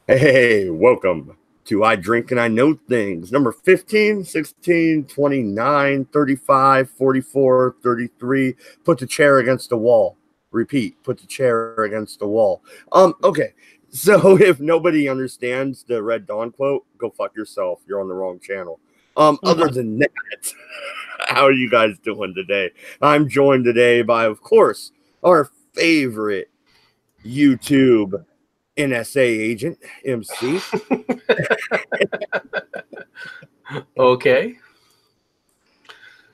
Hey, welcome to I Drink and I Know Things. Number 15, 16, 29, 35, 44, 33. Put the chair against the wall. Repeat, put the chair against the wall. Okay. So if nobody understands the Red Dawn quote, go fuck yourself. You're on the wrong channel. Other than that, how are you guys doing today? I'm joined today by, of course, our favorite YouTube NSA agent, MC. Okay.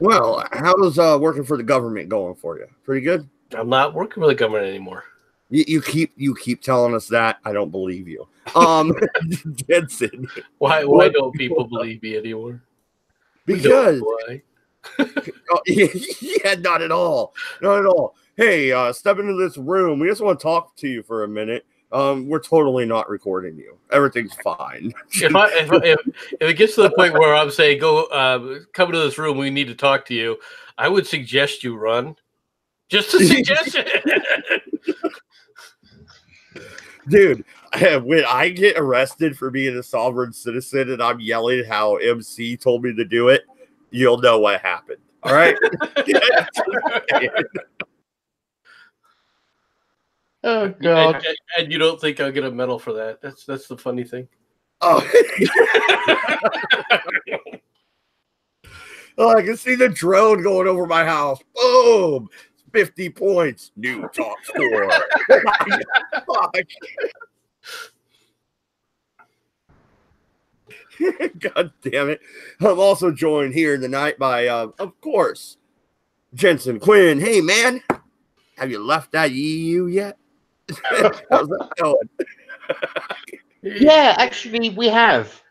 Well, how's working for the government going for you? Pretty good? I'm not working for the government anymore. You keep telling us that. I don't believe you. Jensen. Why don't people believe me anymore? Because why. yeah, not at all. Not at all. Hey, step into this room. We just want to talk to you for a minute. We're totally not recording you. Everything's fine. If it gets to the point where I'm saying, go come into this room, we need to talk to you, I would suggest you run. Just a suggestion. Dude, when I get arrested for being a sovereign citizen and I'm yelling how MC told me to do it, you'll know what happened. All right? Oh God! And you don't think I'll get a medal for that? That's the funny thing. Oh, I can see the drone going over my house. Boom! 50 points. New top score. Fuck. God damn it. I'm also joined here tonight by, of course, Jensen Quinn. Hey, man. Have you left that EU yet? How's that going? Yeah, actually, we have.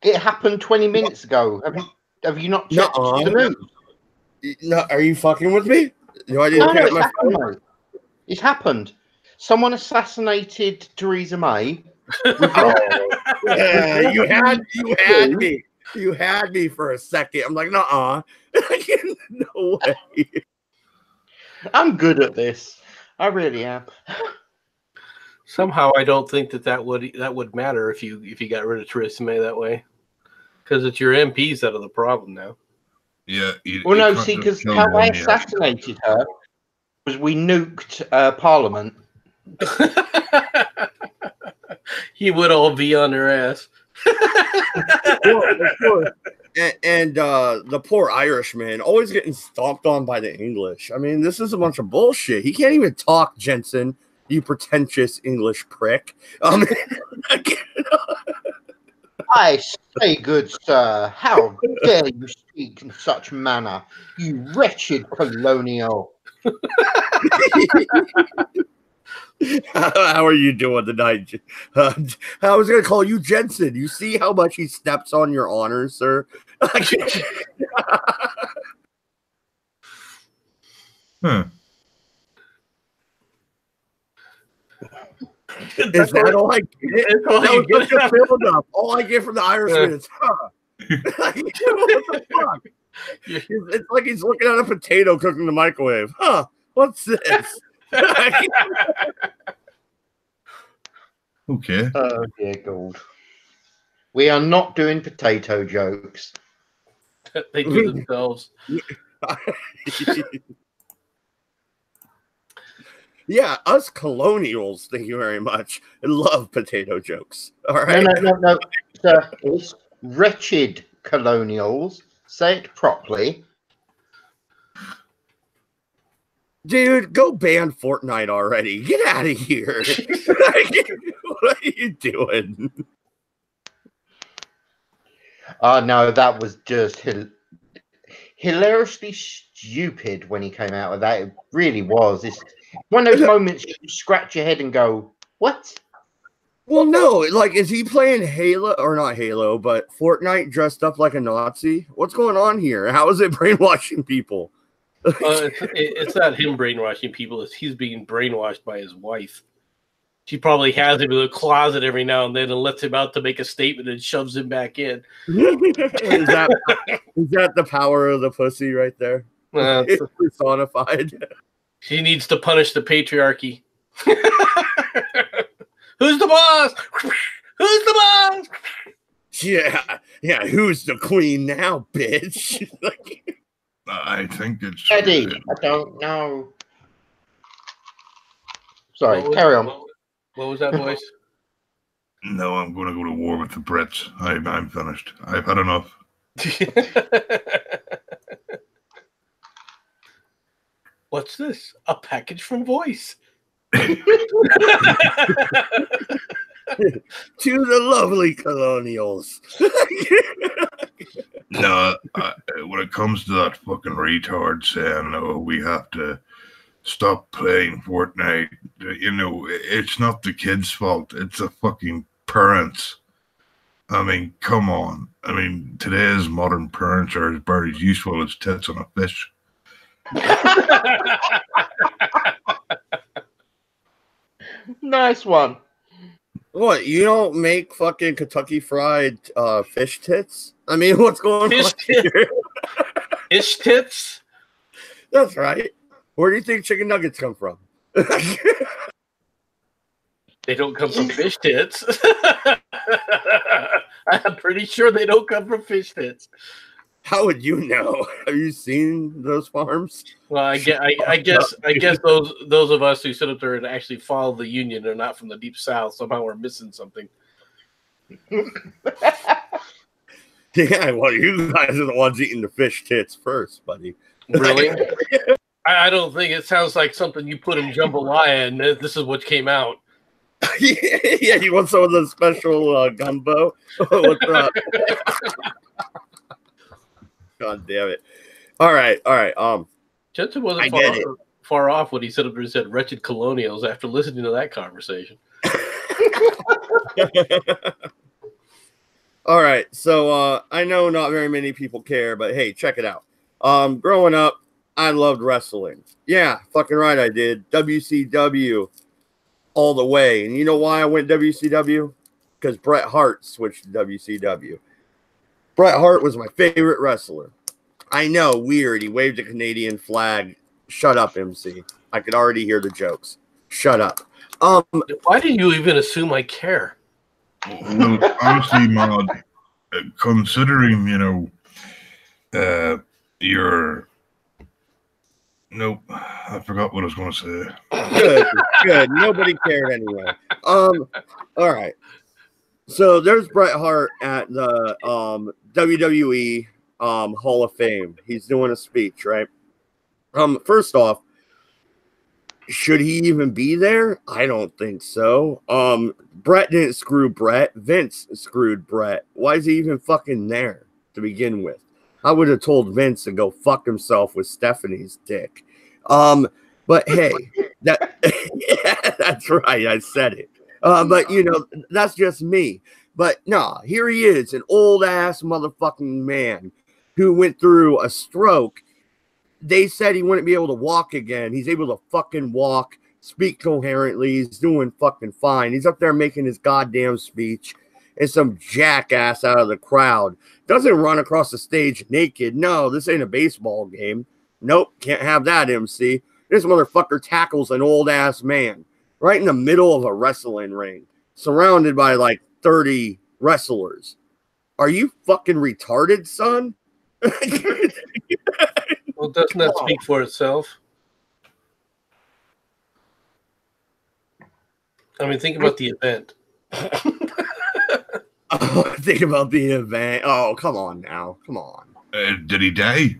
It happened 20 minutes ago. Have you not checked the news? No, are you fucking with me? No, I No, didn't it's happened, mate. It's happened. Someone assassinated Theresa May. Yeah, you had me. You had me for a second. I'm like, nuh-uh. No way. I'm good at this. I really am. Somehow, I don't think that would matter if you got rid of Theresa May that way, because it's your MPs that are the problem now. Yeah. No, see, because how I assassinated her was we nuked Parliament. He would all be on their ass. And the poor Irishman always getting stomped on by the English. I mean, this is a bunch of bullshit. He can't even talk, Jensen, you pretentious English prick. I say, good sir, how dare you speak in such manner, you wretched colonial. How are you doing tonight? I was going to call you Jensen. You see how much he steps on your honor, sir? Is that all I get? That was just a build-up. All I get from the Irishman is, huh? What the fuck? It's like he's looking at a potato cooking in the microwave. Huh? What's this? Okay. Oh, dear God. We are not doing potato jokes. They do themselves. Yeah, us colonials, thank you very much, love potato jokes. All right? No. Sir, it's wretched colonials. Say it properly. Dude, go ban Fortnite already. Get out of here. What are you doing? No, that was just hilariously stupid when he came out with that. It really was. It's one of those moments you scratch your head and go, what? Well, no, like, is he playing Halo, or not Halo, but Fortnite dressed up like a Nazi? What's going on here? How is it brainwashing people? It's not him brainwashing people. He's being brainwashed by his wife. She probably has him in the closet every now and then and lets him out to make a statement and shoves him back in. Is that the power of the pussy right there? It's personified. She needs to punish the patriarchy. Who's the boss? Who's Yeah. Who's the queen now, bitch? I think it's Eddie, I don't know. Sorry, carry on. What was that voice? No, I'm going to go to war with the Brits. I'm finished. I've had enough. What's this? A package from Voice. To the lovely colonials. No, when it comes to that fucking retard saying, "Oh, we have to stop playing Fortnite," it's not the kids' fault. It's the fucking parents. I mean, come on. I mean, today's modern parents are about as useful as tits on a fish. Nice one. What, you don't make fucking Kentucky Fried fish tits? I mean, what's going on here? Fish tits? That's right. Where do you think chicken nuggets come from? They don't come from fish tits. I'm pretty sure they don't come from fish tits. How would you know? Have you seen those farms? Well, I guess those of us who sit up there and actually follow the union are not from the deep south. Somehow we're missing something. Yeah, well, you guys are the ones eating the fish tits first, buddy. Really? I don't think it sounds like something you put in jambalaya and this is what came out. Yeah, you want some of the special gumbo? What's up? God damn it! All right. Jensen wasn't far off when he said up and said "wretched colonials" after listening to that conversation. All right, so I know not very many people care, but hey, check it out. Growing up, I loved wrestling. Yeah, fucking right, I did. WCW all the way, and you know why I went WCW? Because Bret Hart switched to WCW. Bret Hart was my favorite wrestler. I know, weird. He waved a Canadian flag. Shut up, MC. I could already hear the jokes. Shut up. Why do you even assume I care? Well, honestly, Maud, considering, your... Nope, I forgot what I was going to say. Good. Nobody cared anyway. All right. So there's Bret Hart at the WWE Hall of Fame. He's doing a speech, right? First off, should he even be there? I don't think so. Bret didn't screw Bret. Vince screwed Bret. Why is he even fucking there to begin with? I would have told Vince to go fuck himself with Stephanie's dick. But hey, yeah, that's right. I said it. But that's just me. But no, here he is, an old ass motherfucking man who went through a stroke. They said he wouldn't be able to walk again. He's able to fucking walk, speak coherently. He's doing fucking fine. He's up there making his goddamn speech, and some jackass out of the crowd doesn't run across the stage naked. No, this ain't a baseball game. Nope, can't have that, MC. This motherfucker tackles an old ass man right in the middle of a wrestling ring, surrounded by like 30 wrestlers. Are you fucking retarded, son? Well, doesn't that speak for itself? I mean, think about the event. Think about the event. Oh, come on now. Come on. Did he die?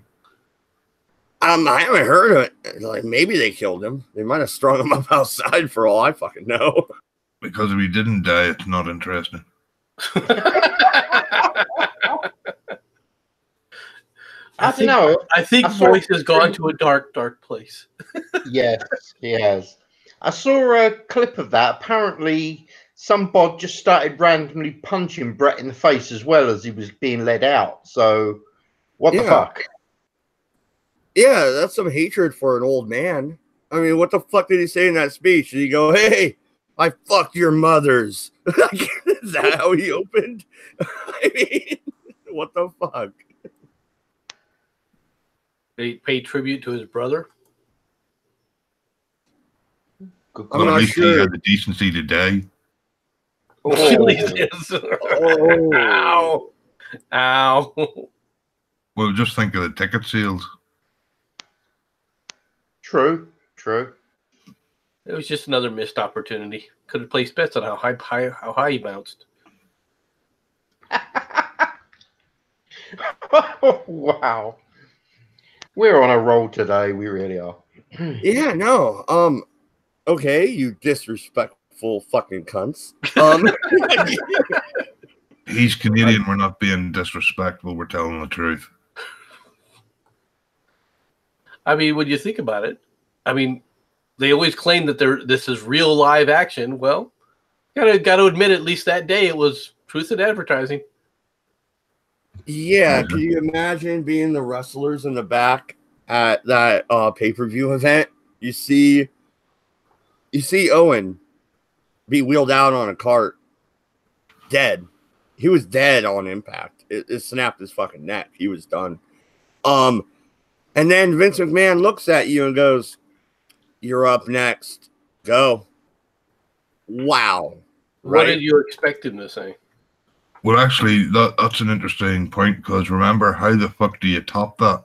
I haven't heard of it. Like, maybe they killed him. They might have strung him up outside for all I fucking know. Because if he didn't die, it's not interesting. I think Voice has gone to a dark, dark place. Yes, he has. I saw a clip of that. Apparently, some bod just started randomly punching Bret in the face as well as he was being led out. So, what the fuck? Yeah, that's some hatred for an old man. I mean, what the fuck did he say in that speech? Did he go, "Hey, I fucked your mothers"? Is that how he opened? I mean, what the fuck? They paid tribute to his brother. I'm not sure. He had the decency to die. Oh. Ow. Ow. Well, just think of the ticket sales. True. True. It was just another missed opportunity. Could have placed bets on how high he bounced. Wow. We're on a roll today. We really are. Yeah, no. Okay, you disrespectful fucking cunts. He's Canadian. We're not being disrespectful. We're telling the truth. I mean, when you think about it, I mean, they always claim that this is real live action. Well, gotta admit, at least that day it was truth in advertising. Yeah, can you imagine being the wrestlers in the back at that pay-per-view event? You see Owen be wheeled out on a cart, dead. He was dead on impact. It snapped his fucking neck. He was done. And then Vince McMahon looks at you and goes, "You're up next. Go." Wow. What did you expect him to say? Well, actually, that's an interesting point, because remember, how the fuck do you top that?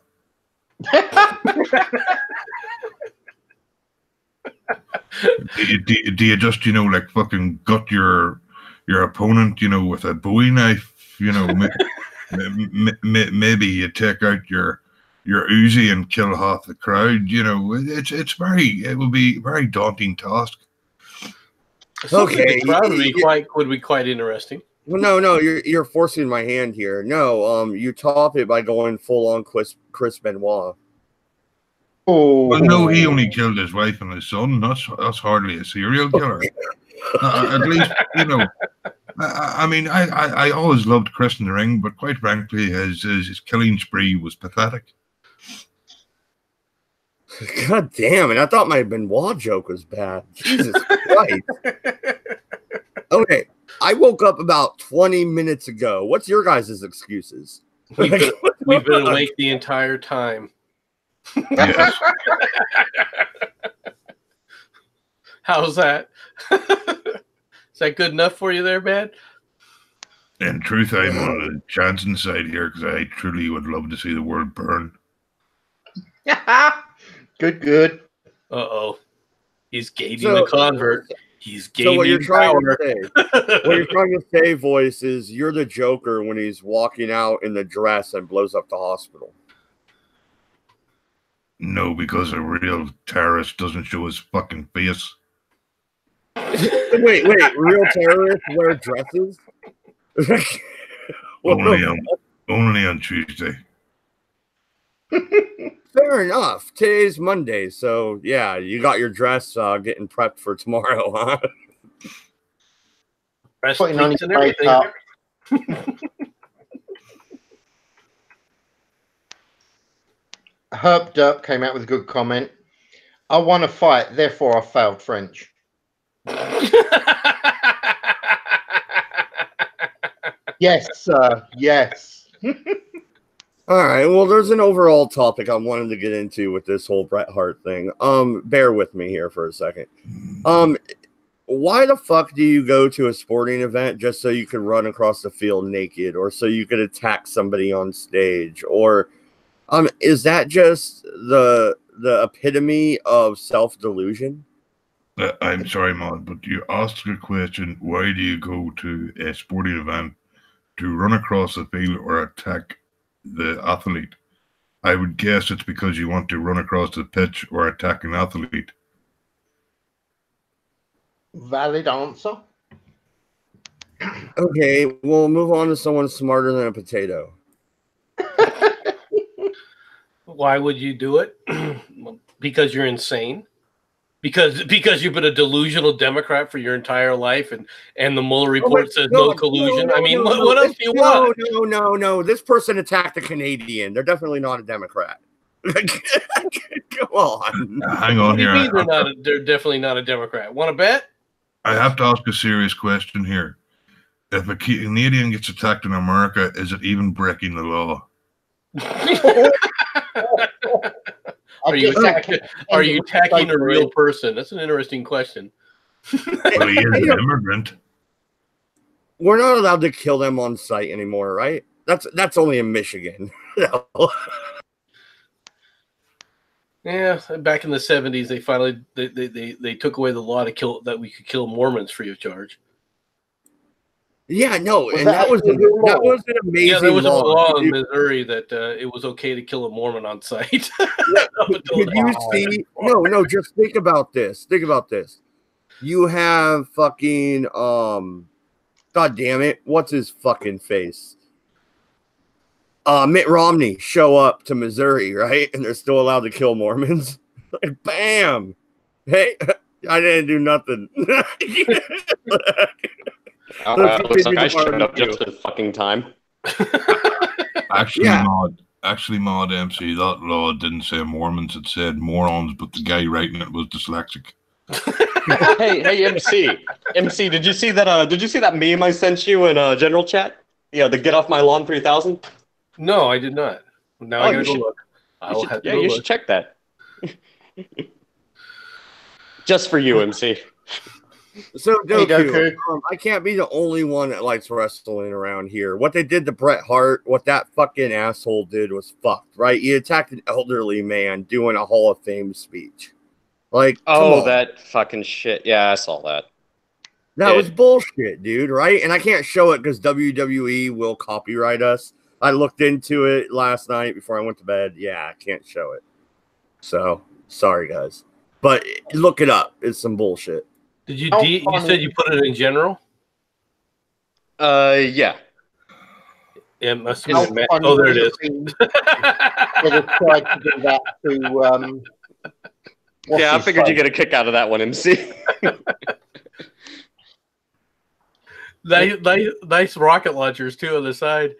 do you just, like fucking gut your opponent, with a Bowie knife? Maybe you take out your Uzi and kill half the crowd. It would be a very daunting task. Okay, the crowd would be quite interesting. Well, no, you're forcing my hand here. No, you top it by going full on Chris Benoit. Oh, well, no, he only killed his wife and his son. That's hardly a serial killer. At least, I mean, I always loved Chris in the ring, but quite frankly, his killing spree was pathetic. God damn it! I thought my Benoit joke was bad. Jesus Christ. Okay, I woke up about 20 minutes ago. What's your guys' excuses? We've been awake the entire time. Yes. How's that? Is that good enough for you there, man? In truth, I'm on the Jansen side here, because I truly would love to see the world burn. Good. Uh-oh. He's gating the convert. He's gaining what you're trying power. what you're trying to say, Voice, is you're the Joker when he's walking out in the dress and blows up the hospital. No, because a real terrorist doesn't show his fucking face. Wait, real terrorists wear dresses? only on Tuesday. Fair enough. Today's Monday, so yeah, you got your dress getting prepped for tomorrow, huh? Putting on your makeup. Herb Derp came out with a good comment. I won a fight, therefore I failed French. Yes, sir. Yes. All right. Well, there's an overall topic I wanted to get into with this whole Bret Hart thing. Bear with me here for a second. Why the fuck do you go to a sporting event just so you can run across the field naked, or so you could attack somebody on stage, or is that just the epitome of self-delusion? I'm sorry, Maud, but you asked a question. Why do you go to a sporting event to run across the field or attack the athlete? I would guess it's because you want to run across the pitch or attack an athlete. Valid answer. Okay, we'll move on to someone smarter than a potato. Why would you do it? Because you're insane? Because you've been a delusional Democrat for your entire life, and the Mueller report says no collusion. What else do you want? No. This person attacked a Canadian. They're definitely not a Democrat. Come on. Hang on here. They're definitely not a Democrat. Want to bet? I have to ask a serious question here. If a Canadian gets attacked in America, is it even breaking the law? Are you attacking a real person? That's an interesting question. Well, he is an immigrant. We're not allowed to kill them on site anymore, right? That's only in Michigan. Yeah, back in the 70s, they finally they took away the law that we could kill Mormons free of charge. Yeah, no, Was and that that was an amazing Yeah, there was a law in dude. Missouri that it was okay to kill a Mormon on site. Could you see? No, just think about this. Think about this. You have fucking God damn it, what's his fucking face? Mitt Romney show up to Missouri, right? And they're still allowed to kill Mormons. Like, bam! Hey, I didn't do nothing. Looks like I showed up just in fucking time. Actually, Mod MC, that law didn't say Mormons, it said morons, but the guy writing it was dyslexic. hey, MC, did you see that? Did you see that meme I sent you in general chat? Yeah, the "Get Off My Lawn" 3000. No, I did not. Now I gotta go look. You should check that. Just for you, MC. So, Goku, I can't be the only one that likes wrestling around here. What they did to Bret Hart, what that fucking asshole did was fucked, right? He attacked an elderly man doing a Hall of Fame speech. Like, oh, that fucking shit. Yeah, I saw that. That was bullshit, dude, right? And I can't show it because WWE will copyright us. I looked into it last night before I went to bed. Yeah, I can't show it. So, sorry, guys. But look it up. It's some bullshit. Did you you said you put it in general? Yeah. Yeah, must have been oh, there it is. Tried to do that to, yeah, I figured you'd get a kick out of that one, MC. Nice rocket launchers, too, on the side.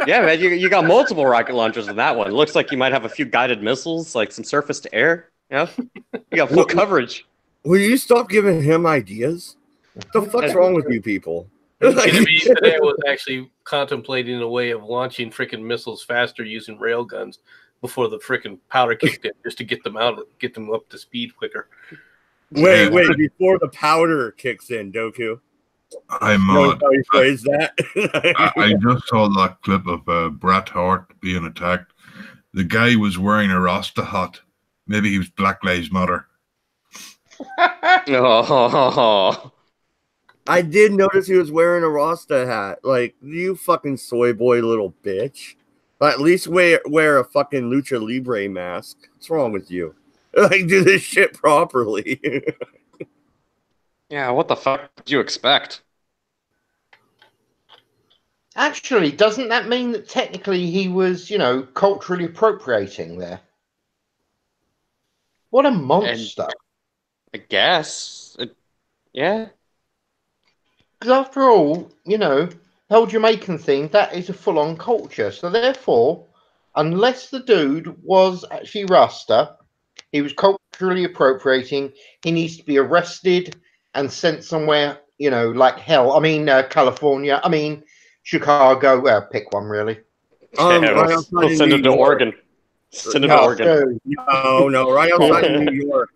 Yeah, man, you got multiple rocket launchers in that one. It looks like you might have a few guided missiles, like some surface to air. Yeah, you got full coverage. Will you stop giving him ideas? What the fuck's wrong with you people? Today I was actually contemplating a way of launching freaking missiles faster using railguns before the freaking powder kicked in, just to get them up to speed quicker. Wait, before the powder kicks in, Doku. I'm Mod. How you phrase that? I just saw that clip of Bret Hart being attacked. The guy was wearing a Rasta hat. Maybe he was Black Lives Matter. Oh. I did notice he was wearing a Rasta hat. Like, you fucking soy boy little bitch. But at least wear a fucking Lucha Libre mask. What's wrong with you? Like, do this shit properly. Yeah, what the fuck did you expect? Actually, doesn't that mean that technically he was, culturally appropriating there? What a monster. I guess. Yeah. Because after all, the whole Jamaican thing, that is a full-on culture. So therefore, unless the dude was actually Rasta, he was culturally appropriating, he needs to be arrested and sent somewhere, like hell. I mean, California. I mean, Chicago. Pick one, really. We'll send him to Oregon. Send him to Oregon. No, right outside of New York.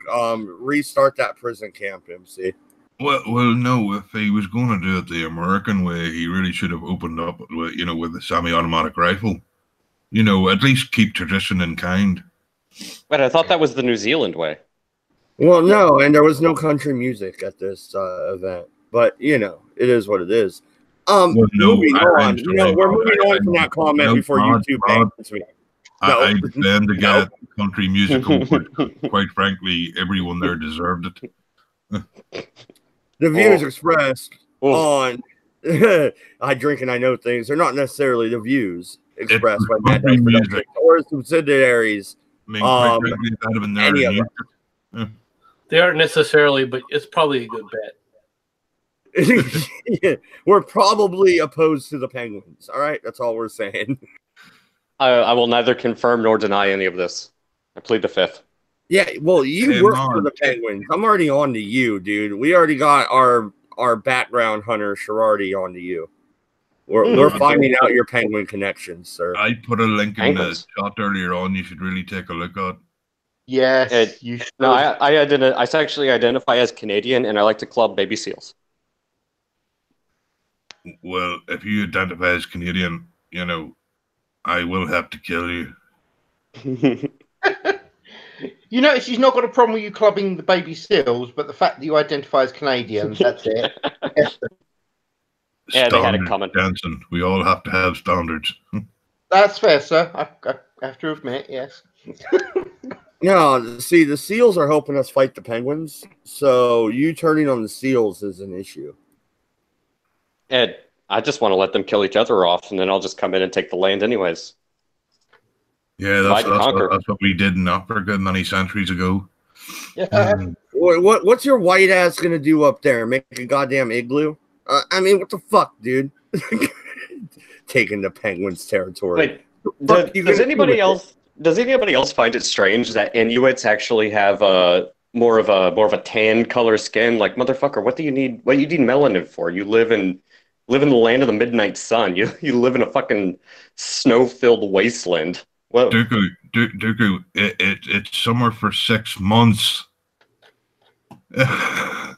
Restart that prison camp, MC. Well, no. If he was going to do it the American way, he really should have opened up, with a semi-automatic rifle. At least keep tradition in kind. But I thought that was the New Zealand way. Well, no, and there was no country music at this event. But it is what it is. Moving on. We're moving on from that comment before YouTube bans me. I planned to get country musical, but quite frankly, everyone there deserved it. The views expressed on I Drink and I Know Things are not necessarily the views expressed by Mad Dog Productions or subsidiaries. I mean, quite frankly, that have been there. They aren't necessarily, but it's probably a good bet. Yeah, we're probably opposed to the Penguins. All right, that's all we're saying. I will neither confirm nor deny any of this. I plead the fifth. Yeah, well, you work for the Penguins. I'm already on to you, dude. We already got our background hunter Sherardi on to you. We're finding out your Penguin connections, sir. I put a link in the chat earlier on. You should really take a look at. Yes, you should. No, I actually identify as Canadian, and I like to club baby seals. Well, if you identify as Canadian, I will have to kill you. You notice he's not got a problem with you clubbing the baby seals, but the fact that you identify as Canadian, that's it. Yeah, they had it coming. Jansen. We all have to have standards. That's fair, sir. I have to admit, yes. No, see, the seals are helping us fight the penguins, so you turning on the seals is an issue. Ed, I just want to let them kill each other off, and then I'll just come in and take the land anyways. Yeah, that's what we did in Africa many centuries ago. Yeah. What's your white ass gonna do up there? Make a goddamn igloo? I mean, what the fuck, dude? Taking the penguins' territory. Wait, does anybody else find it strange that Inuits actually have more of a tan color skin? Like, motherfucker, what do you need melanin for? You live in the land of the midnight sun. You live in a fucking snow-filled wasteland. Well, Dooku, it's summer for 6 months. Yeah,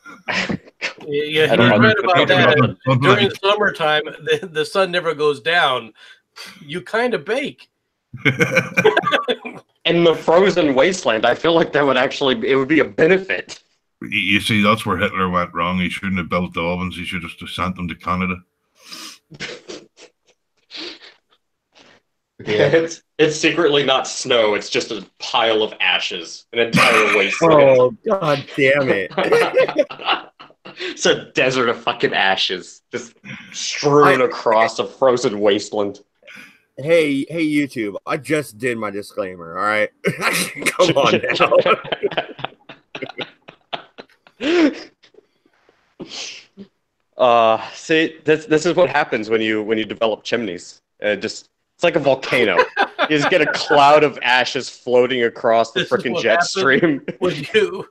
he's right about that. During summertime, the sun never goes down. You kind of bake. In the frozen wasteland, I feel like it would be a benefit. You see, that's where Hitler went wrong. He shouldn't have built the ovens. He should have just sent them to Canada. Yeah. It's secretly not snow. It's just a pile of ashes, an entire wasteland. Oh, god damn it! It's a desert of fucking ashes, just strewn across a frozen wasteland. Hey, YouTube! I just did my disclaimer. All right, come on now. See, this is what happens when you develop chimneys. It's like a volcano. You just get a cloud of ashes floating across the freaking jet stream. When you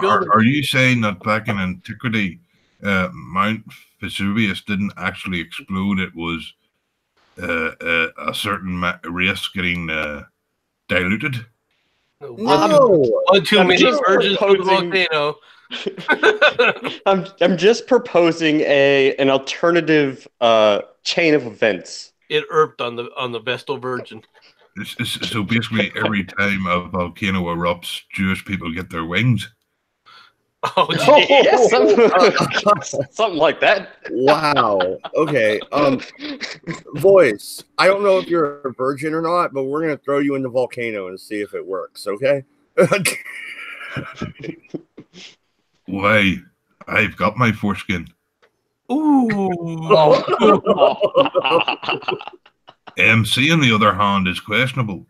build are you saying that back in antiquity, Mount Vesuvius didn't actually explode? It was a certain race getting diluted? No. One too many virgins for the volcano. I'm just proposing an alternative chain of events. It erped on the Vestal Virgin. So basically, every time a volcano erupts, Jewish people get their wings. Oh, geez. Something like that. Wow. Okay. Voice. I don't know if you're a virgin or not, but we're gonna throw you in the volcano and see if it works. Okay. Why? I've got my foreskin. Ooh. MC, on the other hand, is questionable.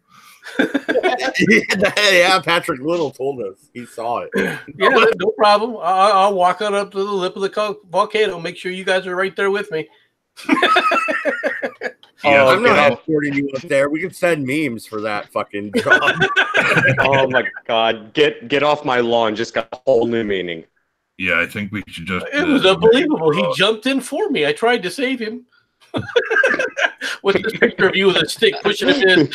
Yeah, Patrick Little told us. He saw it. Yeah, no problem. I'll walk on up to the lip of the volcano. Make sure you guys are right there with me. Yeah, I'm not escorting you up there. We can send memes for that fucking job. Oh my god. Get off my lawn. Just got a whole new meaning. Yeah, I think we should just... It was unbelievable. He jumped in for me. I tried to save him. With this picture of you with a stick pushing him in.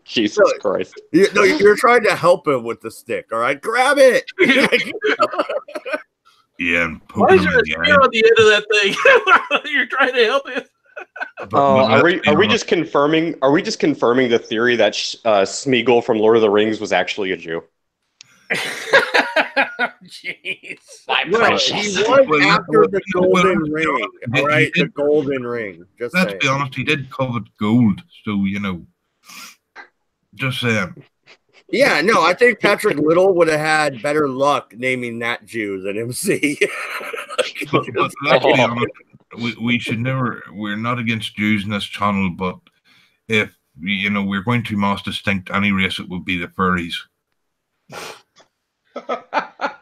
Jesus Christ. You're trying to help him with the stick, all right? Grab it! Yeah, and why is there a spear on the end of that thing? You're trying to help him. Are we just confirming the theory that Smeagol from Lord of the Rings was actually a Jew? Jeez. My He precious. was after the golden ring. All right, the golden ring. Just let's saying. be honest, he did covet gold, so just saying. Yeah, no, I think Patrick Little would have had better luck naming that Jew than MC. but let's be honest, we should never. We're not against Jews in this channel, but if we're going to mass distinct any race, it would be the furries.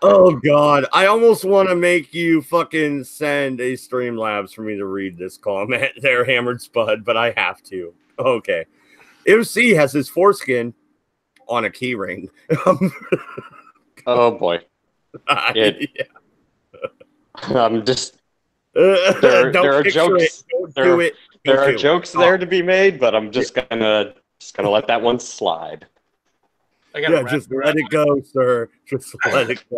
Oh god, I almost want to make you fucking send a Streamlabs for me to read this comment there, Hammered Spud, but I have to. Okay. MC has his foreskin on a key ring. Oh boy. Yeah. I'm just there are jokes. There are jokes there to be made, but I'm just gonna let that one slide. Yeah, just let it go, sir. Just let it go.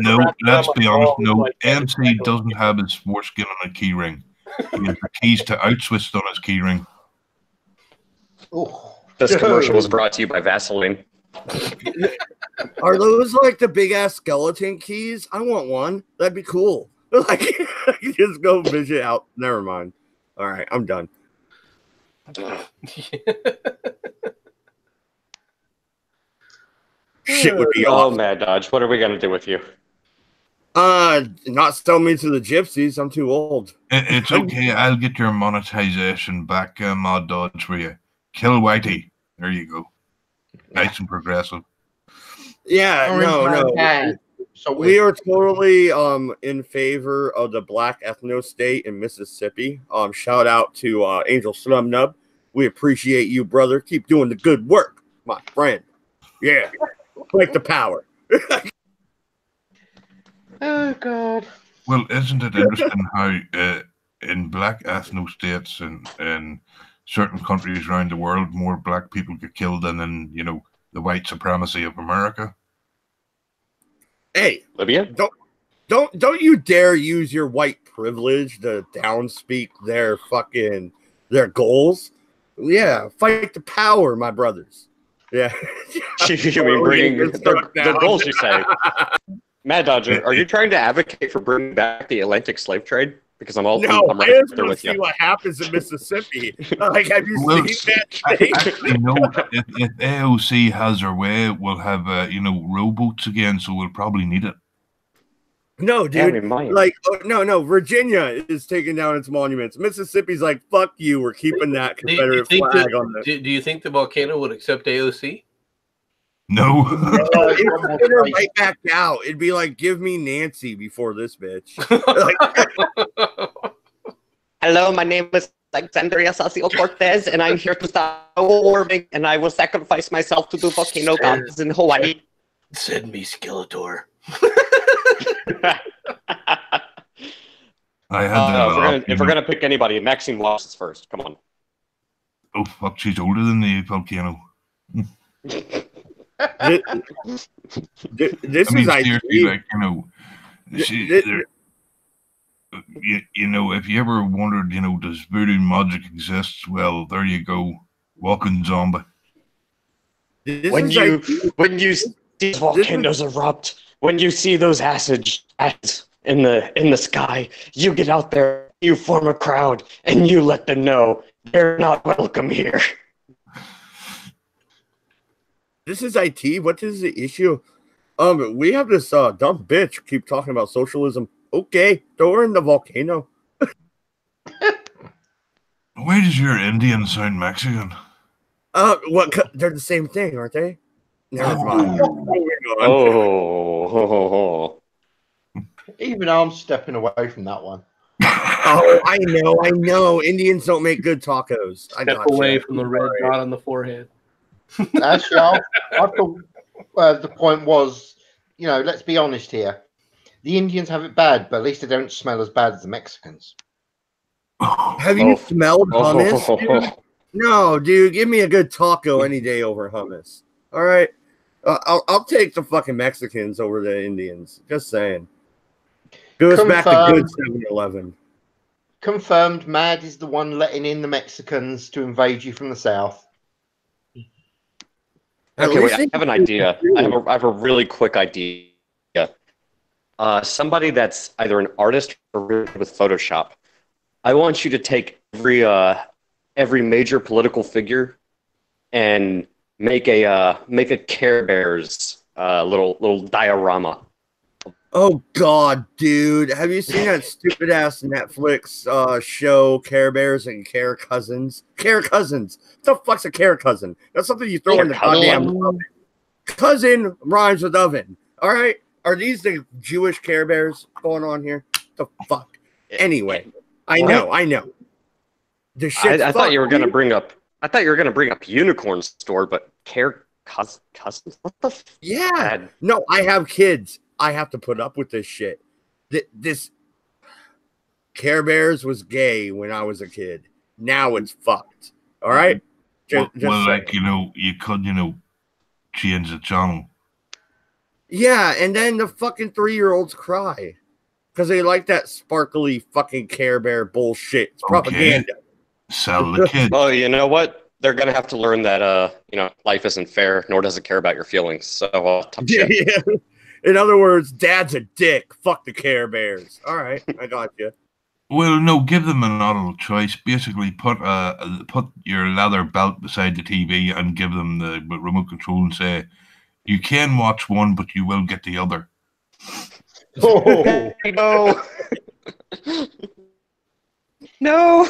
No, let's be honest. No, MC doesn't have his foreskin on a key ring. He has the keys to Auschwitz on his key ring. Oh, This commercial was brought to you by Vaseline. Are those like the big ass skeleton keys? I want one. That'd be cool. Like, just go visit out. Never mind. All right, I'm done. Shit would be awesome. Mad Dodge, what are we gonna do with you? Not sell me to the gypsies. I'm too old. It's okay. I'll get your monetization back, Mod Dodge, for you. Kill Whitey. There you go. Nice and progressive. Yeah, no. So we are totally in favor of the black ethno state in Mississippi. Shout out to Angel Slumnub. We appreciate you, brother. Keep doing the good work, my friend. Yeah, like the power. Oh God. Well, isn't it interesting how in black ethno states and certain countries around the world, more black people get killed than in, the white supremacy of America? Hey, Libya? Don't you dare use your white privilege to downspeak their goals. Yeah, fight the power, my brothers. Yeah. You mean bringing their goals, you say? Mad Dodger, are you trying to advocate for bringing back the Atlantic slave trade? Because I'm right there with you. See what happens in Mississippi. Like, have you seen that? If AOC has her way, we'll have rowboats again, so we'll probably need it. No, dude. No. Virginia is taking down its monuments. Mississippi's like, fuck you. We're keeping that Confederate flag on the. Do you think the volcano would accept AOC? No. It'd put her right back out. It'd be like, give me Nancy before this bitch. Hello, my name is Alexandria Ocasio-Cortez, and I'm here to stop global warming, and I will sacrifice myself to the volcano gods in Hawaii. Send me Skeletor. I had if we're gonna pick anybody, Maxine Watts first. Come on. Oh fuck, she's older than the volcano. This is seriously, like, if you ever wondered, does voodoo magic exist? Well, there you go, walking zombie. When you see volcanoes erupt, when you see those acids in the sky, you get out there, you form a crowd, and you let them know they're not welcome here. This is IT. What is the issue? We have this dumb bitch keep talking about socialism. Okay, throw her in the volcano. Why does your Indian sound Mexican? What? They're the same thing, aren't they? Never mind. Oh. Even I'm stepping away from that one. Oh, I know. Indians don't make good tacos. Step away from the red dot on the forehead. Actually, I thought the point was, let's be honest here. The Indians have it bad, but at least they don't smell as bad as the Mexicans. Have you smelled hummus? Dude? No, dude. Give me a good taco any day over hummus. All right? I'll take the fucking Mexicans over the Indians. Just saying. Goes back to good 7-Eleven. Confirmed, Mad is the one letting in the Mexicans to invade you from the south. Okay, wait, I have an idea. I have a really quick idea. Somebody that's either an artist or really good with Photoshop. I want you to take every major political figure and make a Care Bears little diorama. Oh God, dude! Have you seen that stupid ass Netflix show Care Bears and Care Cousins? Care Cousins. What the fuck's a Care Cousin? That's something you throw in the goddamn oven. Cousin rhymes with oven. All right. Are these the Jewish Care Bears going on here? The fuck. Anyway, I know. The shit. I thought you were gonna bring up. I thought you were gonna bring up Unicorn Store, but Care Cousins. What the? Yeah. No, I have kids. I have to put up with this shit. This Care Bears was gay when I was a kid. Now it's fucked. All right. Well, like, you could, change the channel. Yeah, and then the fucking 3-year-olds cry because they like that sparkly fucking Care Bear bullshit. It's propaganda. Sell the kids. Well, you know what? They're gonna have to learn that life isn't fair, nor does it care about your feelings. So tough shit. Yeah. In other words, Dad's a dick. Fuck the Care Bears. All right, I got you. Well, no, give them an audible choice. Basically, put your leather belt beside the TV and give them the remote control and say, you can watch one, but you will get the other. Oh, No. No.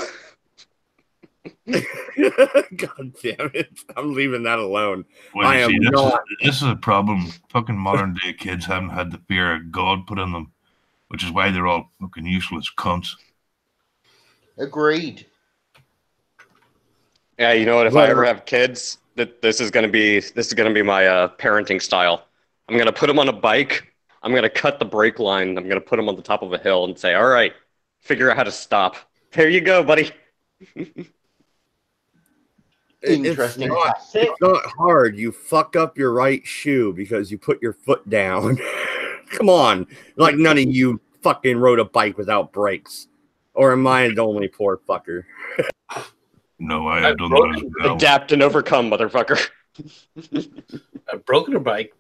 God damn it. I'm leaving that alone. Well, I am not. This is a problem. Fucking modern day kids haven't had the fear of God put in them, which is why they're all fucking useless cunts. agreed. Yeah, you know what? If I ever have kids, this is gonna be my parenting style. I'm gonna put them on a bike. I'm gonna cut the brake line. I'm gonna put them on the top of a hill and say, "All right, figure out how to stop." There you go, buddy. Interesting. It's not hard. You fuck up your right shoe because you put your foot down. Come on. Like none of you fucking rode a bike without brakes. Or am I the only poor fucker? No, I have done that as well. Adapt and overcome, motherfucker. I've broken a bike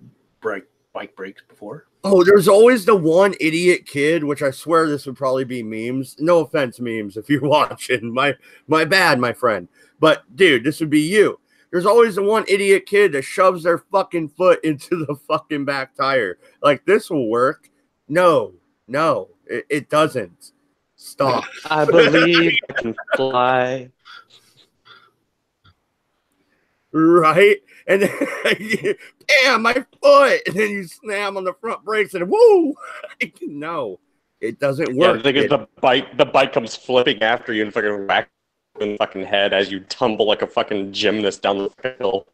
brakes before. Oh, there's always the one idiot kid, which I swear this would probably be memes. No offense, memes, if you're watching. My bad, my friend. But, dude, this would be you. There's always the one idiot kid that shoves their fucking foot into the fucking back tire. Like, this will work. No, it doesn't. Stop. I believe I can fly. Right? And then, bam, my foot. And then you slam on the front brakes and woo! No, it doesn't work. Yeah, the bike comes flipping after you and fucking whack in the fucking head as you tumble like a fucking gymnast down the hill.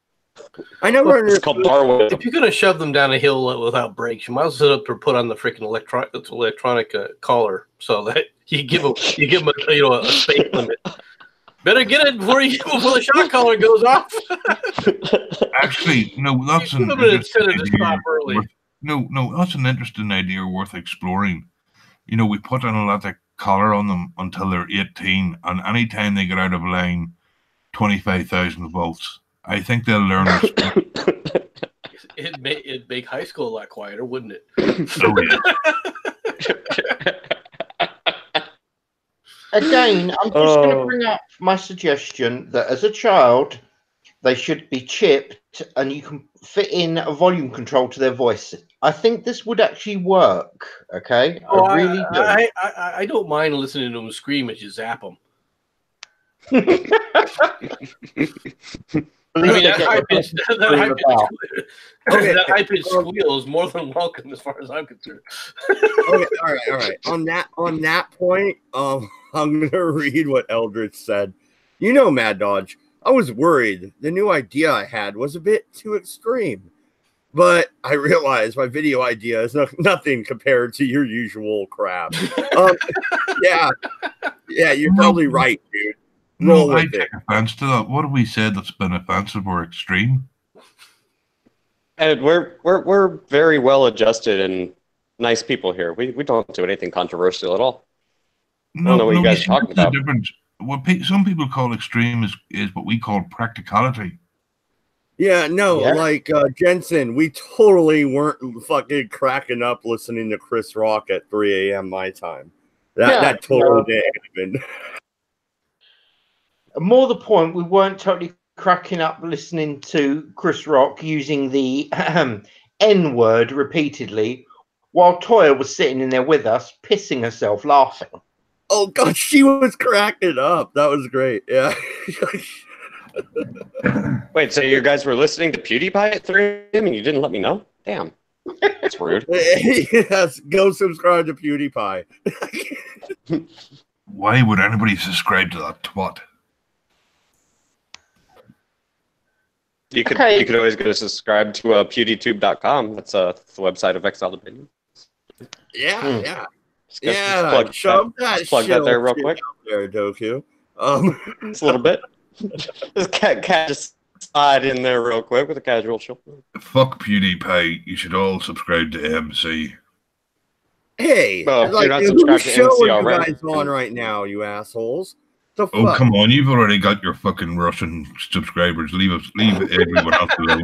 I never It's called Darwin. If you're gonna shove them down a hill without brakes, you might as well sit up or put on the freaking electronic collar so that you give them a space limit. Better get it before the shock collar goes off. Actually, no, that's an interesting idea. No, that's an interesting idea worth exploring. We put an electric collar on them until they're 18, and anytime they get out of line, 25,000 volts. I think they'll learn. It'd make high school a lot quieter, wouldn't it? Oh, yeah. Again, I'm just going to bring up my suggestion that as a child, they should be chipped and you can fit in a volume control to their voice. I think this would actually work, okay? I really do. I don't mind listening to them scream as you zap them. That high-pitched squeal is more than welcome as far as I'm concerned. Okay, all right. On that point, I'm gonna read what Eldritch said. Mad Dodge, I was worried the new idea I had was a bit too extreme, but I realized my video idea is nothing compared to your usual crap. Yeah, you're probably right, dude. No, I take offense to that. What have we said that's been offensive or extreme? And we're very well adjusted and nice people here. We don't do anything controversial at all. I don't know what you guys are talking about. What some people call extreme is what we call practicality. Yeah, no, like Jensen, we totally weren't fucking cracking up listening to Chris Rock at 3 a.m. my time. That totally didn't happen. More the point, we weren't totally cracking up listening to Chris Rock using the N-word repeatedly while Toya was sitting in there with us, pissing herself laughing. Oh, God, she was cracking up. That was great. Yeah. Wait, so you guys were listening to PewDiePie at 3 a.m. and you didn't let me know? Damn. That's rude. Yes, go subscribe to PewDiePie. Why would anybody subscribe to that twat? You could always go to subscribe to pewdietube.com. That's the website of Exiled Opinion. Yeah. Plug that there real quick. There, Doku. Just a little bit. This cat just slide in there real quick with a casual chill. Fuck PewDiePie. You should all subscribe to MC. Hey, Well, like, you're not whose subscribed to show MC are you already. guys on right now, you assholes? The Oh, fuck? come on. You've already got your fucking Russian subscribers. Leave everyone else alone.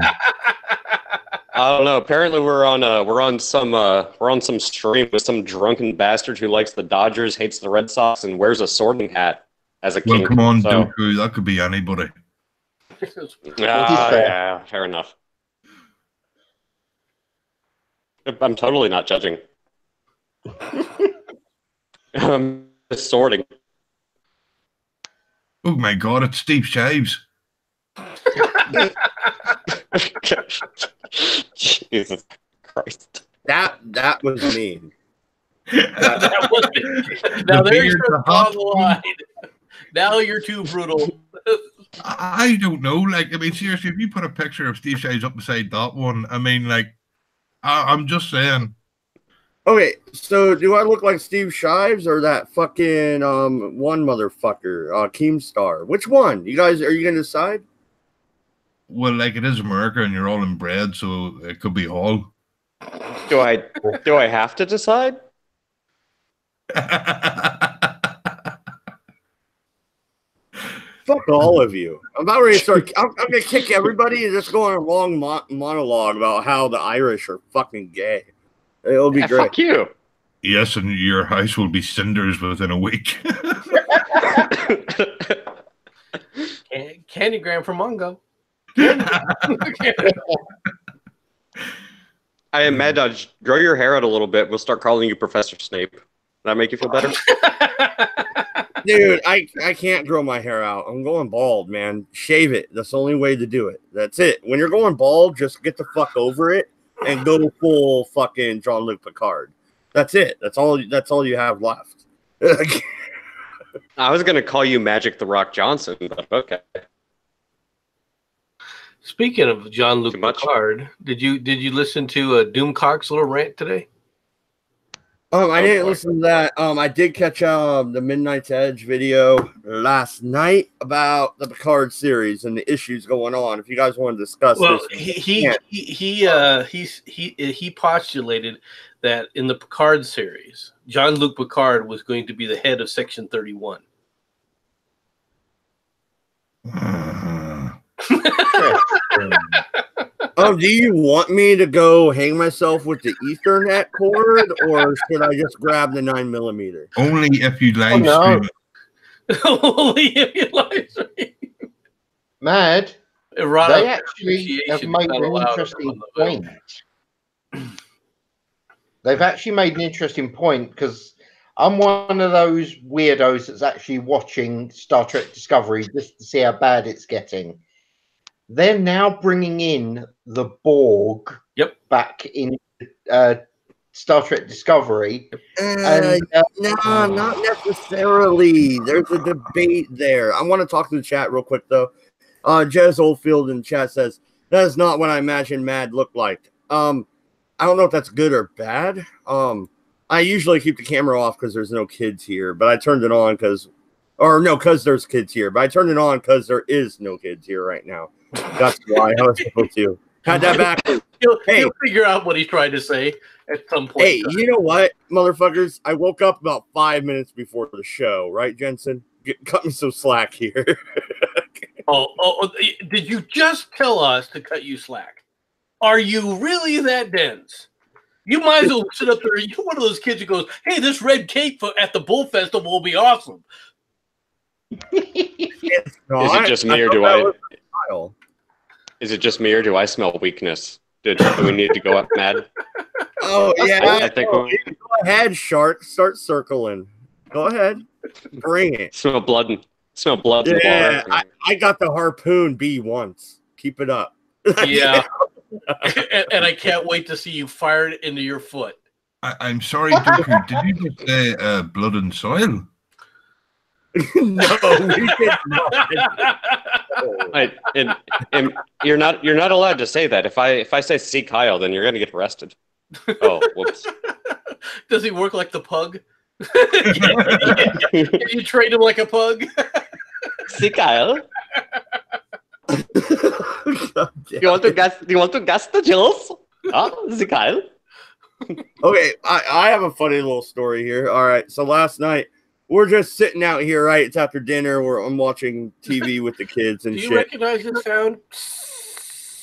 I don't know. Apparently, we're on some stream with some drunken bastard who likes the Dodgers, hates the Red Sox, and wears a sorting hat as a Well, king. come on, So, Dooku. That could be anybody. yeah, fair enough. I'm totally not judging. I'm just sorting. Oh my god, it's Steve Shaves. Jesus Christ. That was mean. That was it. Now there's the line. Now you're too brutal. I don't know. Like, I mean, seriously, if you put a picture of Steve Shaves up beside that one, I mean, like, I'm just saying. Okay, so do I look like Steve Shives or that fucking one motherfucker, Keemstar? Which one? You guys, are you gonna decide? Well, like, it is America and you're all inbred, so it could be all. Do I have to decide? Fuck all of you. I'm about ready to start. I'm gonna kick everybody and just go on a long monologue about how the Irish are fucking gay. It'll be great. Fuck you. Yes, and your house will be cinders within a week. Candygram for Mongo. I am Mad Dodge. Grow your hair out a little bit. We'll start calling you Professor Snape. That make you feel better? Dude, I can't grow my hair out. I'm going bald, man. Shave it. That's the only way to do it. That's it. When you're going bald, just get the fuck over it and go full fucking Jean-Luc Picard. That's it. That's all you have left. I was gonna call you Magic the Rock Johnson, but okay. Speaking of Jean-Luc Picard, did you listen to Doomcock's little rant today? I didn't listen to that. I did catch the Midnight's Edge video last night about the Picard series and the issues going on. If you guys want to discuss this, he postulated that in the Picard series, Jean-Luc Picard was going to be the head of Section 31. Oh, do you want me to go hang myself with the Ethernet cord, or should I just grab the 9mm? Only if you live stream it. Only if you live stream. Mad. They actually have made an interesting point. They've actually made an interesting point because I'm one of those weirdos that's actually watching Star Trek Discovery just to see how bad it's getting. They're now bringing in the Borg back in Star Trek Discovery. No, not necessarily. There's a debate there. I want to talk to the chat real quick, though. Jez Oldfield in chat says, that is not what I imagine Mad looked like. I don't know if that's good or bad. I usually keep the camera off because there's no kids here, but I turned it on because there's kids here, but I turned it on because there is no kids here right now. That's why I was able to. Had that backwards. He'll figure out what he's trying to say at some point. Hey, you know what, motherfuckers? I woke up about 5 minutes before the show, right, Jensen? Cut me some slack here. Oh, did you just tell us to cut you slack? Are you really that dense? You might as well sit up there. You're one of those kids who goes, hey, this red cape at the Bull Festival will be awesome. It's not. Is it just me or do I? Is it just me or do I smell weakness? Do we need to go up, Mad? Oh yeah, I think go ahead, Shark. Start circling. Go ahead, bring it. Smell blood. Smell blood. Yeah, I got the harpoon B once. Keep it up. Yeah, and I can't wait to see you fire it into your foot. I'm sorry, Dooku. Did you just say blood and soil? No, we did not. And you're not allowed to say that. If I say see Kyle, then you're gonna get arrested. Oh, whoops. Does he work like the pug? Can you train him like a pug? See Kyle. You want to guess? You want to guess the juice? Sie geil? Okay, I have a funny little story here. All right, so last night we're just sitting out here, right? It's after dinner. I'm watching TV with the kids and Do you shit. recognize this sound?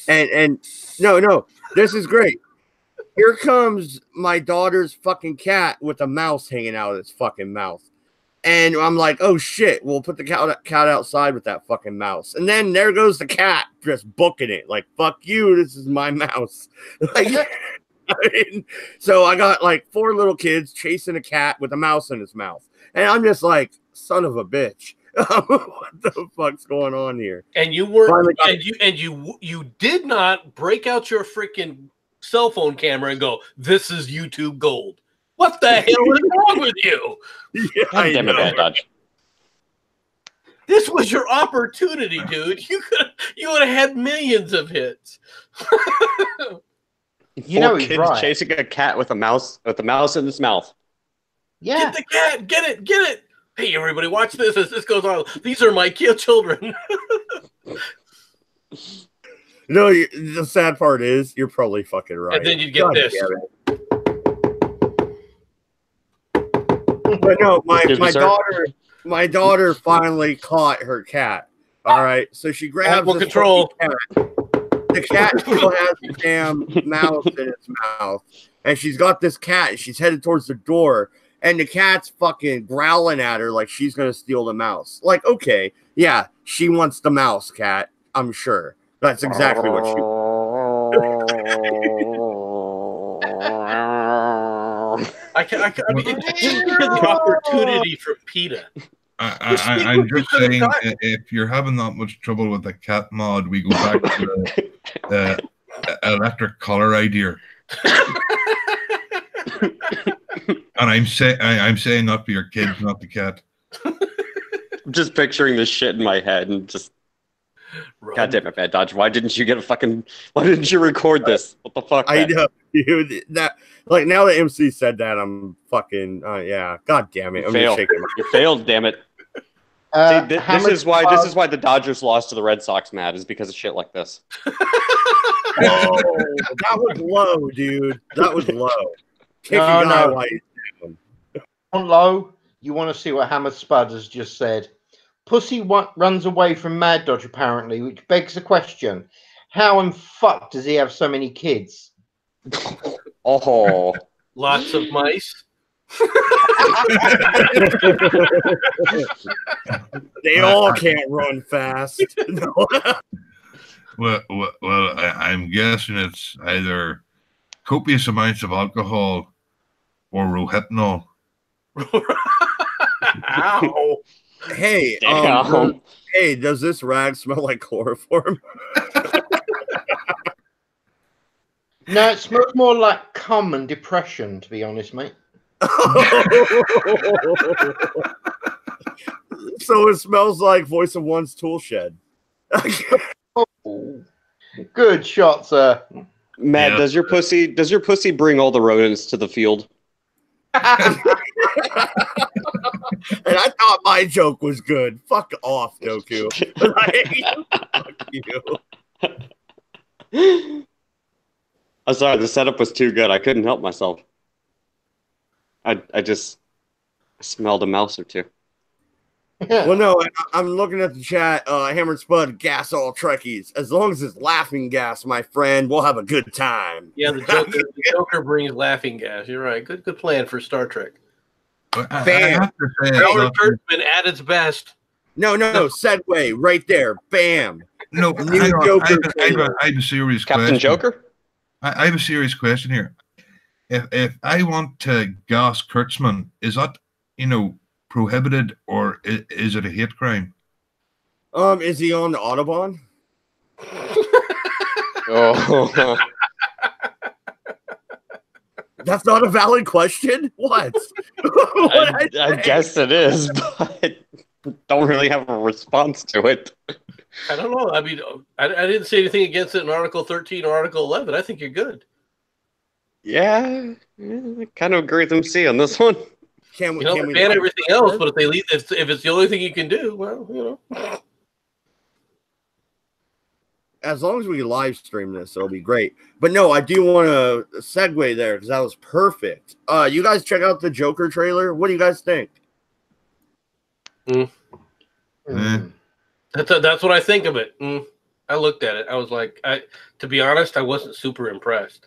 And no, this is great. Here comes my daughter's fucking cat with a mouse hanging out of its fucking mouth. And I'm like, oh shit, we'll put the cat outside with that fucking mouse. And then there goes the cat just booking it. Like, fuck you, this is my mouse. Like, so I got like 4 little kids chasing a cat with a mouse in his mouth. And I'm just like, son of a bitch. What the fuck's going on here? And you weren't you did not break out your freaking cell phone camera and go, this is YouTube gold. What the hell is wrong with you? Yeah, God damn it, Bad Dodge. This was your opportunity, dude. You would have had millions of hits. You know Four he's kids right. chasing a cat with a mouse in its mouth. Yeah. Get the cat, get it. Hey, everybody, watch this as this goes on. These are my children. No, the sad part is you're probably fucking right. And then you'd get God this. damn it. But no, my daughter finally caught her cat. All right, so she grabs Animal the control. cat. The cat still has the damn mouse in its mouth, and she's got this cat. And she's headed towards the door, and the cat's fucking growling at her like she's gonna steal the mouse. Like, okay, yeah, she wants the mouse, cat. I'm sure that's exactly what she. I mean, the opportunity for PETA. I'm just saying, if you're having that much trouble with the cat mod, we go back to the electric collar idea. And I'm saying that for your kids, not the cat. I'm just picturing this shit in my head and just. Run. God damn it, Bad Dodge. Why didn't you record this? What the fuck? I know, dude. That like now that MC said that, I'm fucking yeah. God damn it. I'm just shaking. You failed, damn it. See, this is why the Dodgers lost to the Red Sox, Matt, is because of shit like this. Oh, that was low, dude. That was low. Kick a guy while he's down. On low, you want to see what Hammer Spud has just said. Pussy runs away from Mad Dodge, apparently, which begs the question: how in fuck does he have so many kids? Oh, Lots of mice. They all can't run fast. Well, I'm guessing it's either copious amounts of alcohol or rohypnol. Ow. Hey, hey, does this rag smell like chloroform? No, it smells more like cum and depression, to be honest, mate. So it smells like Voice of One's tool shed. Oh, good shot, sir. Matt, Yeah. does your pussy bring all the rodents to the field? And I thought my joke was good. Fuck off, Goku. Fuck you. I'm sorry, the setup was too good. I couldn't help myself. I just smelled a mouse or two. Well, no, I'm looking at the chat. Hammered Spud, gas all Trekkies. As long as it's laughing gas, my friend, we'll have a good time. Yeah, the Joker brings laughing gas. You're right. Good plan for Star Trek. I Bam. have to say, Howard Kurtzman at its best. No, segue right there. Bam. no, New hang on. Joker I have a serious Captain question. Joker? I have a serious question here. If I want to gas Kurtzman, is that prohibited, or is it a hate crime? Is he on the Autobahn? Oh, That's not a valid question. What? I guess it is, but don't really have a response to it. I don't know. I mean, I didn't say anything against it in Article 13 or Article 11. I think you're good. Yeah, I kind of agree with MC on this one. Can we ban everything else, but if they leave, if it's the only thing you can do, well, as long as we can live stream this, it'll be great. But no, I do want to segue there because that was perfect. You guys check out the Joker trailer. What do you guys think? That's what I think of it. I looked at it. I was like, to be honest, I wasn't super impressed.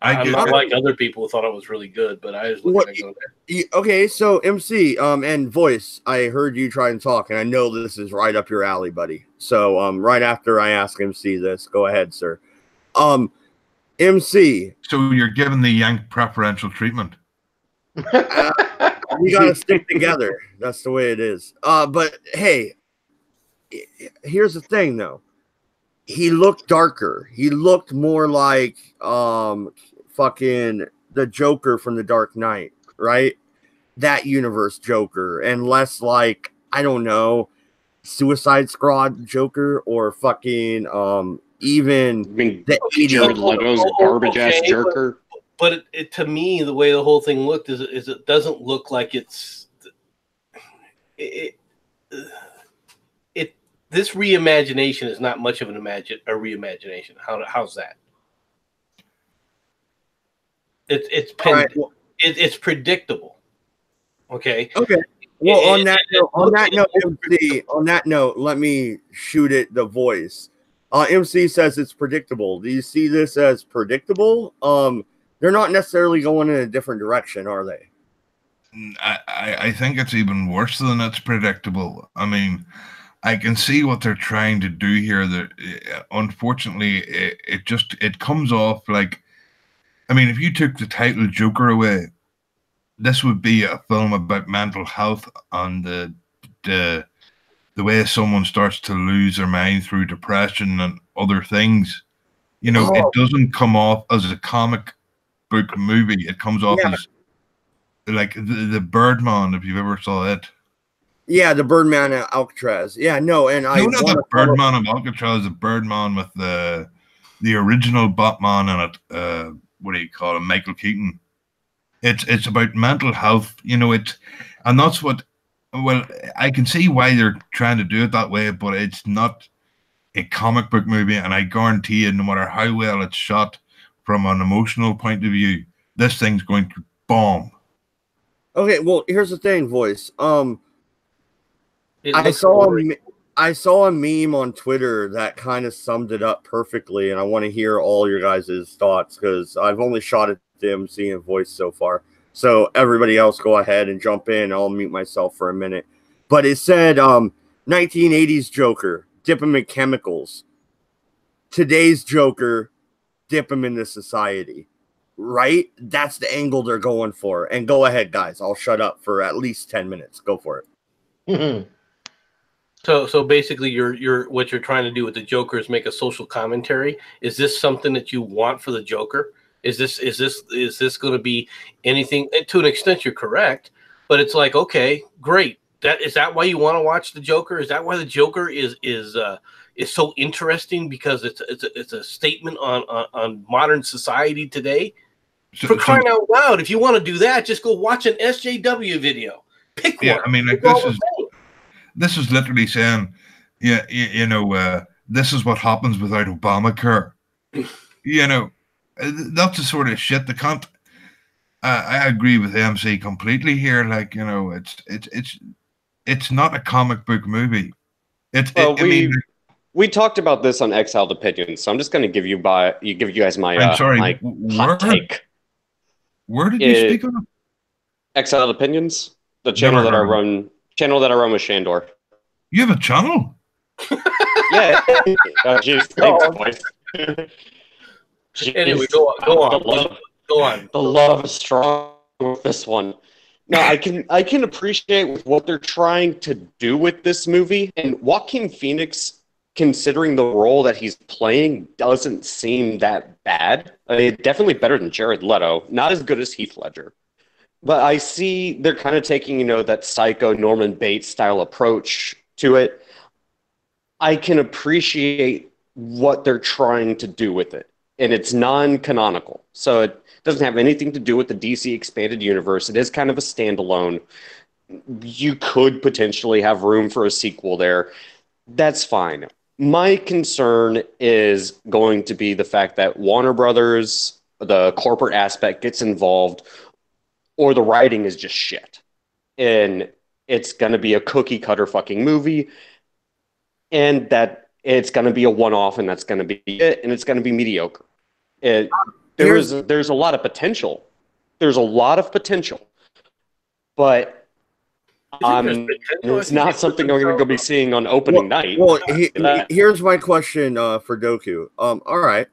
I'm not like other people who thought it was really good, but I was looking at it. Okay, so MC and Voice, I heard you try and talk, and I know this is right up your alley, buddy. So right after I ask MC this, go ahead, sir. MC. So you're giving the Yank preferential treatment. We gotta stick together. That's the way it is. But hey, here's the thing, though. He looked darker. He looked more like fucking the Joker from The Dark Knight, right? That universe Joker, and less like, I don't know, Suicide Squad Joker or fucking even the Jared Leto's garbage ass Joker. But it to me, the way the whole thing looked is it doesn't look like it's this reimagination is not much of a reimagination. How's that? It's predictable. Okay. Okay. Well, on that note, let me shoot it. The Voice. MC says it's predictable. Do you see this as predictable? They're not necessarily going in a different direction, are they? I think it's even worse than it's predictable. I mean, I can see what they're trying to do here. That unfortunately, it comes off like, I mean, if you took the title Joker away, this would be a film about mental health and the way someone starts to lose their mind through depression and other things. You know, it doesn't come off as a comic book movie. It comes off as like the Birdman, if you've ever saw it. Yeah, the Birdman at Alcatraz. Yeah, no, and I not the Birdman of Alcatraz, the Birdman with the original Batman in it. What do you call him? Michael Keaton. It's about mental health, you know. And that's what. Well, I can see why they're trying to do it that way, but it's not a comic book movie, and I guarantee you, no matter how well it's shot from an emotional point of view, this thing's going to bomb. Okay, well, here's the thing, Voice. I saw a meme on Twitter that kind of summed it up perfectly, and I want to hear all your guys' thoughts because I've only shot at the MC and Voice so far. So everybody else go ahead and jump in. I'll mute myself for a minute. But it said 1980s Joker, dip him in chemicals. Today's Joker, dip him into society. Right? That's the angle they're going for. And go ahead, guys. I'll shut up for at least 10 minutes. Go for it. So basically, what you're trying to do with the Joker is make a social commentary. Is this something that you want for the Joker? Is this going to be anything? And to an extent, you're correct, but it's like, okay, great. Is that why you want to watch the Joker? Is that why the Joker is so interesting? Because it's a statement on modern society today. For crying out loud! If you want to do that, just go watch an SJW video. Pick one. Yeah, I mean, like this is literally saying, yeah, you know, this is what happens without Obamacare. You know. That's the sort of shit that can't. I agree with MC completely here. Like, you know, it's not a comic book movie. We talked about this on Exiled Opinions, so I'm just going to give you guys my my hot take. Where did you speak of? Exiled Opinions, the channel that I run. Channel that I run with Shandor. You have a channel? Yeah. Jeez, thanks, boys. Anyway, go on. The love is strong with this one. Now, I can appreciate what they're trying to do with this movie, and Joaquin Phoenix, considering the role that he's playing, doesn't seem that bad. I mean, definitely better than Jared Leto. Not as good as Heath Ledger. But I see they're kind of taking, you know, that psycho Norman Bates style approach to it. I can appreciate what they're trying to do with it. And it's non-canonical. So it doesn't have anything to do with the DC expanded universe. It is kind of a standalone. You could potentially have room for a sequel there. That's fine. My concern is going to be the fact that Warner Brothers, the corporate aspect, gets involved, or the writing is just shit. And it's going to be a cookie cutter fucking movie, and that it's going to be a one-off, and that's going to be it, and it's going to be mediocre. There's a lot of potential. There's a lot of potential, but it's not something we're going to go be seeing on opening night. Well, here's my question for Doku. All right,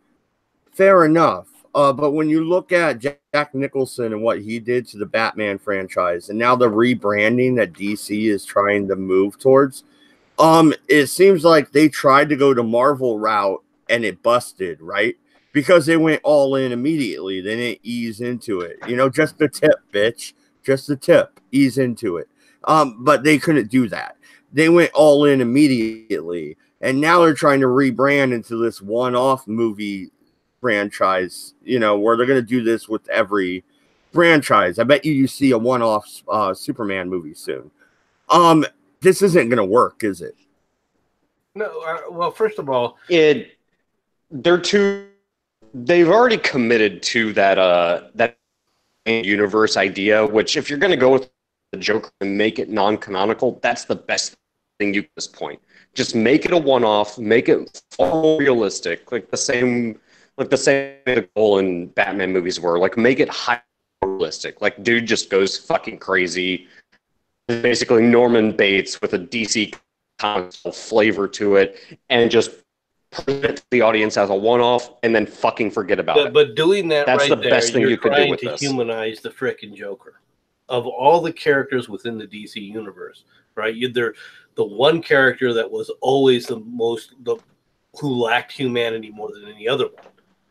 fair enough. But when you look at Jack Nicholson and what he did to the Batman franchise, and now the rebranding that DC is trying to move towards, it seems like they tried to go the Marvel route and it busted, right? Because they went all in immediately. They didn't ease into it. You know, just the tip, bitch. Just the tip. Ease into it. But they couldn't do that. They went all in immediately. And now they're trying to rebrand into this one-off movie franchise, you know, where they're going to do this with every franchise. I bet you see a one-off Superman movie soon. This isn't going to work, is it? No. Well, first of all, they've already committed to that universe idea, which if you're going to go with the Joker and make it non-canonical, that's the best thing you can at this point. Just make it a one-off, make it far more realistic, like the same the goal in Batman movies were. Like, make it high realistic. Like, dude just goes fucking crazy. Basically Norman Bates with a DC comics flavor to it, and just present it to the audience as a one-off, and then fucking forget about it. But doing that's right, the best thing you could do with this. This. Humanize the frickin' Joker. Of all the characters within the DC universe, right? They're the one character that was always who lacked humanity more than any other one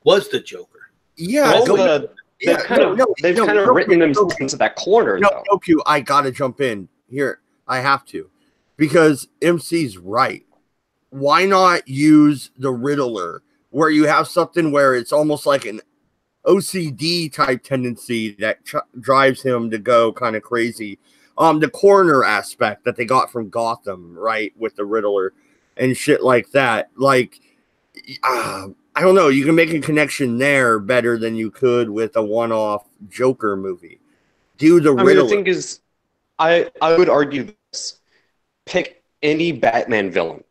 was the Joker. Yeah, they've kind of written themselves into that corner. No, Q, I gotta jump in here. I have to, because MC's right. Why not use the Riddler, where you have something where it's almost like an OCD type tendency that drives him to go kind of crazy. The coroner aspect that they got from Gotham, right, with the Riddler and shit like that. Like, I don't know. You can make a connection there better than you could with a one-off Joker movie. Do the Riddler. The thing is, I would argue this. Pick any Batman villain,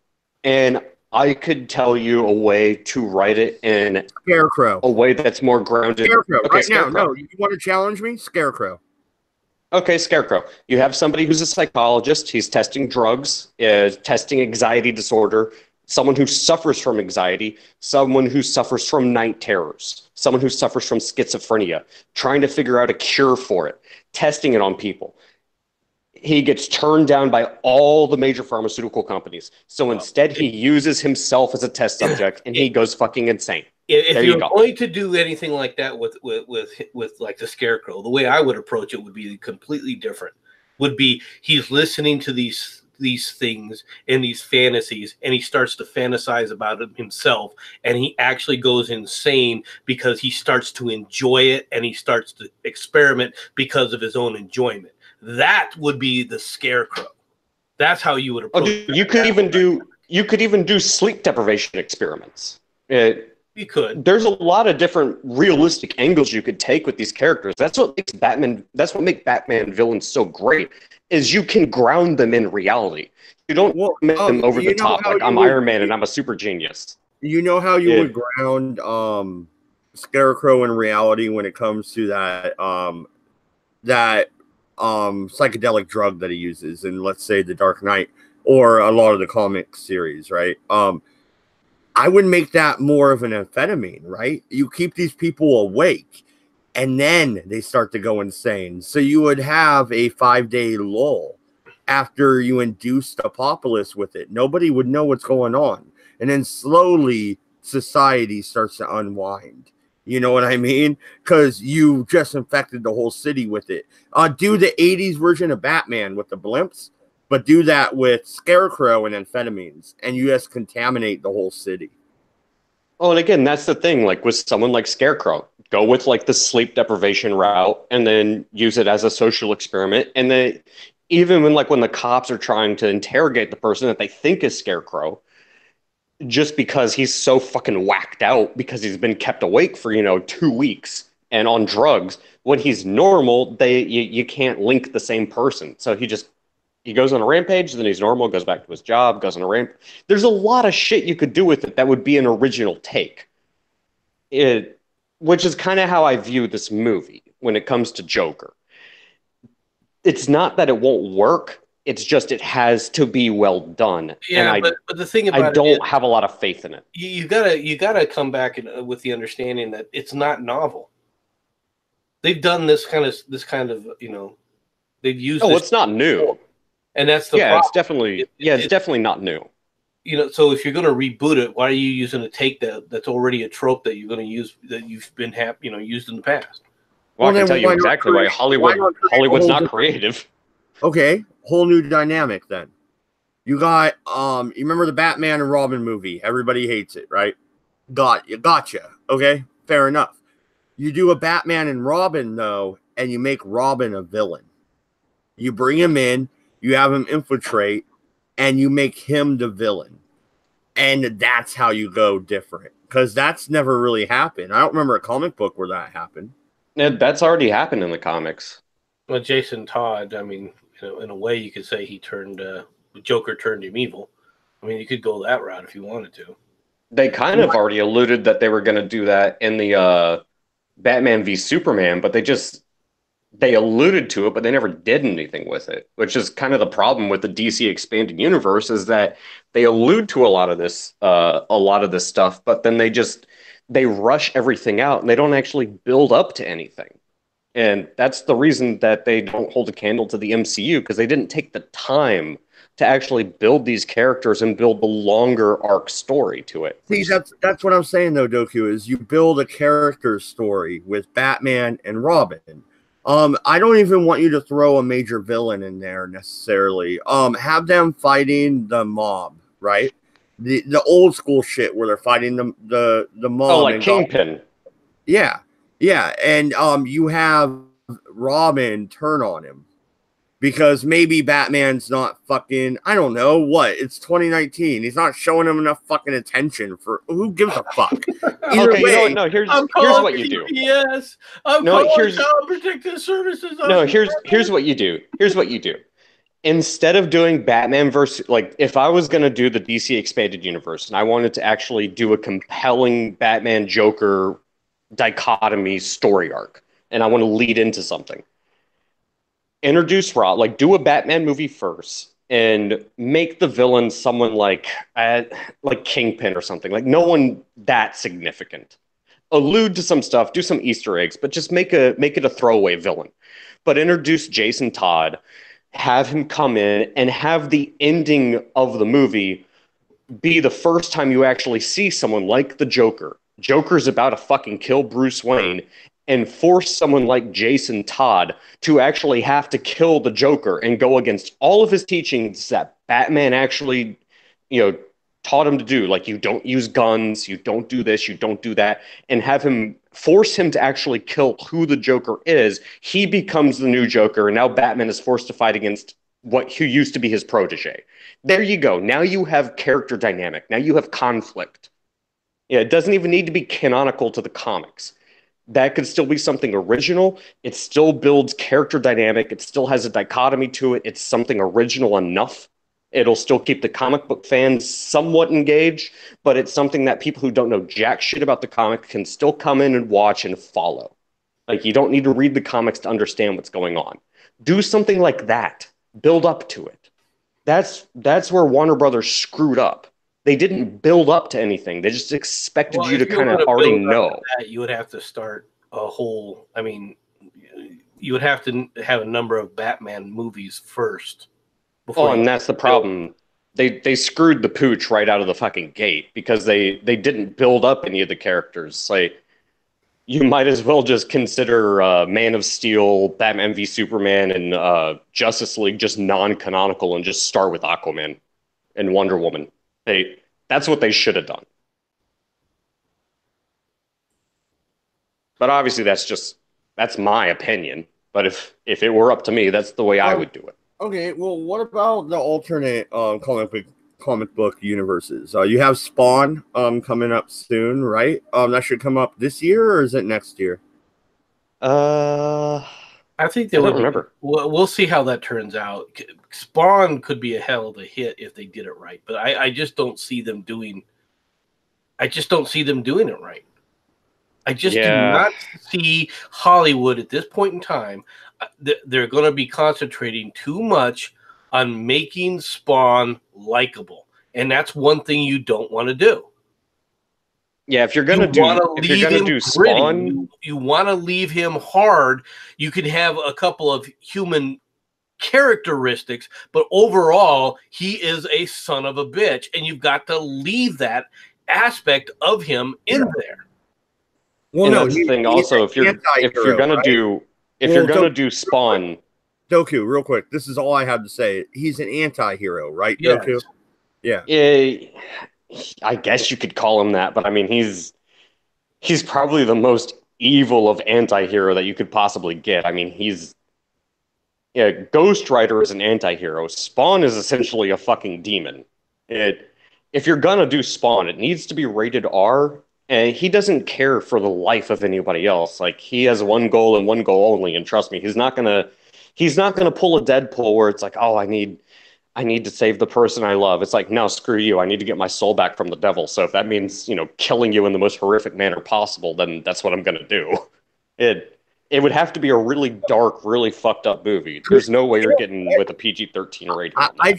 and I could tell you a way to write it in Scarecrow, a way that's more grounded. Scarecrow, okay, right Scarecrow. Now. No, you want to challenge me? Scarecrow. Okay, Scarecrow. You have somebody who's a psychologist. He's testing drugs, testing anxiety disorder, someone who suffers from anxiety, someone who suffers from night terrors, someone who suffers from schizophrenia, trying to figure out a cure for it, testing it on people. He gets turned down by all the major pharmaceutical companies. So instead, he uses himself as a test subject, and he goes fucking insane. If you're going to do anything like that with like the Scarecrow, the way I would approach it would be completely different. Would be he's listening to these things and these fantasies, and he starts to fantasize about it himself, and he actually goes insane because he starts to enjoy it, and he starts to experiment because of his own enjoyment. That would be the Scarecrow. That's how you would approach it. You could even do sleep deprivation experiments. You could. There's a lot of different realistic angles you could take with these characters. That's what makes Batman villains so great, is you can ground them in reality. You don't make them over the top like I'm Iron Man and I'm a super genius. You know how you would ground Scarecrow in reality when it comes to that psychedelic drug that he uses in, let's say, The Dark Knight or a lot of the comic series, right? I would make that more of an amphetamine, right? You keep these people awake and then they start to go insane. So you would have a 5-day lull after you induced Apocalypse with it. Nobody would know what's going on. And then slowly society starts to unwind. You know what I mean? Because you just infected the whole city with it. Do the 80s version of Batman with the blimps, but do that with Scarecrow and amphetamines, and you just contaminate the whole city. Oh, and again, that's the thing. Like with someone like Scarecrow, go with like the sleep deprivation route, and then use it as a social experiment. And then even when the cops are trying to interrogate the person that they think is Scarecrow, just because he's so fucking whacked out because he's been kept awake for 2 weeks and on drugs. When he's normal, you can't link the same person. So he goes on a rampage, then he's normal, goes back to his job, goes on a ramp. There's a lot of shit you could do with it that would be an original take. Which is kind of how I view this movie when it comes to Joker. It's not that it won't work. It's just it has to be well done. Yeah, and but the thing about I it don't is, have a lot of faith in it. you gotta come back with the understanding that it's not novel. They've done this kind of they've used. It's not new, and that's the problem. It's definitely it's definitely not new. So if you're going to reboot it, why are you using a take that's already a trope that you're going to use that you've been used in the past? Well, I can tell you exactly why Hollywood's not creative. Okay, whole new dynamic then. You got you remember the Batman and Robin movie? Everybody hates it, right? Gotcha. Okay, fair enough. You do a Batman and Robin though, and you make Robin a villain. You bring him in, you have him infiltrate, and you make him the villain. And that's how you go different. Because that's never really happened. I don't remember a comic book where that happened. That's already happened in the comics. Well, Jason Todd, I mean, in a way you could say he Joker turned him evil. I mean, you could go that route if you wanted to. They kind of already alluded that they were going to do that in the Batman v Superman, but they alluded to it, but they never did anything with it, which is kind of the problem with the DC expanded universe, is that they allude to a lot of this stuff, but then they rush everything out and they don't actually build up to anything. And that's the reason that they don't hold a candle to the MCU, because they didn't take the time to actually build these characters and build the longer arc story to it. See, that's what I'm saying though, Doku, is you build a character story with Batman and Robin. I don't even want you to throw a major villain in there necessarily. Have them fighting the mob, right? The old school shit where they're fighting the mob. Oh, like Kingpin. Yeah. And you have Robin turn on him because maybe Batman's not fucking, I don't know what. It's 2019. He's not showing him enough fucking attention for who gives a fuck. Okay, way, here's what you do. Yes, I'm calling Child Protective Services. Here's what you do. Here's what you do. Instead of doing Batman versus, like, if I was going to do the DC expanded universe and I wanted to actually do a compelling Batman Joker dichotomy story arc, and I want to lead into something, introduce Rob, like, do a Batman movie first and make the villain someone like Kingpin or something, like no one that significant. Allude to some stuff, do some Easter eggs, but just make it a throwaway villain. But introduce Jason Todd, have him come in, and have the ending of the movie be the first time you actually see someone like the Joker. Joker's about to fucking kill Bruce Wayne, and force someone like Jason Todd to actually have to kill the Joker and go against all of his teachings that Batman actually, taught him to do. Like, you don't use guns, you don't do this, you don't do that, and have him force him to actually kill who the Joker is. He becomes the new Joker, and now Batman is forced to fight against who used to be his protege. There you go. Now you have character dynamic. Now you have conflict. Yeah, it doesn't even need to be canonical to the comics. That could still be something original. It still builds character dynamic. It still has a dichotomy to it. It's something original enough. It'll still keep the comic book fans somewhat engaged, but it's something that people who don't know jack shit about the comic can still come in and watch and follow. Like, you don't need to read the comics to understand what's going on. Do something like that. Build up to it. That's where Warner Brothers screwed up. They didn't build up to anything. They just expected you to kind of already know. You would have to start a whole, you would have to have a number of Batman movies first. And that's the problem. They screwed the pooch right out of the fucking gate because they didn't build up any of the characters. Like, you might as well just consider Man of Steel, Batman v Superman, and Justice League just non-canonical and just start with Aquaman and Wonder Woman. That's what they should have done. But obviously that's my opinion. But if it were up to me, that's the way I would do it. Okay, well, what about the alternate comic book universes. You have Spawn coming up soon, right? That should come up this year, or is it next year? I think they I would don't remember. We'll see how that turns out. Spawn could be a hell of a hit if they did it right, but I just don't see them doing. I just don't see them doing it right. I just do not see Hollywood at this point in time. They're going to be concentrating too much on making Spawn likable, and that's one thing you don't want to do. Yeah, if you're gonna do Spawn, you want to leave him hard. You can have a couple of human characteristics, but overall, he is a son of a bitch, and you've got to leave that aspect of him in there. Well, and no, that's the thing. Also, if you're gonna do Spawn, Doku, real quick, this is all I have to say. He's an anti-hero, right, Yes. Doku? Yeah. I guess you could call him that, but I mean, he's probably the most evil of anti-hero that you could possibly get. I mean, Ghost Rider is an anti-hero. Spawn is essentially a fucking demon. If you're gonna do Spawn, it needs to be rated R, and he doesn't care for the life of anybody else. Like, he has one goal and one goal only, and trust me, he's not gonna pull a Deadpool where it's like, oh, I need to save the person I love. It's like, no, screw you. I need to get my soul back from the devil. So if that means, killing you in the most horrific manner possible, then that's what I'm going to do. It would have to be a really dark, really fucked up movie. There's no way you're getting with a PG-13 rating. I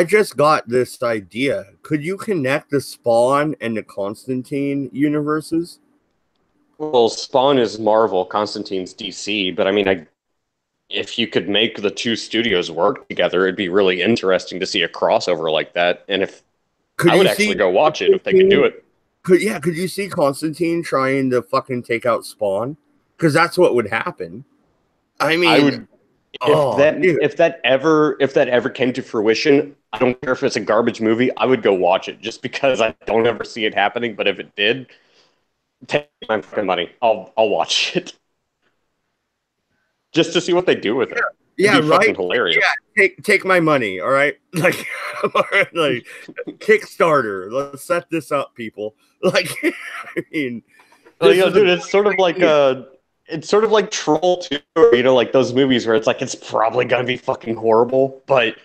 just got this idea. Could you connect the Spawn and the Constantine universes? Well, Spawn is Marvel, Constantine's DC, but I mean, if you could make the two studios work together, it'd be really interesting to see a crossover like that. And I would actually go watch it if they could do it. Could you see Constantine trying to fucking take out Spawn? Because that's what would happen. I mean, if that ever came to fruition, I don't care if it's a garbage movie, I would go watch it just because I don't ever see it happening. But if it did, take my fucking money. I'll watch it. Just to see what they do with it. Yeah, right. Fucking hilarious. Yeah, take my money, all right? Like Kickstarter. Let's set this up, people. Like, I mean, dude, it's sort of like Troll 2, like those movies where it's like it's probably gonna be fucking horrible, but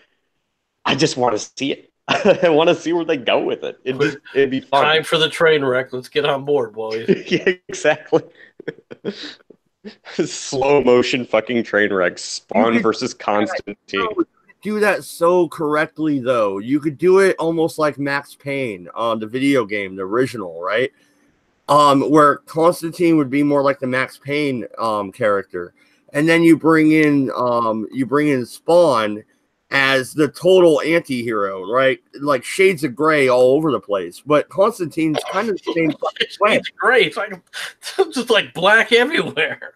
I just want to see it. I want to see where they go with it. It'd be fun. Time for the train wreck. Let's get on board, boys. Yeah, exactly. Slow motion fucking train wreck. Spawn versus Constantine. Do that so correctly, though. You could do it almost like Max Payne on the video game, the original, right? Where Constantine would be more like the Max Payne character, and then you bring in Spawn as the total anti-hero, right? Like shades of gray all over the place. But Constantine's kind of the same way. Shades of gray. It's like just like black everywhere.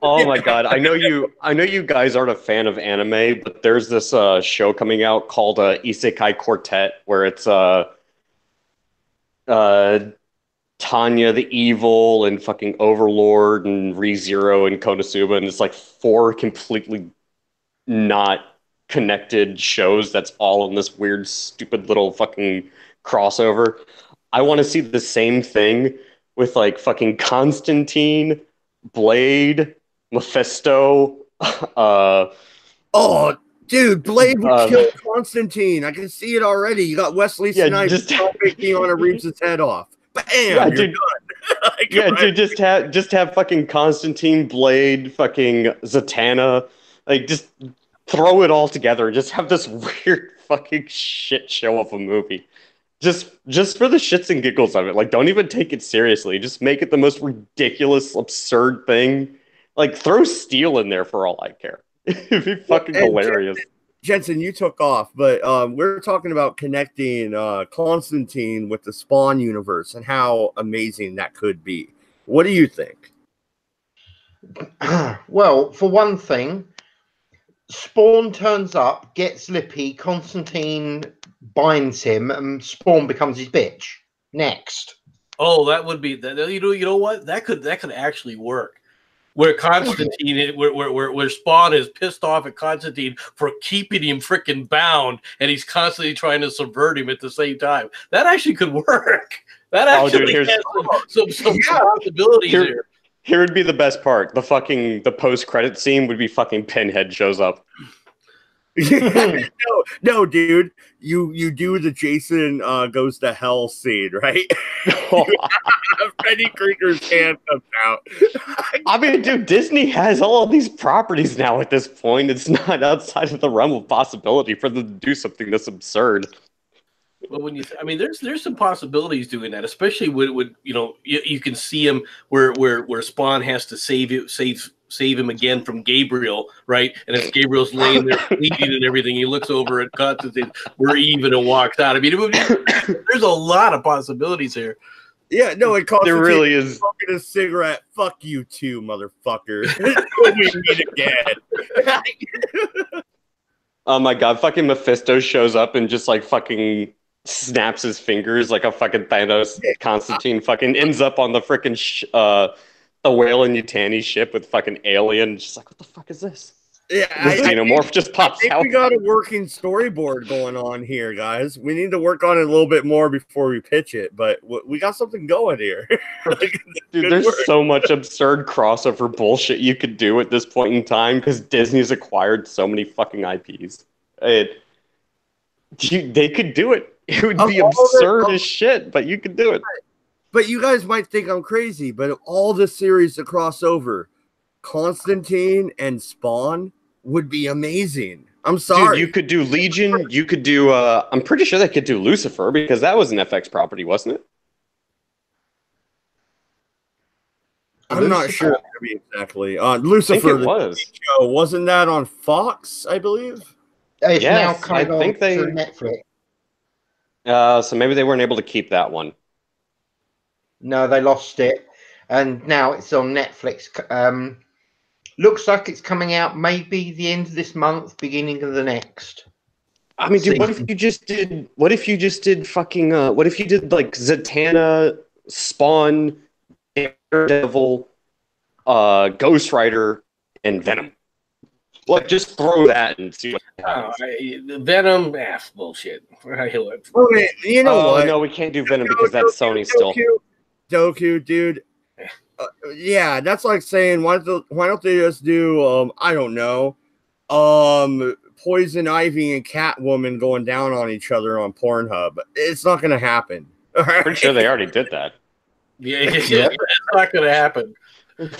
Oh my god! I know you guys aren't a fan of anime, but there's this show coming out called Isekai Quartet, where it's Tanya the Evil and fucking Overlord and ReZero and Konosuba, and it's like 4 completely not connected shows that's all in this weird, stupid little fucking crossover. I want to see the same thing with like fucking Constantine, Blade, Mephisto. Oh, dude, Blade would kill Constantine. I can see it already. You got Wesley Snipes just Keanu Reeves' head off. Bam! Yeah, you're dude. Done. Like, yeah, dude, just have fucking Constantine, Blade, fucking Zatanna, like just throw it all together and just have this weird fucking shit show of a movie. Just for the shits and giggles of it. Like, don't even take it seriously. Just make it the most ridiculous, absurd thing. Like, throw Steel in there for all I care. It'd be fucking hilarious. Jensen, you took off, but we're talking about connecting Constantine with the Spawn universe and how amazing that could be. What do you think? Well, for one thing, Spawn turns up, gets lippy, Constantine binds him, and Spawn becomes his bitch. Next. Oh, that would be that. You know what? That could actually work. where Constantine, where Spawn is pissed off at Constantine for keeping him freaking bound, and he's constantly trying to subvert him at the same time. That actually could work. That actually has some possibilities here. Here would be the best part. The post-credit scene would be fucking Pinhead shows up. no, dude. You do the Jason goes to hell scene, right? Freddy Krueger's hand comes out. I mean, dude, Disney has all of these properties now at this point. It's not outside of the realm of possibility for them to do something this absurd. Well, when there's some possibilities doing that, especially when you can see him where Spawn has to save him again from Gabriel, right? And as Gabriel's laying there bleeding and everything, he looks over at Constantine, we're even, and walks out. I mean, there's a lot of possibilities here. Yeah, no, it Constantine there really is. Smoking a cigarette. Fuck you too, motherfucker. Until we meet again. Oh my god, fucking Mephisto shows up and just like fucking snaps his fingers like a fucking Thanos. Constantine fucking ends up on the freaking the whale and Yutani ship with fucking Alien. Just like, what the fuck is this? Yeah, this xenomorph just pops out. We got a working storyboard going on here, guys. We need to work on it a little bit more before we pitch it, but we got something going here. Dude, there's so much absurd crossover bullshit you could do at this point in time because Disney's acquired so many fucking IPs. They could do it. It would be absurd as shit, but you could do it. But you guys might think I'm crazy, but all the series to cross over, Constantine and Spawn would be amazing. I'm sorry. Dude, you could do Legion. You could do, I'm pretty sure they could do Lucifer because that was an FX property, wasn't it? I'm not sure exactly. Lucifer, was. Show, wasn't that on Fox, I believe? It's now I coming on think they to Netflix. So maybe they weren't able to keep that one. No, they lost it, and now it's on Netflix. Looks like it's coming out maybe the end of this month, beginning of the next. I mean, dude, what if you just did like Zatanna, Spawn, Daredevil, Ghost Rider, and Venom? Like, just throw that and see what happens. Venom, bullshit. Okay, you know what? No, we can't do Venom because that's Sony still. Doku, dude. Yeah, that's like saying why don't they just do I don't know, Poison Ivy and Catwoman going down on each other on Pornhub. It's not gonna happen. Pretty sure they already did that. Yeah, it's not gonna happen.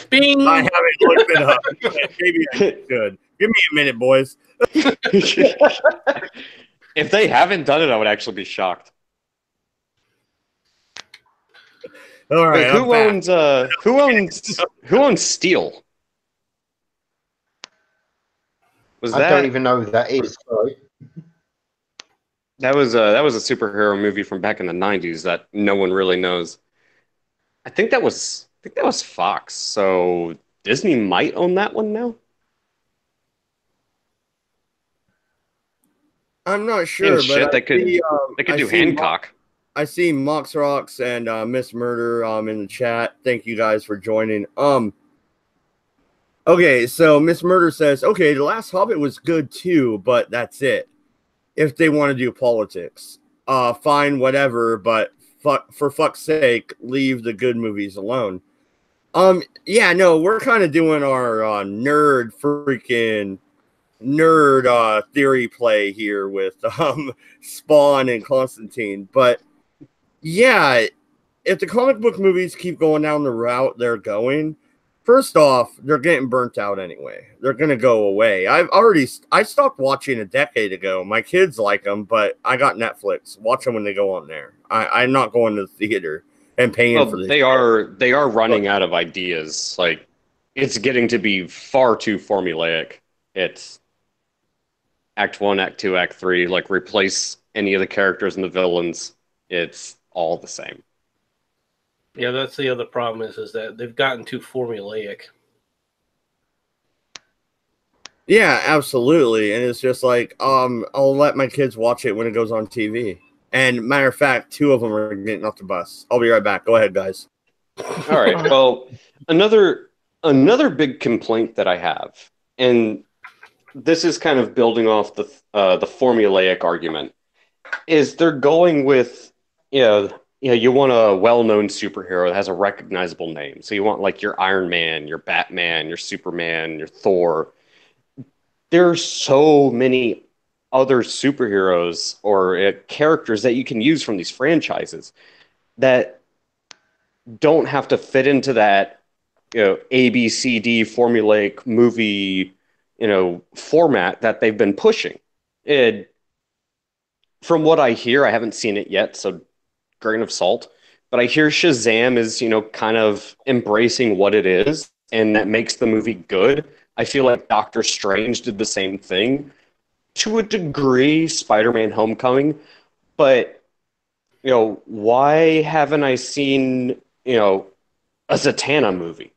Bing. I haven't looked it up. Maybe I should. Give me a minute, boys. If they haven't done it, I would actually be shocked. All right. Who owns Steel? I don't even know who that is. Sorry. That was a superhero movie from back in the 90s that no one really knows. I think that was Fox. So Disney might own that one now. I'm not sure, but shit, they could do Hancock. I see Mox Rocks and Miss Murder in the chat. Thank you guys for joining. Okay, so Miss Murder says, okay, The Last Hobbit was good too, but that's it. If they want to do politics, fine, whatever, but for fuck's sake, leave the good movies alone. Yeah, no, we're kind of doing our nerd theory play here with Spawn and Constantine, but yeah, if the comic book movies keep going down the route they're going, first off, they're getting burnt out anyway. They're gonna go away. I stopped watching a decade ago. My kids like them, but I got Netflix. Watch them when they go on there. I'm not going to the theater and paying for this. They are running out of ideas. Like, it's getting to be far too formulaic. It's Act 1, Act 2, Act 3. Like, replace any of the characters and the villains. It's all the same. Yeah, that's the other problem is that they've gotten too formulaic. Yeah, absolutely. And it's just like, I'll let my kids watch it when it goes on TV. And matter of fact, 2 of them are getting off the bus. I'll be right back. Go ahead, guys. All right. Well, another Another big complaint that I have, and this is kind of building off the formulaic argument, is they're going with, you want a well-known superhero that has a recognizable name. So you want like your Iron Man, your Batman, your Superman, your Thor. There are so many other superheroes or characters that you can use from these franchises that don't have to fit into that, A, B, C, D formulaic movie, format that they've been pushing. From what I hear, I haven't seen it yet, so grain of salt, but I hear Shazam is, kind of embracing what it is, and that makes the movie good. I feel like Doctor Strange did the same thing to a degree, Spider-Man Homecoming, but why haven't I seen, a Zatanna movie?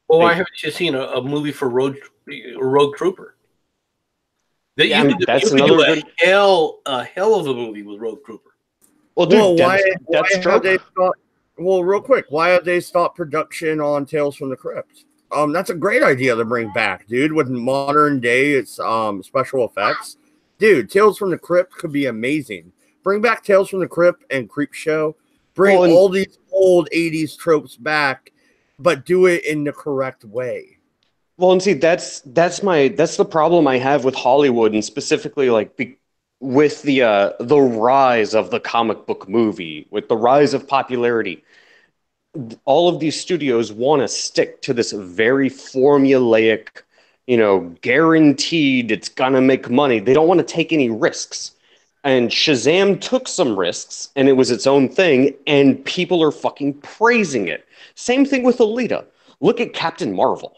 Well, why haven't you seen a movie for Rogue Trooper? That's another good hell of a movie with Rogue Trooper. Well, dude, why have they stopped? Well, real quick, why have they stopped production on Tales from the Crypt? That's a great idea to bring back, dude. With modern day, it's special effects, dude. Tales from the Crypt could be amazing. Bring back Tales from the Crypt and Creepshow. Bring all these old '80s tropes back, but do it in the correct way. Well, and see, that's the problem I have with Hollywood, and specifically with the rise of the comic book movie, with the rise of popularity. All of these studios want to stick to this very formulaic, guaranteed it's gonna make money. They don't want to take any risks. And Shazam took some risks, and it was its own thing, and people are fucking praising it. Same thing with Alita. Look at Captain Marvel.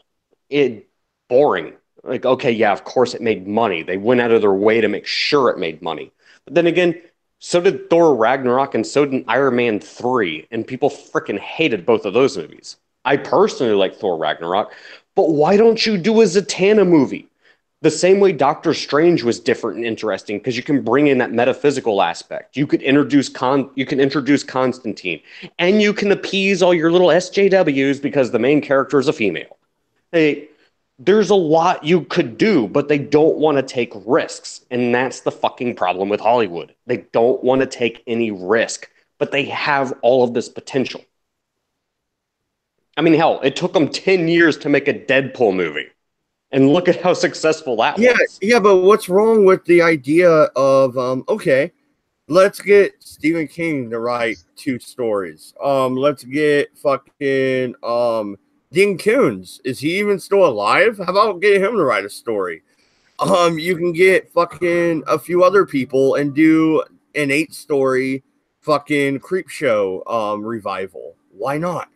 Boring. Like, okay, yeah, of course it made money. They went out of their way to make sure it made money. But then again, so did Thor Ragnarok, and so did Iron Man 3, and people freaking hated both of those movies. I personally like Thor Ragnarok, but why don't you do a Zatanna movie? The same way Doctor Strange was different and interesting, because you can bring in that metaphysical aspect. You could introduce Constantine, and you can appease all your little SJWs because the main character is a female. Hey, there's a lot you could do, but they don't want to take risks. And that's the fucking problem with Hollywood. They don't want to take any risk, but they have all of this potential. I mean, hell, it took them 10 years to make a Deadpool movie. And look at how successful that was. Yeah, but what's wrong with the idea of, okay, let's get Stephen King to write 2 stories. Let's get fucking, Dean Koontz, is he even still alive? How about get him to write a story? You can get fucking a few other people and do an 8-story fucking Creepshow revival. Why not?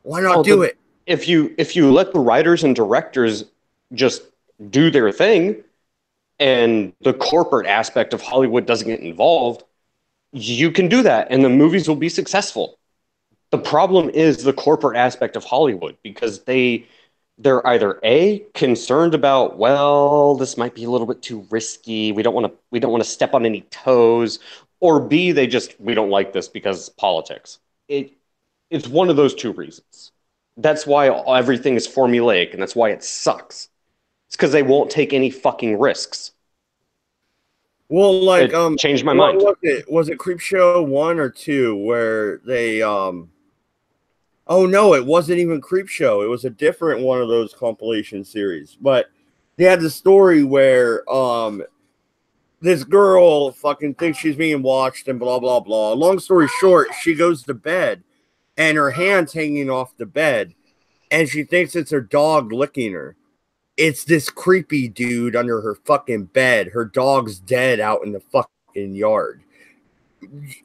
Why not do it? If you let the writers and directors just do their thing, and the corporate aspect of Hollywood doesn't get involved, you can do that, and the movies will be successful. The problem is the corporate aspect of Hollywood, because they're either A, concerned about, well, this might be a little bit too risky, we don't want to step on any toes, or B, we don't like this because politics. It's one of those 2 reasons. That's why everything is formulaic, and that's why it sucks. It's because they won't take any fucking risks. Well, like, changed my mind. Was it Creepshow 1 or 2 where they oh no, it wasn't even Creepshow. It was a different one of those compilation series. But they had the story where this girl fucking thinks she's being watched and blah blah blah. Long story short, she goes to bed and her hand's hanging off the bed, and she thinks it's her dog licking her. It's this creepy dude under her fucking bed. Her dog's dead out in the fucking yard.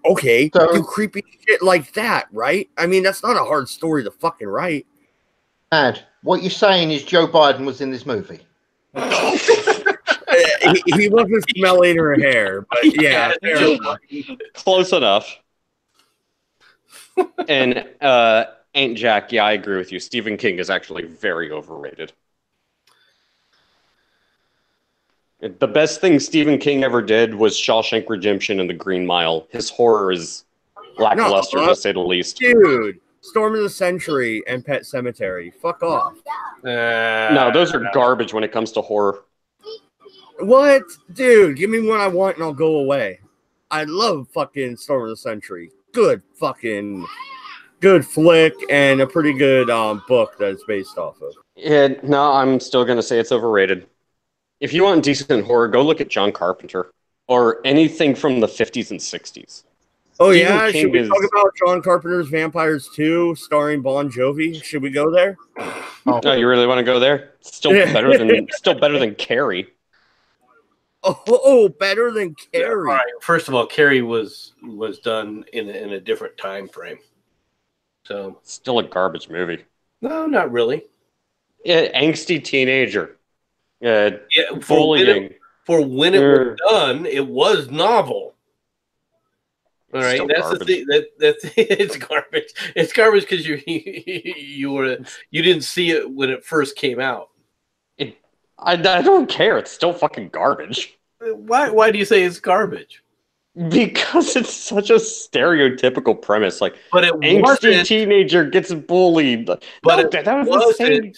Okay, do creepy shit like that, right? I mean, that's not a hard story to fucking write. And what you're saying is Joe Biden was in this movie. he wasn't smelling her hair, but yeah, close enough. And Aunt Jack, yeah, I agree with you. Stephen King is actually very overrated. The best thing Stephen King ever did was Shawshank Redemption and The Green Mile. His horror is lackluster, to say the least. Dude, Storm of the Century and Pet Sematary. Fuck off. No, those are garbage when it comes to horror. What? Dude, give me what I want and I'll go away. I love fucking Storm of the Century. Good flick and a pretty good book that it's based off of. Yeah, no, I'm still going to say it's overrated. If you want decent horror, go look at John Carpenter or anything from the 50s and 60s. Oh, yeah? Should we talk about John Carpenter's Vampires 2 starring Bon Jovi? Should we go there? Oh, you really want to go there? Still better than Carrie. Oh, better than Carrie. Yeah, all right. First of all, Carrie was done in a different time frame. So still a garbage movie. No, not really. Yeah, angsty teenager. Bullying. For when it was done, it was novel. All right, that's garbage. The thing. It's garbage. It's garbage because you didn't see it when it first came out. I don't care. It's still fucking garbage. Why do you say it's garbage? Because it's such a stereotypical premise. Like, but it angsty teenager gets bullied. But no, that was the same.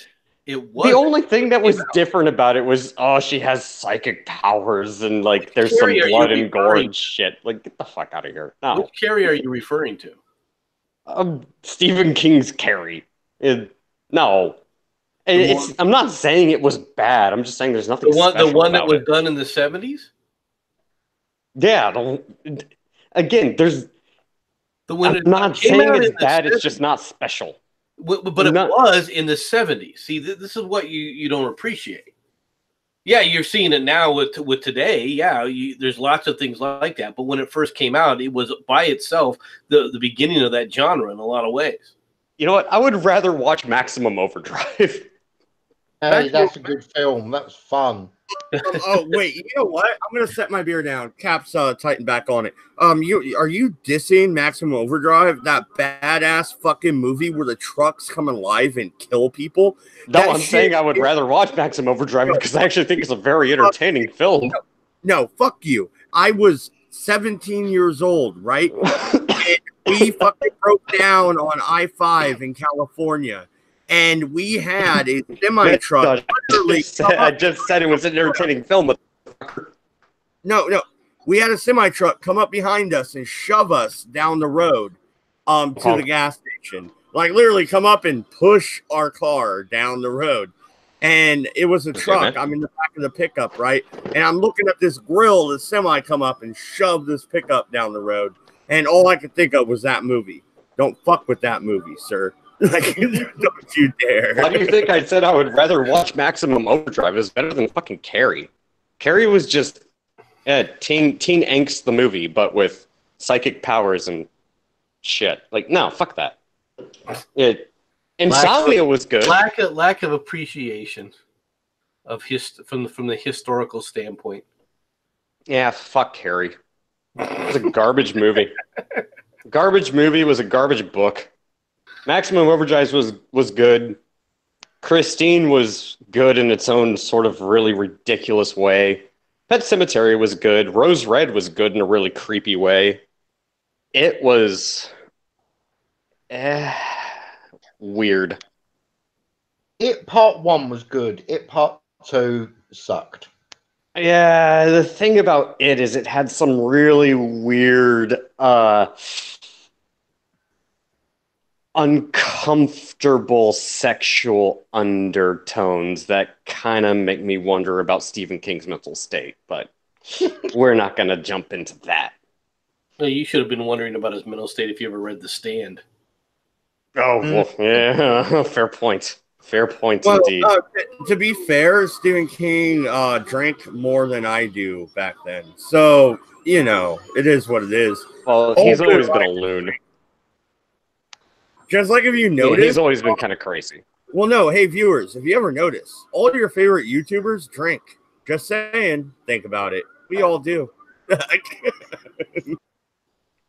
It was the only thing that was different about it was, she has psychic powers and like there's some blood and gore and shit. Like, get the fuck out of here. No. Which Carrie are you referring to? Stephen King's Carrie. No. I'm not saying it was bad. I'm just saying there's nothing special the one about that was done in the 70s? Yeah. Again, I'm not saying it's bad. It's just not special. But it was in the 70s. See, this is what you don't appreciate. Yeah, you're seeing it now with today. Yeah, there's lots of things like that. But when it first came out, it was by itself the beginning of that genre in a lot of ways. You know what? I would rather watch Maximum Overdrive. Hey, that's a good film. That's fun. Oh wait, you know what? I'm gonna set my beer down. Caps tighten back on it. Are you dissing Maximum Overdrive? That badass fucking movie where the trucks come alive and kill people? No, I'm saying I would rather watch Maximum Overdrive because I actually think it's a very entertaining film. No, fuck you. I was 17 years old, right? And we fucking broke down on I-5 in California. And we had a semi-truck. I just said it was an entertaining film. No. We had a semi-truck come up behind us and shove us down the road to the gas station. Like, literally come up and push our car down the road. And it was a truck. I'm in the back of the pickup, right? And I'm looking at this grill, the semi come up and shove this pickup down the road. And all I could think of was that movie. Don't fuck with that movie, sir. Like, don't you dare. Why do you think I said I would rather watch Maximum Overdrive? It's better than fucking Carrie. Carrie was just teen angst the movie, but with psychic powers and shit. Like, no, fuck that. Insomnia was good. Lack of appreciation of from the historical standpoint. Yeah, fuck Carrie. It was a garbage movie. Garbage movie was a garbage book. Maximum Overdrive was good. Christine was good in its own sort of really ridiculous way. Pet Sematary was good. Rose Red was good in a really creepy way. It was weird. It Part 1 was good. It Part 2 sucked. Yeah, the thing about it is it had some really weird uncomfortable sexual undertones that kind of make me wonder about Stephen King's mental state, but we're not going to jump into that. Well, you should have been wondering about his mental state if you ever read The Stand. Oh, well, yeah, fair point. Fair point indeed. To be fair, Stephen King drank more than I do back then. So, it is what it is. Well, he's always been a loon. Just like if you notice, he's always been kind of crazy. Well, no, hey viewers, if you ever notice, all your favorite YouTubers drink. Just saying, think about it. We all do.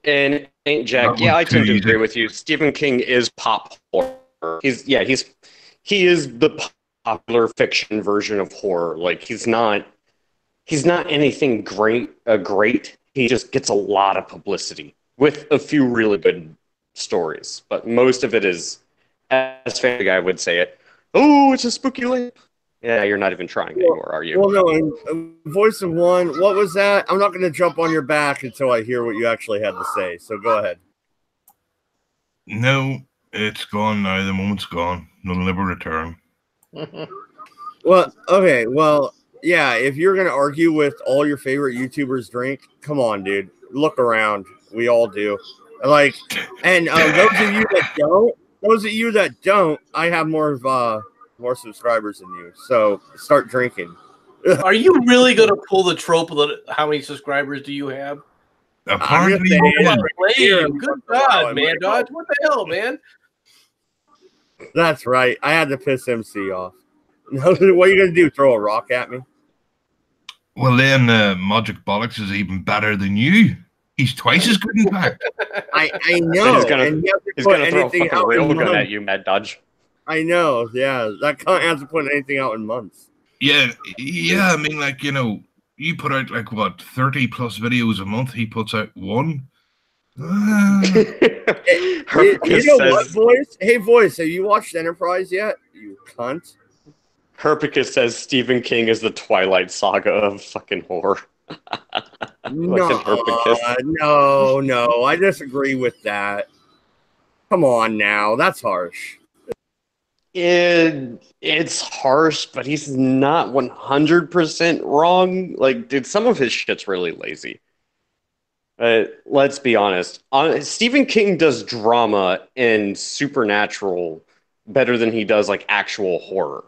And Ain't Jack, I tend to agree with you. Stephen King is pop horror. He is the popular fiction version of horror. Like he's not anything great. He just gets a lot of publicity with a few really good stories, but most of it is, as Family Guy would say it, Oh, it's a spooky lamp. Yeah, you're not even trying anymore, are you? Well, no, voice of one. What was that? I'm not going to jump on your back until I hear what you actually had to say. So go ahead. No, it's gone now. The moment's gone. It'll never return. Well, okay. Well, yeah. If you're going to argue with all your favorite YouTubers drink, come on, dude. Look around. We all do. Like, and those of you that don't, I have more subscribers than you. So start drinking. Are you really going to pull the trope of how many subscribers do you have? Apparently, Good God, man, Dodge. What the hell, man? That's right. I had to piss MC off. What are you going to do? Throw a rock at me? Well, then Magic Bollocks is even better than you. He's twice as good, in fact. I know. He's gonna throw a fucking railgun at you, Mad Dodge. I know. Yeah, that cunt hasn't put anything out in months. Yeah. I mean, like, you put out like what 30 plus videos a month. He puts out one. You know what, Voice? Hey, Voice, have you watched Enterprise yet? You cunt. Herpicus says Stephen King is the Twilight Saga of fucking horror. No, I disagree with that. Come on now, that's harsh. It's harsh, but he's not 100% wrong. Like, dude, some of his shit's really lazy. Let's be honest. Stephen King does drama and supernatural better than he does like actual horror.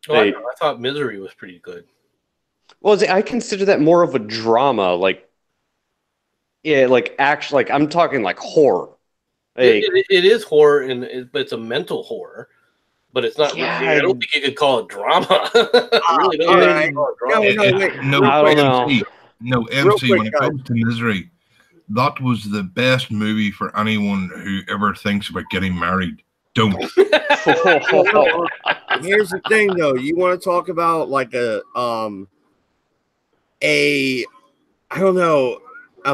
Oh, I thought Misery was pretty good. Well, I consider that more of a drama, like, yeah, like actually, like I'm talking like horror. Like, it is horror, but it's a mental horror. But it's not. Yeah, I don't think you could call it drama. I really don't think you could call it drama. I don't know. No, MC. When it comes to Misery, that was the best movie for anyone who ever thinks about getting married. Don't. Here's the thing, though. You want to talk about like a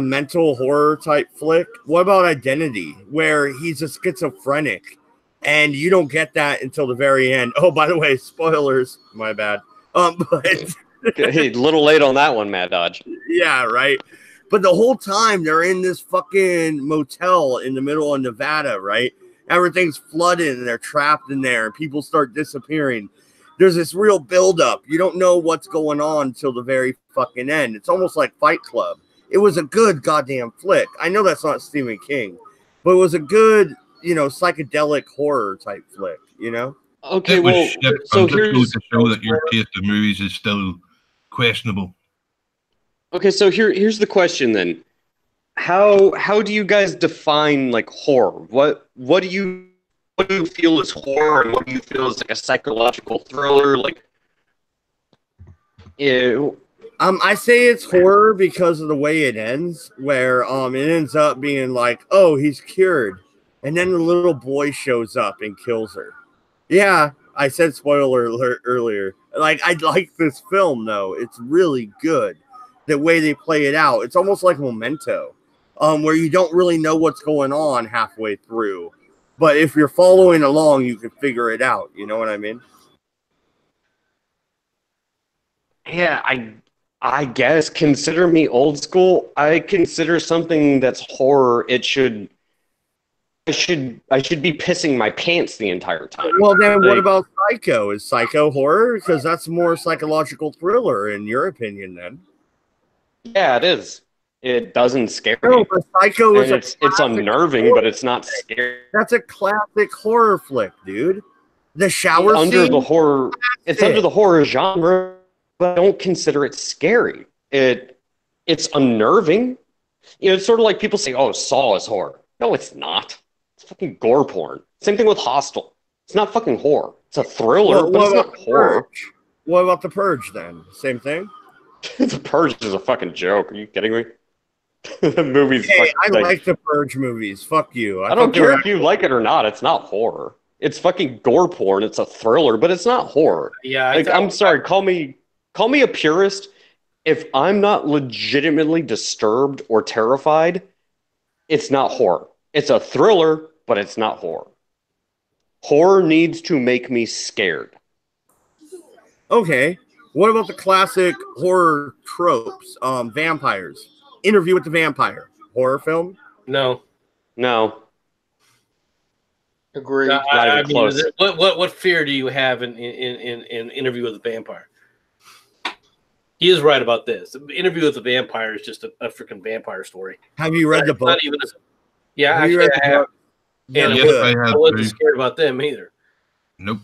mental horror type flick? What about Identity, where he's a schizophrenic, and you don't get that until the very end? Oh, by the way, spoilers. My bad. But hey, a little late on that one, Mad Dodge. Yeah, right. But the whole time they're in this fucking motel in the middle of Nevada, right? Everything's flooded and they're trapped in there and people start disappearing. There's this real buildup. You don't know what's going on until the very fucking end. It's almost like Fight Club. It was a good goddamn flick. I know that's not Stephen King, but it was a good, psychedelic horror type flick, Okay, well, so here's to show that your taste of movies is still questionable. Okay, so here's the question then. How do you guys define like horror? What do you feel is horror and what do you feel is like a psychological thriller? Like, I say it's horror because of the way it ends, where it ends up being like, oh, he's cured, and then the little boy shows up and kills her. Yeah, I said spoiler alert earlier. Like, I like this film though; it's really good. The way they play it out, it's almost like Memento, where you don't really know what's going on halfway through, but if you're following along, you can figure it out. You know what I mean? Yeah, I guess consider me old school. I consider something that's horror. I should be pissing my pants the entire time. Well, then what about Psycho? Is Psycho horror? Because that's more psychological thriller, in your opinion, then. Yeah, it is. It doesn't scare No, me. but Psycho is it's unnerving, horror. but it's not scary. That's a classic horror flick, dude. The shower under scene. The horror. It's under the horror genre, but I don't consider it scary. It's unnerving. It's sort of like people say, "Oh, Saw is horror." No, it's not. It's fucking gore porn. Same thing with Hostel. It's not fucking horror. It's a thriller, but it's not horror. What about The Purge then? Same thing. The Purge is a fucking joke. Are you kidding me? The movie's hey, I like the Purge movies. Fuck you. I don't care if you like it or not. It's not horror. It's fucking gore porn. It's a thriller, but it's not horror. Yeah, I'm sorry. Call me a purist. If I'm not legitimately disturbed or terrified, it's not horror. It's a thriller, but it's not horror. Horror needs to make me scared. Okay. What about the classic horror tropes? Vampires. Interview with the Vampire. Horror film? No. No, Agreed. Not even close. What fear do you have in Interview with the Vampire? He is right about this. Interview with the Vampire is just a freaking vampire story. Have you read the book? Yeah, Have you actually, read I have. And Yes, I I have wasn't too. scared about them either. Nope.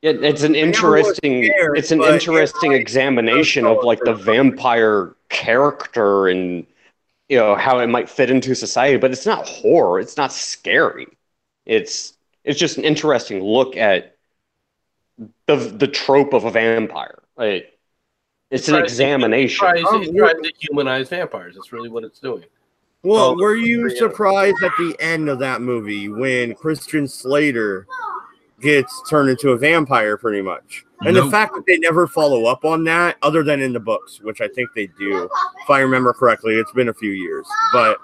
It's an interesting examination of like the vampire character and how it might fit into society, but it's not horror, it's not scary. It's just an interesting look at the trope of a vampire. Like, it's an examination. It tries to humanize vampires. That's really what it's doing. Well, were you surprised at the end of that movie when Christian Slater gets turned into a vampire pretty much? And the fact that they never follow up on that, other than in the books, which I think they do, if I remember correctly. It's been a few years. But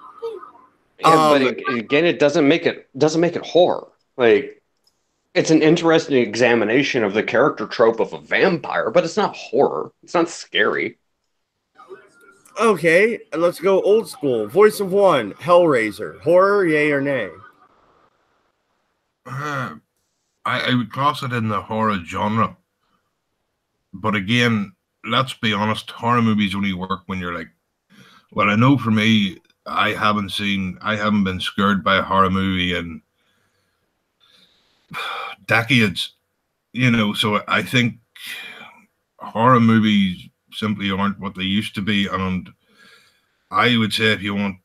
but again, it doesn't make it horror. Like, it's an interesting examination of the character trope of a vampire, but it's not horror. It's not scary. Okay, let's go old school. Voice of One, Hellraiser. Horror, yay or nay? I would class it in the horror genre. But again, let's be honest, horror movies only work when you're like, well, I know for me, I haven't been scared by a horror movie in decades, so I think horror movies simply aren't what they used to be. And I would say, if you want,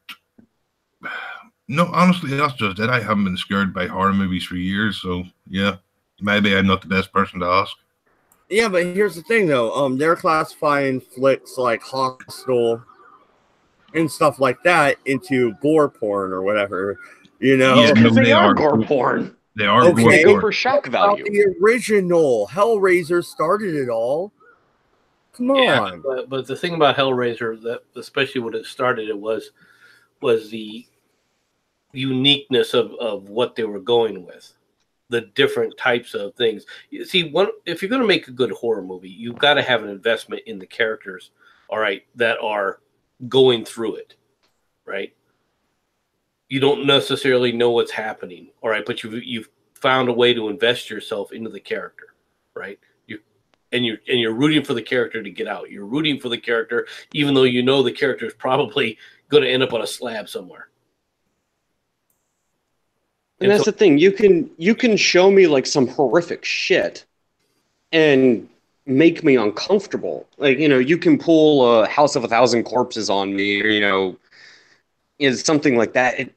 no, honestly, that's just it. I haven't been scared by horror movies for years, so yeah, maybe I'm not the best person to ask. Yeah, but here's the thing, though. They're classifying flicks like Hostel and stuff like that into gore porn or whatever, Yeah, because they are gore porn. They are okay. gore They go porn. for shock value. The original Hellraiser started it all. Come on. But the thing about Hellraiser, that especially when it started, was the uniqueness of what they were going with, the different types of things. You see, if you're going to make a good horror movie, you've got to have an investment in the characters, all right, that are going through it, right? You don't necessarily know what's happening, all right, but you've found a way to invest yourself into the character, right? You're rooting for the character to get out. You're rooting for the character, even though you know the character is probably going to end up on a slab somewhere. And that's the thing. You can show me like some horrific shit and make me uncomfortable. Like, you can pull a House of a Thousand Corpses on me, or, is something like that. It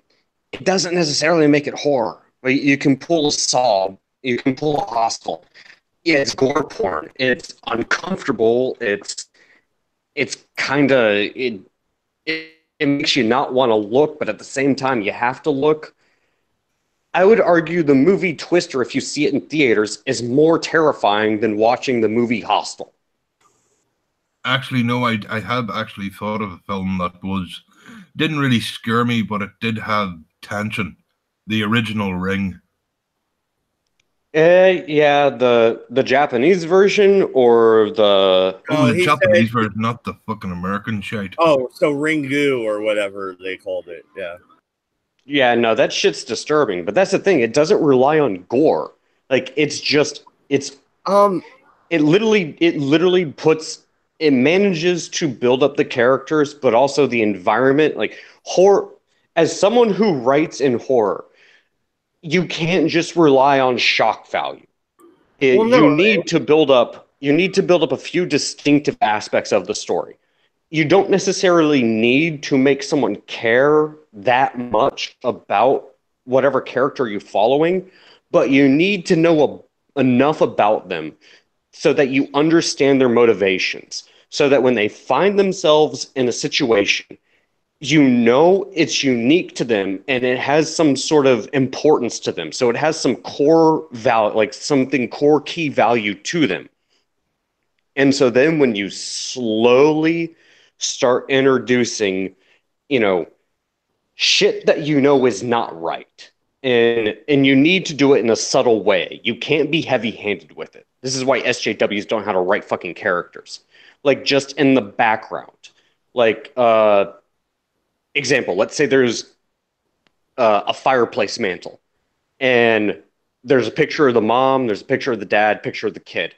doesn't necessarily make it horror. Like, you can pull a Saw, you can pull a Hostel. Yeah, it's gore porn. It's uncomfortable. It's kind of it makes you not want to look, but at the same time you have to look. I would argue the movie Twister, if you see it in theaters, is more terrifying than watching the movie Hostel. Actually, no, I have actually thought of a film that didn't really scare me, but it did have tension. The original Ring. Yeah, the Japanese version or the the Japanese version, not the fucking American shit. Oh, so Ringu or whatever they called it. Yeah. Yeah, no, that shit's disturbing. But that's the thing; it doesn't rely on gore. Like, it manages to build up the characters, but also the environment. Like, horror, as someone who writes in horror, you can't just rely on shock value. You need to build up a few distinctive aspects of the story. You don't necessarily need to make someone care that much about whatever character you're following, but you need to know enough about them so that you understand their motivations, so that when they find themselves in a situation, it's unique to them and it has some sort of importance to them. So it has some core value, like something core key value to them. And so then when you slowly start introducing, shit that is not right, And you need to do it in a subtle way. You can't be heavy-handed with it. This is why SJWs don't know how to write fucking characters. Like, just in the background. Like, example, let's say there's a fireplace mantle. And there's a picture of the mom, there's a picture of the dad, picture of the kid.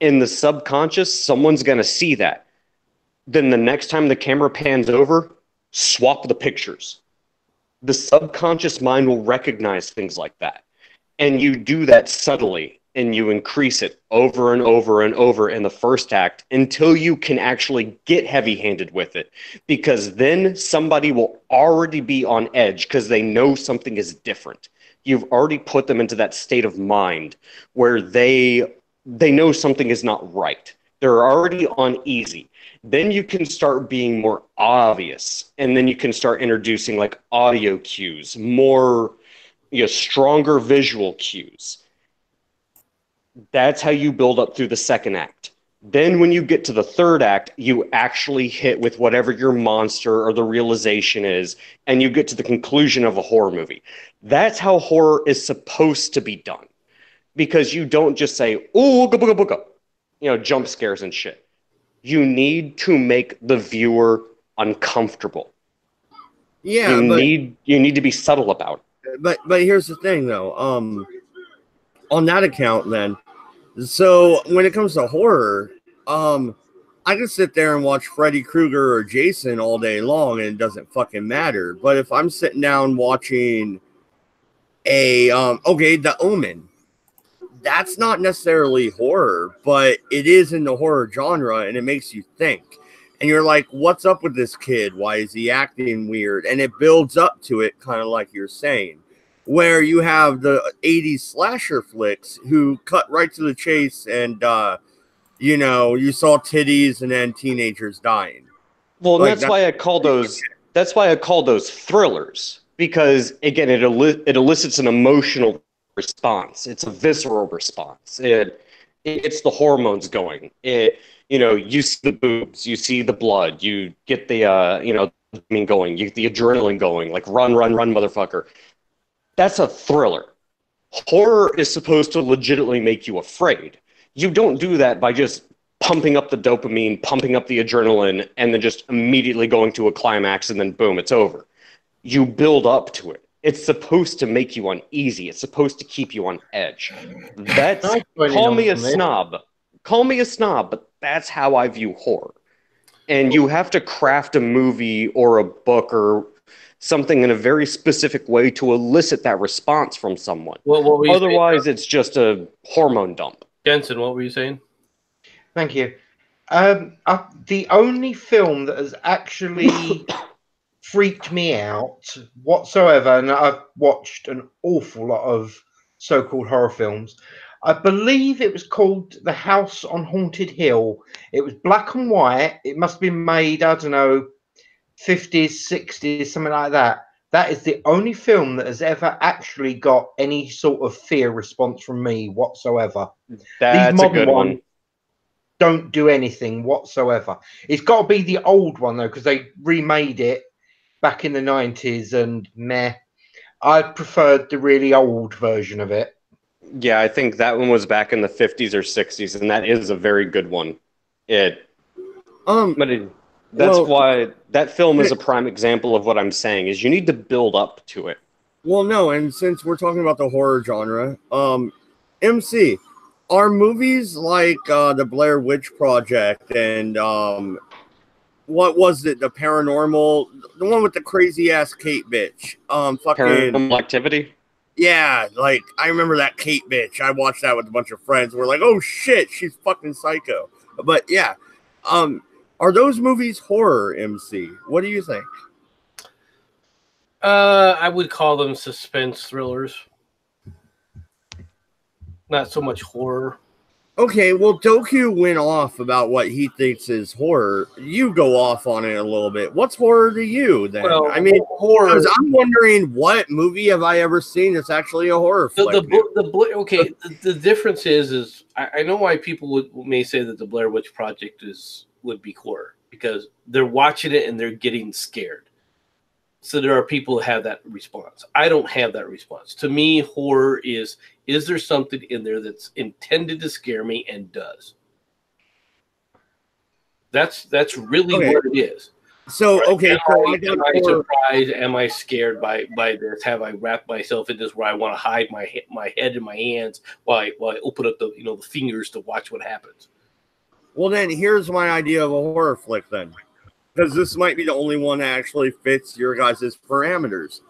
In the subconscious, someone's going to see that. Then the next time the camera pans over, swap the pictures. The subconscious mind will recognize things like that. And you do that subtly, and you increase it over and over and over in the first act until you can actually get heavy-handed with it. Because then somebody will already be on edge because they know something is different. You've already put them into that state of mind where they know something is not right. They're already uneasy. Then you can start being more obvious, and then you can start introducing like audio cues, more, stronger visual cues. That's how you build up through the second act. Then when you get to the third act, you actually hit with whatever your monster or the realization is, and you get to the conclusion of a horror movie. That's how horror is supposed to be done. Because you don't just say, "Ooh, ooga booga booga," jump scares and shit. You need to make the viewer uncomfortable. Yeah, you need to be subtle about it. But here's the thing, though. On that account, then, so when it comes to horror, I can sit there and watch Freddy Krueger or Jason all day long, and it doesn't fucking matter. But if I'm sitting down watching The Omen, that's not necessarily horror, but it is in the horror genre, and it makes you think. And you're like, what's up with this kid? Why is he acting weird? And it builds up to it, kind of like you're saying, where you have the 80s slasher flicks who cut right to the chase, and, you saw titties and then teenagers dying. Well, like, that's why I call those thrillers, because, again, it elicits an emotional response. It's a visceral response. It's the hormones going. You see the boobs, you see the blood, you get the going, you get the adrenaline going, like run, motherfucker. That's a thriller. Horror is supposed to legitimately make you afraid. You don't do that by just pumping up the dopamine, pumping up the adrenaline, and then just immediately going to a climax, and then boom, it's over. You build up to it. It's supposed to make you uneasy. It's supposed to keep you on edge. Call me a snob, but that's how I view horror. And you have to craft a movie or a book or something in a very specific way to elicit that response from someone. Otherwise, it's just a hormone dump. Jensen, what were you saying? Thank you. The only film that has actually freaked me out whatsoever, and I've watched an awful lot of so-called horror films. I believe it was called The House on Haunted Hill. It was black and white. It must have been made, I don't know, 50s, 60s, something like that. That is the only film that has ever actually got any sort of fear response from me whatsoever. That's a good one. Don't do anything whatsoever. It's got to be the old one, though, because they remade it back in the 90s, and meh. I preferred the really old version of it. Yeah, I think that one was back in the 50s or 60s, and that is a very good one. That's why that film is a prime example of what I'm saying, is you need to build up to it. Well, no, and since we're talking about the horror genre, MC, are movies like the Blair Witch Project and what was it, the Paranormal, the one with the crazy ass Kate bitch, fucking Paranormal Activity? Yeah, like, I remember that Kate bitch. I watched that with a bunch of friends. We're like, oh shit, she's fucking psycho. But yeah, are those movies horror, MC? What do you think? I would call them suspense thrillers. Not so much horror. Okay, well, Doku went off about what he thinks is horror. You go off on it a little bit. What's horror to you, then? Well, I mean, horror. I'm wondering, what movie have I ever seen that's actually a horror flick? The difference is I know why people may say that the Blair Witch Project would be horror, because they're watching it and they're getting scared. So there are people who have that response. I don't have that response. To me, horror is there something in there that's intended to scare me and does? That's really what it is. So right? Okay, am I surprised? Am I scared by this? Have I wrapped myself in this where I want to hide my head in my hands while I open up the the fingers to watch what happens? Well, then here's my idea of a horror flick then, because this might be the only one that actually fits your guys' parameters.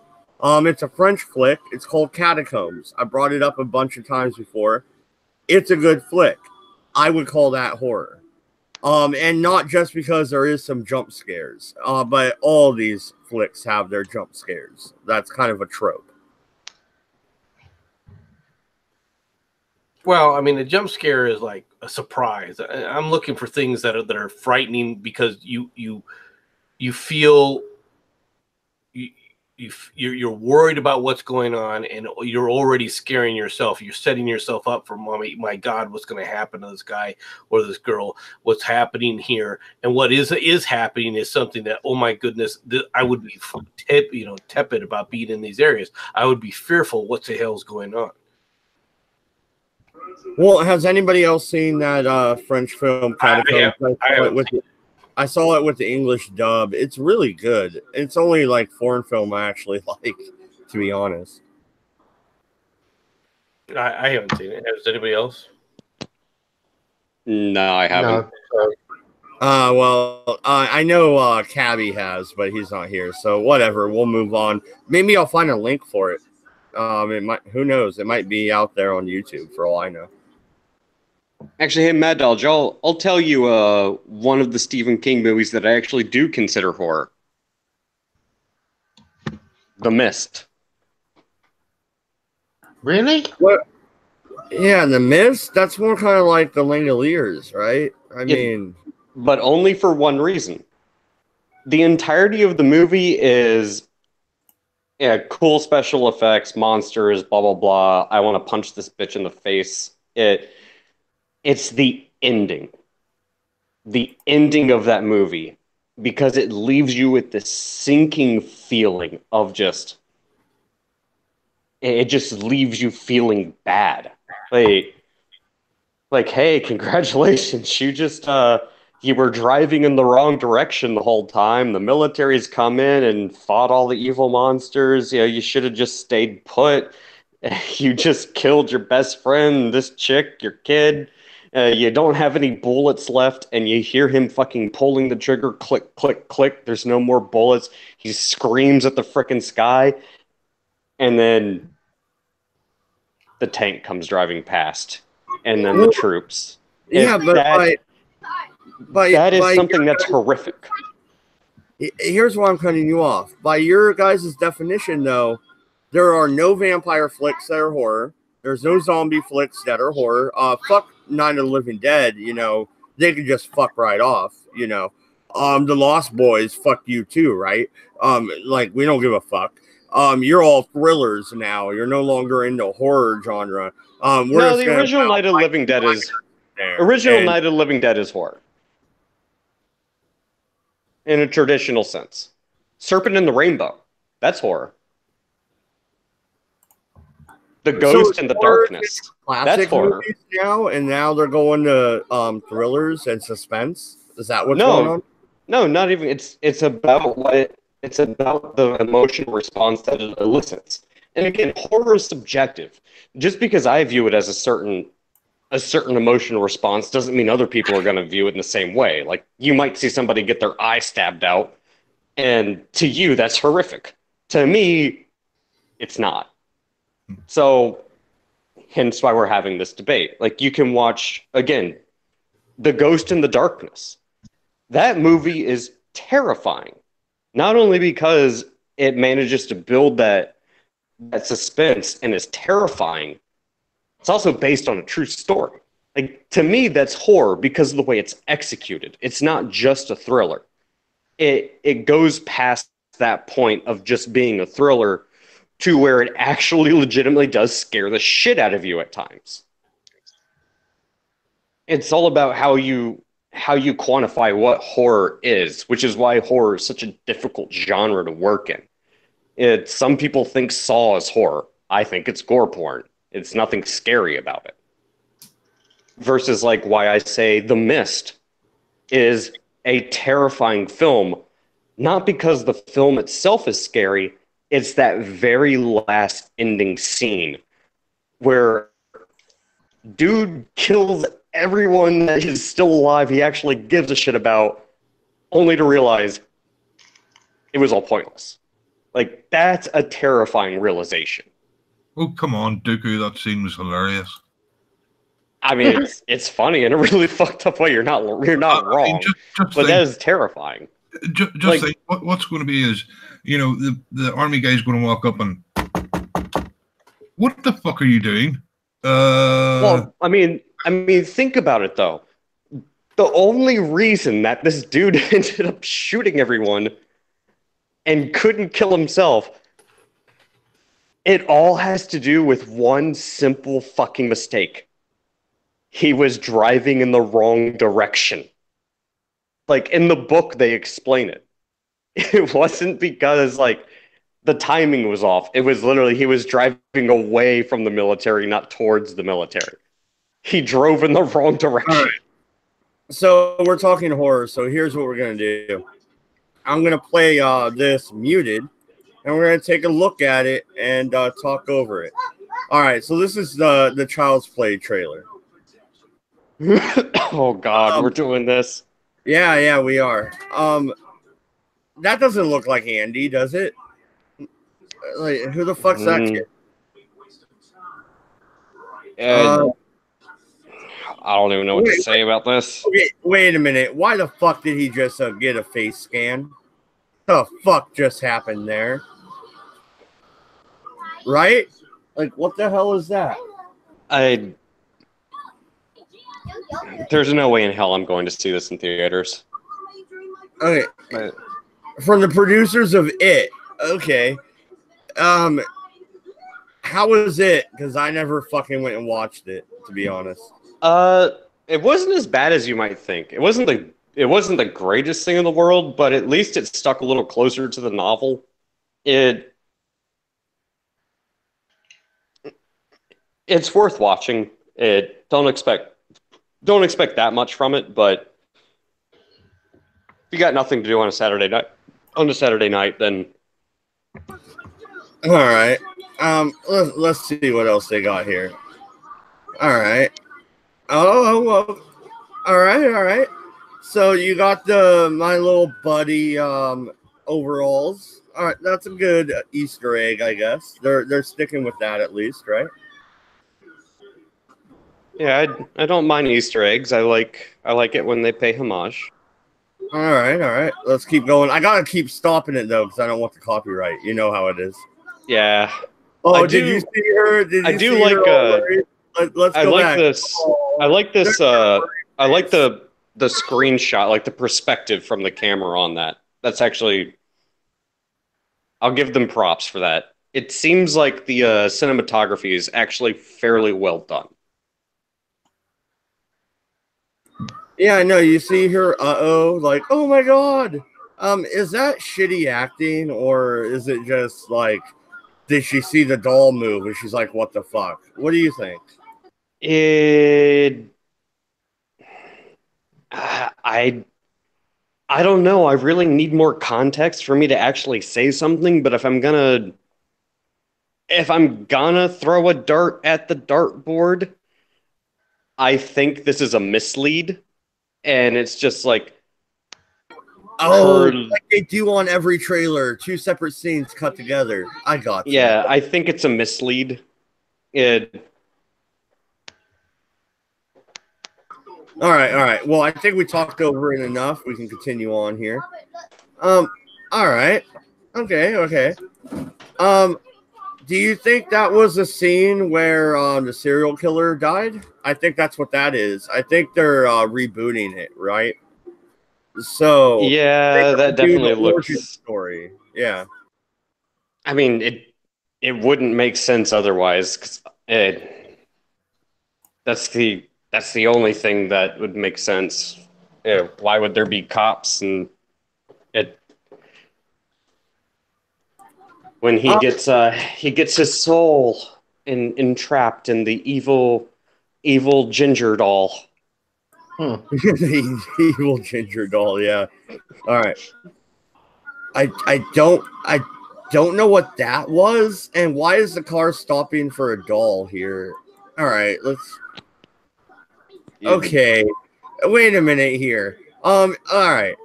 It's a French flick. It's called Catacombs. I brought it up a bunch of times before. It's a good flick. I would call that horror. And not just because there is some jump scares, but all these flicks have their jump scares. That's kind of a trope. Well, I mean, a jump scare is like a surprise. I'm looking for things that are frightening because you feel you're worried about what's going on, and you're already scaring yourself. You're setting yourself up for, my God, what's going to happen to this guy or this girl? What's happening here? And what is happening is something that, oh my goodness, I would be tepid about being in these areas. I would be fearful. What the hell's going on? Well, has anybody else seen that French film Catacombs? I saw it with the English dub. It's really good. It's only like foreign film I actually like, to be honest. I haven't seen it. Has anybody else? No, I haven't. No. I know Cabby has, but he's not here. So whatever, we'll move on. Maybe I'll find a link for it. It might. Who knows? It might be out there on YouTube for all I know. Actually, hey, Mad Dodge, I'll tell you one of the Stephen King movies that I actually do consider horror. The Mist. Really? What? Yeah, The Mist? That's more kind of like The Langoliers, right? I mean... But only for one reason. The entirety of the movie is cool special effects, monsters, blah, blah, blah. I want to punch this bitch in the face. It's the ending. The ending of that movie. Because it leaves you with this sinking feeling of just... It just leaves you feeling bad. Like, hey, congratulations. You were driving in the wrong direction the whole time. The military's come in and fought all the evil monsters. You should have just stayed put. You just killed your best friend, this chick, your kid. You don't have any bullets left, and you hear him fucking pulling the trigger, click, click, click. There's no more bullets. He screams at the frickin' sky, and then the tank comes driving past, and then the troops. Yeah, but that is something that's horrific. Here's why I'm cutting you off. By your guys' definition, though, there are no vampire flicks that are horror. There's no zombie flicks that are horror. Fuck Night of the Living Dead, they could just fuck right off, The Lost Boys, fuck you too, right? We don't give a fuck. You're all thrillers now. You're no longer in the horror genre. No, the original Night of the Living Dead is... Night of the Living Dead is horror. In a traditional sense. Serpent in the Rainbow. That's horror. The Ghost in the Darkness. That's horror. Now they're going to thrillers and suspense. Is that what's going on? No, not even. It's about it's about the emotional response that it elicits. And again, horror is subjective. Just because I view it as a certain emotional response doesn't mean other people are going to view it in the same way. Like, you might see somebody get their eye stabbed out, and to you, that's horrific. To me, it's not. So, hence why we're having this debate. Like, you can watch, again, The Ghost in the Darkness. That movie is terrifying. Not only because it manages to build that suspense and is terrifying, it's also based on a true story. Like, to me, that's horror because of the way it's executed. It's not just a thriller. It goes past that point of just being a thriller to where it actually legitimately does scare the shit out of you at times. It's all about how you quantify what horror is, which is why horror is such a difficult genre to work in. Some people think Saw is horror. I think it's gore porn. It's nothing scary about it. Versus like why I say The Mist is a terrifying film, not because the film itself is scary, it's that very last ending scene where dude kills everyone that is still alive he actually gives a shit about, only to realize it was all pointless. Like, that's a terrifying realization. Oh, come on, Dooku, that scene was hilarious. I mean, it's funny in a really fucked up way. You're not wrong, mean, just but think, that is terrifying. Just like, think, what's going to be is, you know, the army guy's going to walk up and, what the fuck are you doing? Well, I mean, think about it though. The only reason that this dude ended up shooting everyone and couldn't kill himself, it all has to do with one simple fucking mistake. He was driving in the wrong direction. Like, in the book, they explain it. It wasn't because, like, the timing was off. It was literally he was driving away from the military, not towards the military. He drove in the wrong direction. All right. So we're talking horror. So here's what we're going to do. I'm going to play this muted, and we're going to take a look at it and talk over it. All right. So this is the Child's Play trailer. Oh, God, we're doing this. Yeah, we are. That doesn't look like Andy, does it? Like, who the fuck's that kid? I don't even know what to say about this. Okay, wait a minute. Why the fuck did he just get a face scan? What the fuck just happened there? Right? Like, what the hell is that? There's no way in hell I'm going to see this in theaters. Okay. From the producers of It. Okay. How was it? Because I never fucking went and watched it, to be honest. It wasn't as bad as you might think. It wasn't the greatest thing in the world, but at least it stuck a little closer to the novel. It's worth watching. Don't expect that much from it, but if you got nothing to do on a Saturday night, then all right. Let's see what else they got here. All right. Oh, well. All right. So you got the My Little Buddy overalls. All right, that's a good Easter egg, I guess. They're sticking with that at least, right? Yeah, I don't mind Easter eggs. I like it when they pay homage. All right. Let's keep going. I gotta keep stopping it though, because I don't want the copyright. You know how it is. Yeah. Oh, did you see her? Let's go back. I like this. I like the screenshot, like the perspective from the camera on that. That's actually, I'll give them props for that. It seems like the cinematography is actually fairly well done. Yeah, I know. You see her, like, oh my god. Is that shitty acting, or is it just like, did she see the doll move and she's like, what the fuck? What do you think? I don't know. I really need more context for me to actually say something, but if I'm gonna throw a dart at the dartboard, I think this is a mislead. And it's just like, like they do on every trailer, 2 separate scenes cut together. I got you. Yeah, I think it's a mislead. All right. Well, I think we talked over it enough. We can continue on here. All right. Okay. Do you think that was a scene where the serial killer died? I think that's what that is. I think they're rebooting it, right? So yeah, that definitely looks story. Yeah. I mean, it wouldn't make sense otherwise, 'cause that's the only thing that would make sense. Why would there be cops and it? when he gets his soul entrapped in the evil ginger doll. The evil ginger doll, yeah. All right. I don't know what that was, and why is the car stopping for a doll here? All right, let's. Okay, wait a minute here. All right.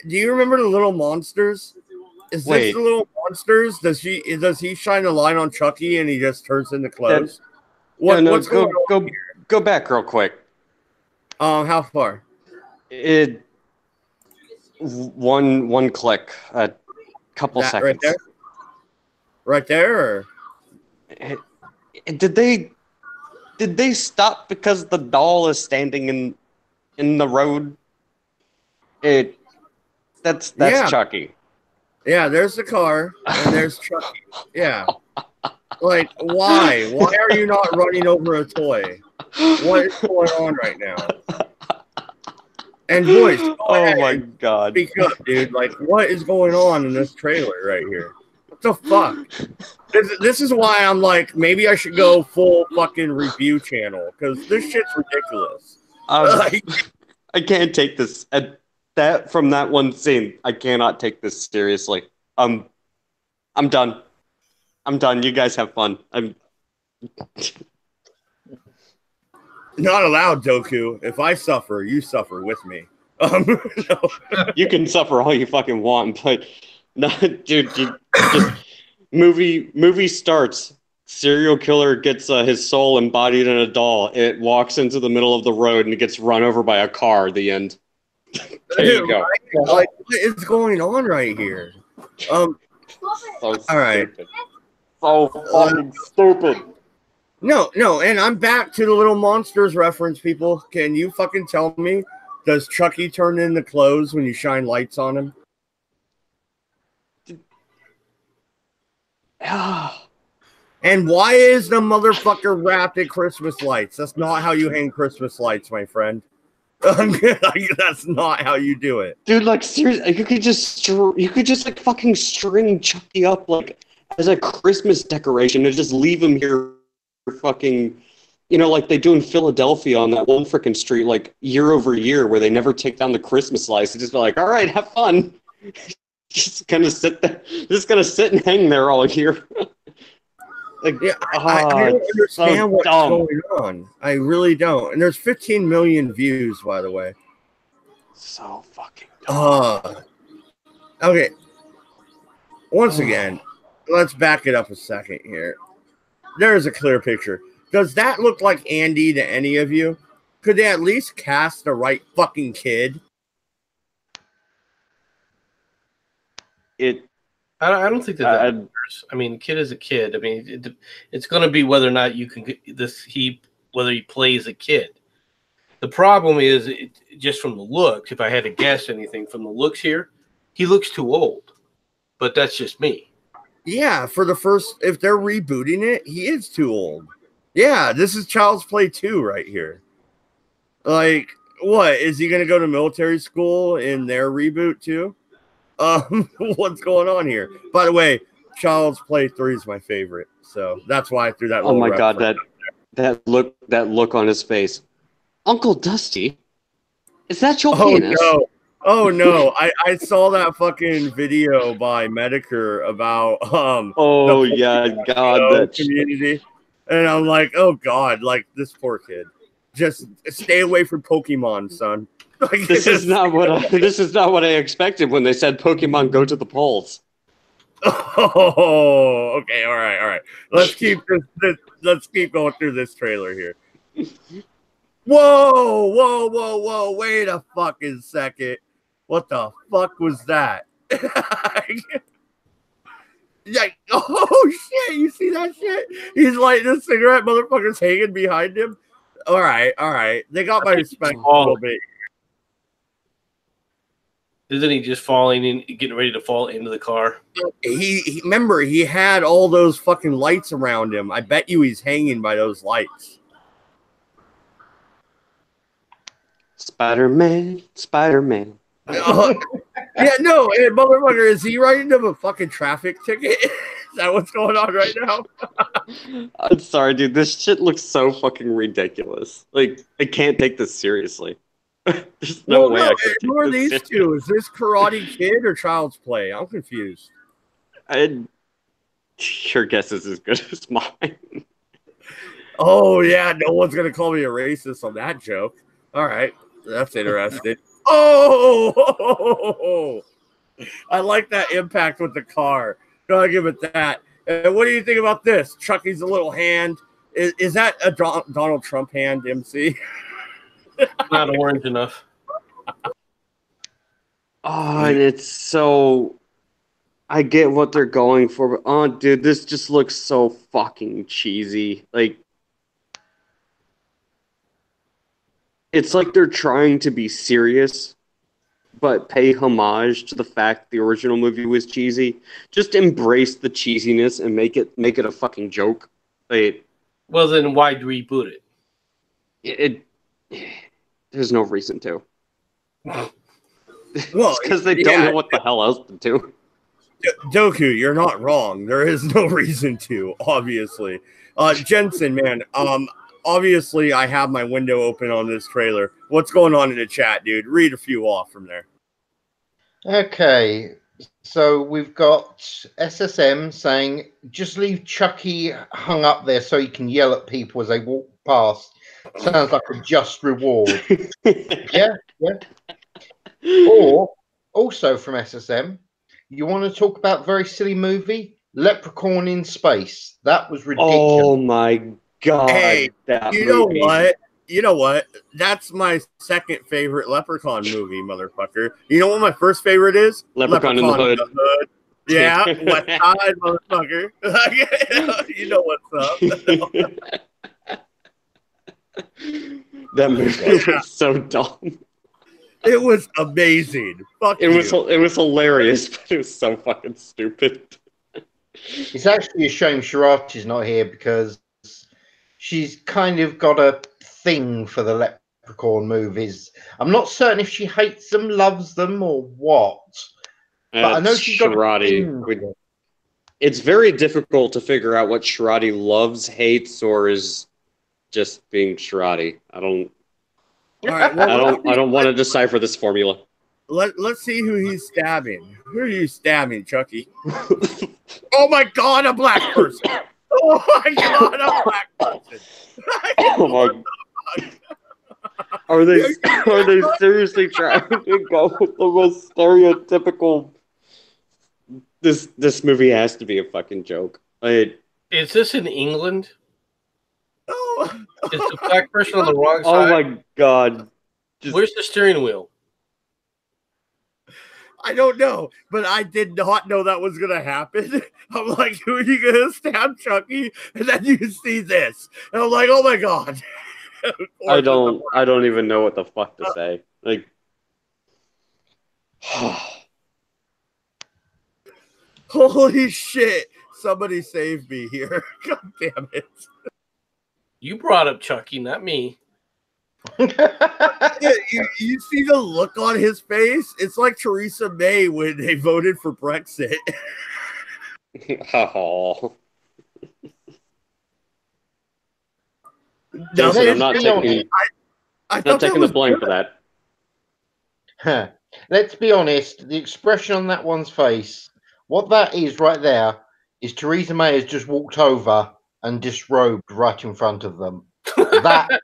Do you remember the Little Monsters? Is this the Little Monsters? Does he shine a light on Chucky and he just turns into clothes? What's going on here? Go back real quick. How far? One click, a couple seconds. Right there. Or? Did they stop because the doll is standing in the road? That's Chucky. Yeah, there's the car and there's Chucky. Yeah. Like, why? Why are you not running over a toy? What is going on right now? And boys, my god. Speak up, dude. Like, what is going on in this trailer right here? What the fuck? This is why I'm like, maybe I should go full fucking review channel, because this shit's ridiculous. I can't take this. From that one scene, I cannot take this seriously. I'm done. I'm done. You guys have fun. I'm not allowed, Doku. If I suffer, you suffer with me. No. You can suffer all you fucking want, but no, dude. Just movie starts. Serial killer gets his soul embodied in a doll. It walks into the middle of the road and it gets run over by a car. The end. There you go. Right? Like, what is going on right here? All right. So fucking stupid. No, and I'm back to the Little Monsters reference, people. Can you fucking tell me, does Chucky turn into clothes when you shine lights on him? And why is the motherfucker wrapped in Christmas lights? That's not how you hang Christmas lights, my friend. That's not how you do it, dude. Like, seriously, you could just like fucking string Chucky up like as a Christmas decoration and just leave him here, fucking, like they do in Philadelphia on that one freaking street, like year over year, where they never take down the Christmas lights. They just be like, all right, have fun. Just gonna sit there, and hang there all year. Like, yeah, I don't understand what's going on. I really don't. And there's 15 million views, by the way. So fucking dumb. Okay. Once again, let's back it up a second here. There's a clear picture. Does that look like Andy to any of you? Could they at least cast the right fucking kid? I don't think that matters. I mean, kid is a kid. I mean, it's going to be whether or not you can get whether he plays a kid. The problem is, just from the looks, if I had to guess anything from the looks here, he looks too old. But that's just me. Yeah, if they're rebooting it, he is too old. Yeah, this is Child's Play 2 right here. Like, what? Is he going to go to military school in their reboot too? What's going on here? By the way, Child's Play 3 is my favorite, so that's why I threw that. Oh my god, that look on his face, Uncle Dusty, is that your penis? Oh no! I saw that fucking video by Medicare about Oh yeah, God, that community, and I'm like, oh god, like this poor kid. Just stay away from Pokemon, son. Like, this is not what I expected when they said Pokemon go to the polls. Oh, okay, all right. Let's keep going through this trailer here. Whoa! Wait a fucking second. What the fuck was that? Like, oh shit! You see that shit? He's lighting a cigarette. Motherfucker's hanging behind him. All right. They got my respect a little bit. Isn't he just falling in, getting ready to fall into the car? He remember, he had all those fucking lights around him. I bet you he's hanging by those lights. Spider-Man. Yeah, no, motherfucker, is he writing him a fucking traffic ticket? that what's going on right now? I'm sorry, dude. This shit looks so fucking ridiculous. Like, I can't take this seriously. There's no way I could take who are this these two? Is this Karate Kid or Child's Play? I'm confused. Your guess is as good as mine. Oh, yeah. No one's going to call me a racist on that joke. All right. That's interesting. Oh! I like that impact with the car. Gotta give it that. And what do you think about this? Chucky's a little hand. Is that a Donald Trump hand, MC? Not orange enough. Oh, and it's so... I get what they're going for, but oh, dude, this just looks so fucking cheesy. Like, it's like they're trying to be serious, but pay homage to the fact the original movie was cheesy. Just embrace the cheesiness and make it a fucking joke. Like, well, then why reboot it? There's no reason to. Well, because they don't know what the hell else to do. Doku, you're not wrong. There is no reason to, obviously. Jensen, man, obviously I have my window open on this trailer. What's going on in the chat, dude? Read a few off from there. Okay, so we've got SSM saying, just leave Chucky hung up there so he can yell at people as they walk past. Sounds like a just reward. Yeah. Or, also from SSM, you want to talk about a very silly movie? Leprechaun in Space. That was ridiculous. Oh my god. Hey, you know what? You know what? That's my second favorite Leprechaun movie, motherfucker. You know what my first favorite is? Leprechaun in the Hood. Yeah, West Side, motherfucker. You know what's up. That movie was so dumb. It was amazing. It was hilarious, but it was so fucking stupid. It's actually a shame Shirati's not here because she's kind of got a thing for the Leprechaun movies. I'm not certain if she hates them, loves them, or what. But I know she's got Shirati. It's very difficult to figure out what Shirati loves, hates, or is just being Shirati. I don't want to decipher this formula. Let's see who he's stabbing. Who are you stabbing, Chucky? Oh my god, a black person! Oh my god, a black person! Oh my god. Are they seriously trying to go with the most stereotypical? This movie has to be a fucking joke. Is this in England? Oh. Is the black person on the wrong side? Oh my god. Where's the steering wheel? I don't know, but I did not know that was going to happen. I'm like, who are you going to stab, Chucky? And then you see this. And I'm like, oh my god. I don't even know what the fuck to say. Like, holy shit. Somebody save me here. God damn it. You brought up Chucky, not me. Yeah, you see the look on his face? It's like Theresa May when they voted for Brexit. oh. No, Jason, I'm not taking the blame for that. Let's be honest. The expression on that one's face, what that is right there, is Theresa May has just walked over and disrobed right in front of them. That.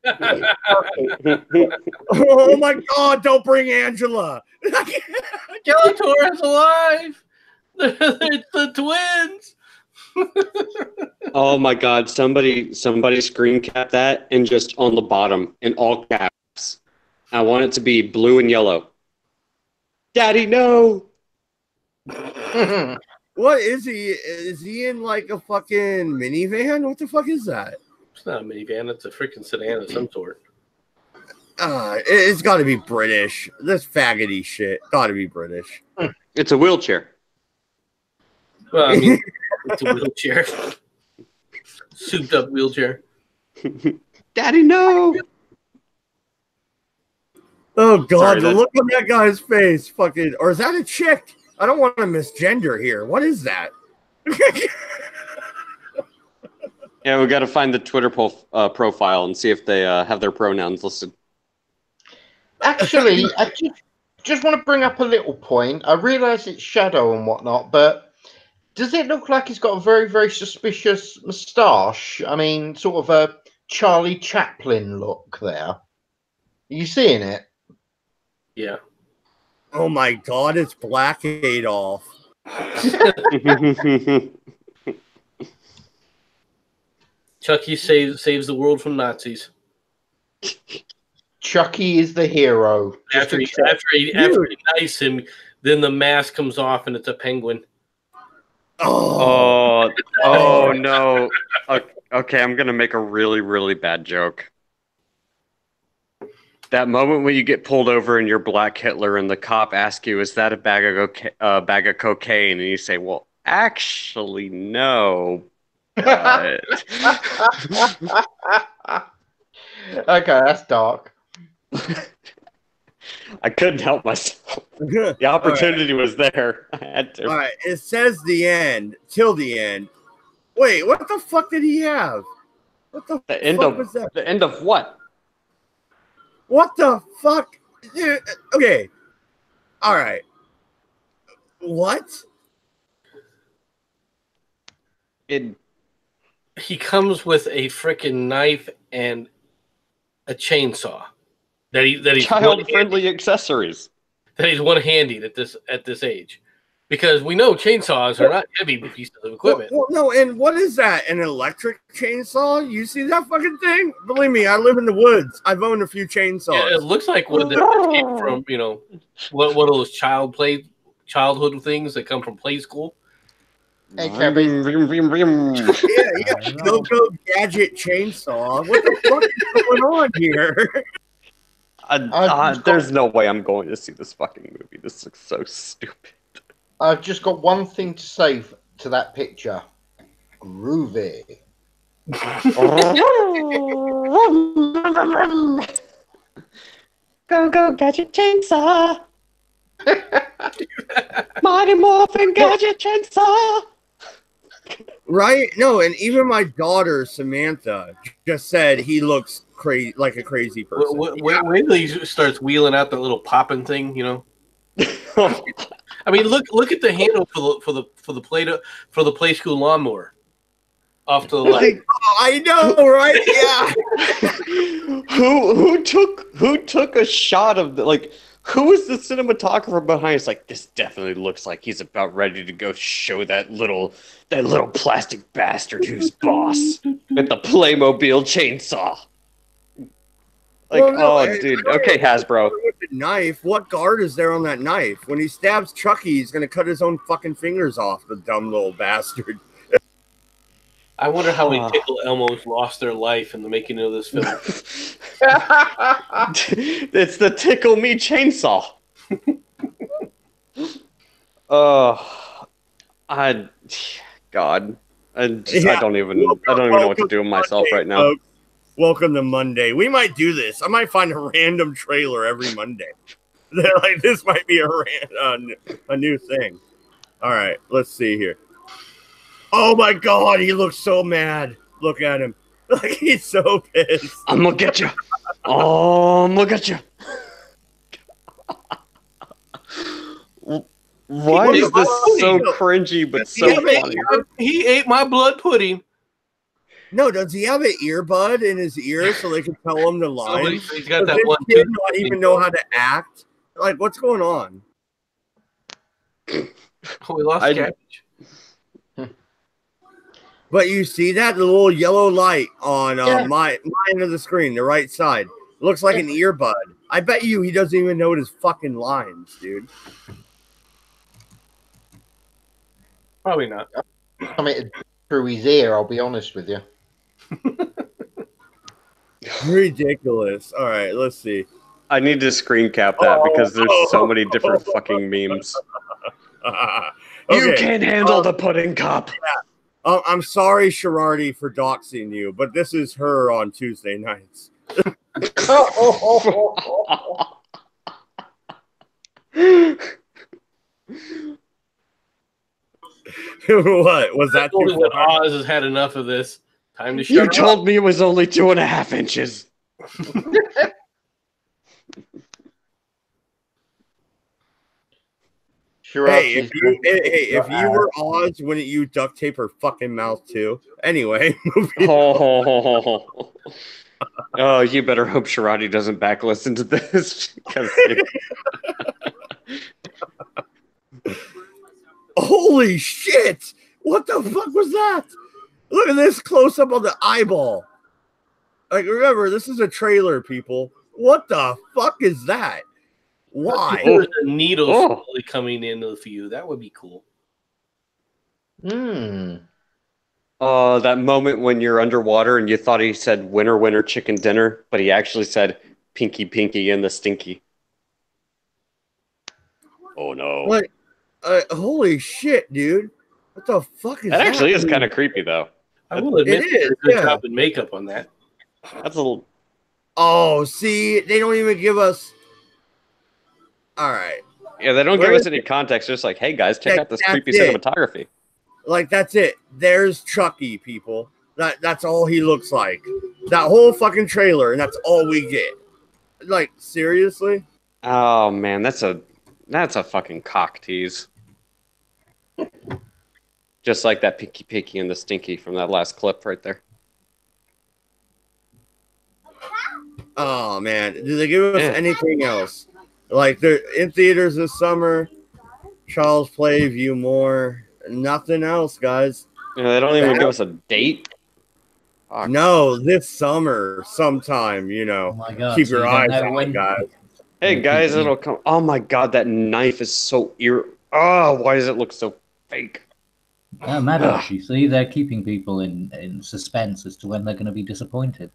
Oh my god! Don't bring Angela. Skeletor is alive. It's the twins. Oh my god! Somebody screen cap that and just on the bottom in all caps. I want it to be blue and yellow. Daddy, no. What is he? Is he in like a fucking minivan? What the fuck is that? It's not a minivan. It's a freaking sedan of some sort. It's got to be British. This faggoty shit. Got to be British. It's a wheelchair. Well, I mean, it's a wheelchair. Souped up wheelchair. Daddy, no. Oh god, the look on that guy's face. Fucking, or is that a chick? I don't want to misgender here. What is that? Yeah, we got to find the Twitter profile and see if they have their pronouns listed. Actually, I just want to bring up a little point. I realise it's shadow and whatnot, but does it look like he's got a very, very suspicious moustache? I mean, sort of a Charlie Chaplin look there. Are you seeing it? Yeah. Oh my God, it's Black Adolf. Chucky saves the world from Nazis. Chucky is the hero. After he ignites him, then the mask comes off and it's a penguin. Oh no. Okay, I'm going to make a really, really bad joke. That moment when you get pulled over and you're Black Hitler and the cop asks you, is that a bag of cocaine? And you say, well, actually, no. But... Okay, that's dark. I couldn't help myself. The opportunity was there. I had to. All right, it says the end, till the end. Wait, what the fuck did he have? What the fuck was that? The end of what? What the fuck? Dude, okay. All right. What? He comes with a freaking knife and a chainsaw. That he's child-friendly accessories. That he's one-handed at this age, because we know chainsaws are not heavy pieces of equipment. Well, no, and what is that? An electric chainsaw? You see that fucking thing? Believe me, I live in the woods. I've owned a few chainsaws. Yeah, it looks like what that came from. What are those childhood things that come from play school? Hey, Yeah, Go Gadget chainsaw. What the fuck is going on here? There's no way I'm going to see this fucking movie. This looks so stupid. I've just got one thing to say to that picture. Groovy. Go, Gadget Chainsaw. Mighty Morphin Gadget Chainsaw. Right? No, and even my daughter Samantha just said he looks crazy, like a crazy person. Wait till he starts wheeling out the little popping thing, I mean, look at the handle for the play school lawnmower off to the left. I know, right? Yeah. who took a shot of who was the cinematographer behind? It's like, this definitely looks like he's about ready to go show that little plastic bastard who's boss with the Playmobil chainsaw. Dude. Okay, Hasbro. With the knife, what guard is there on that knife? When he stabs Chucky, he's gonna cut his own fucking fingers off. The dumb little bastard. I wonder how many Tickle Elmos lost their life in the making of this film. It's the Tickle Me chainsaw. God. I don't even know what to do with myself right now. Folks. Welcome to Monday. We might do this. I might find a random trailer every Monday. Like, this might be a new thing. All right, let's see here. Oh my God, he looks so mad. Look at him. Like, he's so pissed. I'm gonna get you. Oh, I'm gonna get you. Why is this so cringy but so funny? He ate my blood pudding. No, does he have an earbud in his ear so they can tell him the lines? He's got that one. Does not even know how to act? Like, what's going on? Oh, we lost Cabbage. But you see that? The little yellow light on my end of the screen, the right side. Looks like an earbud. I bet you he doesn't even know his fucking lines, dude. Probably not. I mean, through his ear, I'll be honest with you. Ridiculous. All right, let's see. I need to screen cap that because there's so many different fucking memes. Okay. You can't handle the pudding cup. Yeah. I'm sorry, Sherardi, for doxing you, but this is her on Tuesday nights. What was that? Oz has had enough of this. Time to shut You her up. told me it was only 2.5 inches. Hey, if you were Oz, wouldn't you duct tape her fucking mouth too? Anyway, moving on. Oh, you better hope Sharadi doesn't back listen to this. because Holy shit! What the fuck was that? Look at this close up on the eyeball. Like, remember, this is a trailer, people. What the fuck is that? Why? There's a needle slowly coming into the view. That would be cool. That moment when you're underwater and you thought he said winner, winner, chicken dinner, but he actually said pinky, pinky, and the stinky. Oh, no. Like, holy shit, dude. What the fuck is that? That actually is kind of creepy, though. I will admit, It is, they did a good yeah. job in makeup on that. That's a little... Oh, see, they don't even give us... All right. Yeah, they don't give us any context. Just like, hey, guys, check out this creepy cinematography. Like, that's it. There's Chucky, people. That's all he looks like. That whole fucking trailer, and that's all we get. Like, seriously? Oh, man, that's a fucking cock tease. Just like that pinky, pinky, and the stinky from that last clip right there. Oh, man. Do they give us anything else? Like, they're in theaters this summer. Child's Play, View More. Nothing else, guys. Yeah, they don't even give us a date. Fuck. No, this summer, sometime, you know. Oh my God, keep so your you don't eyes know on, when- guys. Hey, guys, it'll come. Oh, my God, that knife is so Oh, why does it look so fake? Oh, Maddox, you see, they're keeping people in suspense as to when they're going to be disappointed.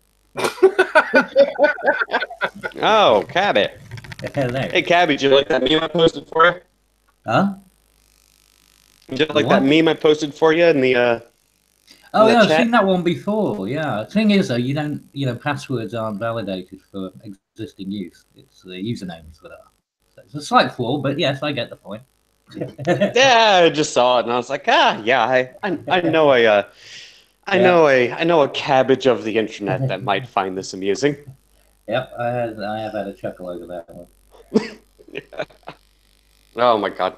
Oh, Cabby. Hello. Hey, Cabby, did you like that meme I posted for you? Huh? Did you like What? that meme I posted for you in the Oh, in the yeah, I've chat? seen that one before. Yeah. The thing is, though, you don't, passwords aren't validated for existing use. It's the usernames that are. So it's a slight flaw, but yes, I get the point. Yeah, I just saw it and I was like, yeah, I know I know a cabbage of the internet that might find this amusing. Yep, I have had a chuckle over that one. Oh my God.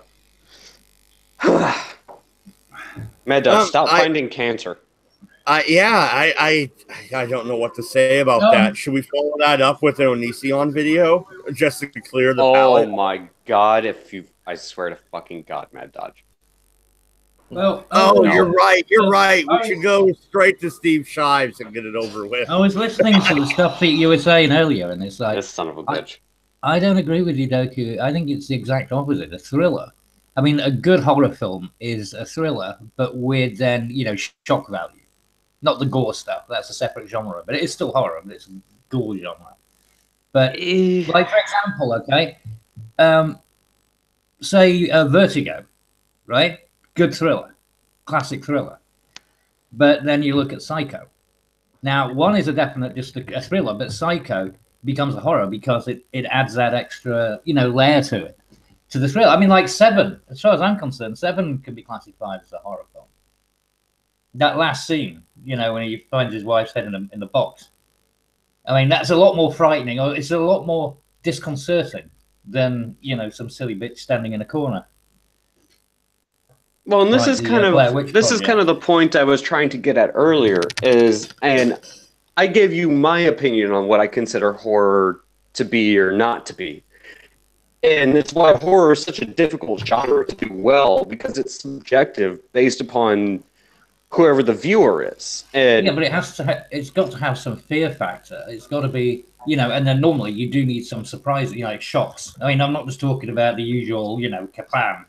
Mad Dog, stop finding cancer. I don't know what to say about that. Should we follow that up with an Onision video just to clear the palate? Oh my God! I swear to fucking God, Mad Dodge. Well, you're right. You're right. We should go straight to Steve Shives and get it over with. I was listening to the stuff that you were saying earlier, and it's like, This son of a bitch. I don't agree with you, Doku. I think it's the exact opposite. A thriller. I mean, a good horror film is a thriller, but with then, shock value. Not the gore stuff. That's a separate genre, but it is still horror, but it's a gore genre. But, like, for example, okay, say Vertigo, right? Good thriller, classic thriller. But then you look at Psycho. Now, one is a definite just a thriller, but Psycho becomes a horror because it adds that extra, layer to it, to the thriller. I mean, like Seven, as far as I'm concerned, Seven can be classified as a horror film. That last scene, when he finds his wife's head in the box. I mean, that's a lot more frightening, or it's a lot more disconcerting than, some silly bitch standing in a corner. Well, and this Like is the, kind Blair of Witch this is Project. kind of the point I was trying to get at earlier. And I gave you my opinion on what I consider horror to be or not to be. And it's why horror is such a difficult genre to do well, because it's subjective based upon whoever the viewer is. And Yeah, but it's got to have some fear factor. It's got to be, and then normally you do need some surprise, like shocks. I mean, I'm not just talking about the usual, kaplam.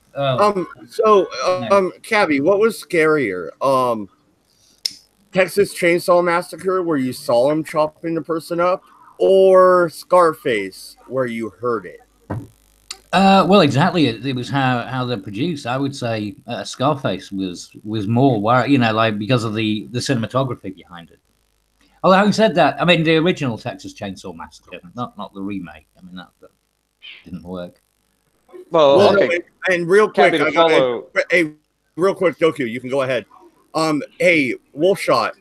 Cabby, what was scarier? Texas Chainsaw Massacre, where you saw him chopping the person up, or Scarface, where you heard it? Well, exactly. It was how they're produced. I would say Scarface was more, because of the cinematography behind it. Although having said that, I mean the original Texas Chainsaw Massacre, not the remake. I mean that didn't work. well, okay. No, and real quick, Cabby, to follow. hey, real quick, Doku, you can go ahead. Hey, Wolfshot,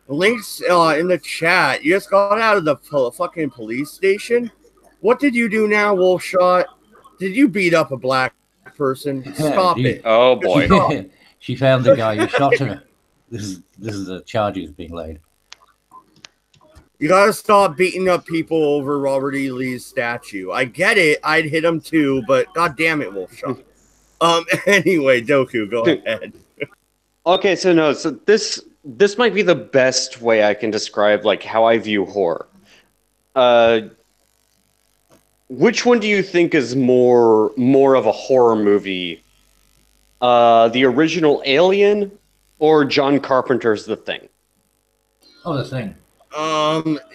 Links in the chat. You just got out of the fucking police station. What did you do now, Wolfshot? Did you beat up a black person? Stop it. Oh boy. She found the guy who shot her. This is the charges being laid. You gotta stop beating up people over Robert E. Lee's statue. I get it. I'd hit him too, but god damn it, Wolfshot. Anyway, Doku, go ahead. Okay, so this might be the best way I can describe like how I view horror. Which one do you think is more of a horror movie? The original Alien or John Carpenter's The Thing? Oh, The Thing.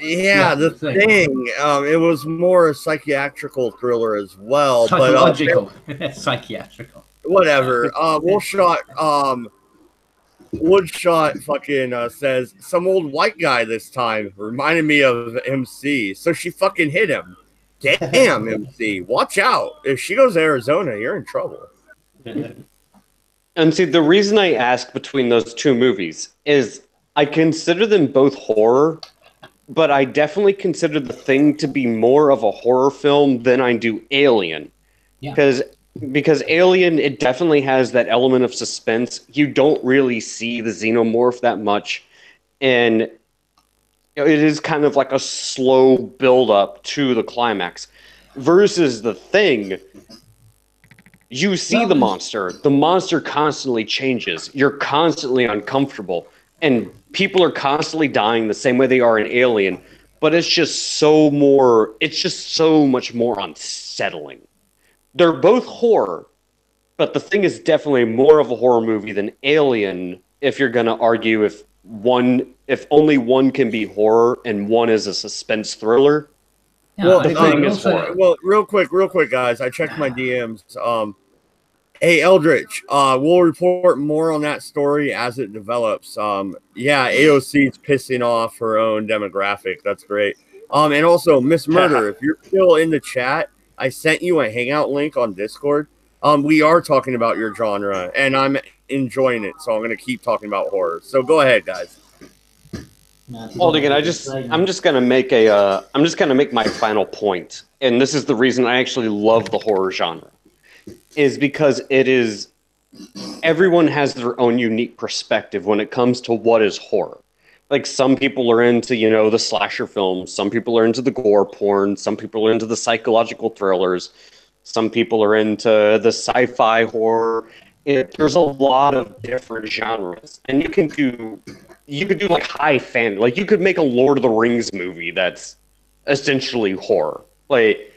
Yeah, the thing. It was more a psychiatrical thriller as well. Psychological. Psychiatrical. Whatever. Woodshot fucking says, some old white guy this time. Reminded me of MC. So she fucking hit him. Damn, MC. Watch out. If she goes to Arizona, you're in trouble. And see, the reason I ask between those two movies is I consider them both horror, but I definitely consider The Thing to be more of a horror film than I do Alien. Yeah. Because Alien, it definitely has that element of suspense. You don't really see the xenomorph that much, and it is kind of like a slow build-up to the climax. Versus The Thing, you see the monster. The monster constantly changes. You're constantly uncomfortable. And people are constantly dying the same way they are in Alien, but it's just so much more unsettling. They're both horror, but The Thing is definitely more of a horror movie than Alien, if you're going to argue if only one can be horror and one is a suspense thriller. Yeah, well, The Thing is horror. Well, real quick, guys. I checked my DMs. Hey, Eldritch, we'll report more on that story as it develops. Yeah, AOC's pissing off her own demographic. That's great. And also, Miss Murder, if you're still in the chat, I sent you a Hangout link on Discord. We are talking about your genre, and I'm enjoying it, so I'm going to keep talking about horror. So go ahead, guys. Well, again, I'm just gonna make my final point, and this is the reason I actually love the horror genre. Is because everyone has their own unique perspective when it comes to what is horror. Like some people are into, the slasher films, some people are into the gore porn, some people are into the psychological thrillers, some people are into the sci-fi horror. There's a lot of different genres, and you can do like high fantasy. Like you could make a Lord of the Rings movie that's essentially horror. Like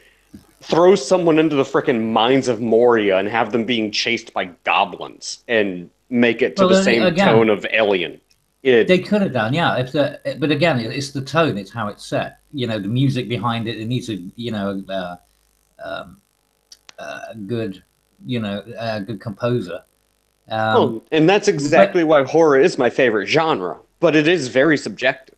throw someone into the frickin' mines of Moria and have them being chased by goblins and make it to the same tone of Alien. They could have done, yeah. But again, it's the tone, it's how it's set. The music behind it. It needs a good, good composer. And that's exactly why horror is my favorite genre. But it is very subjective.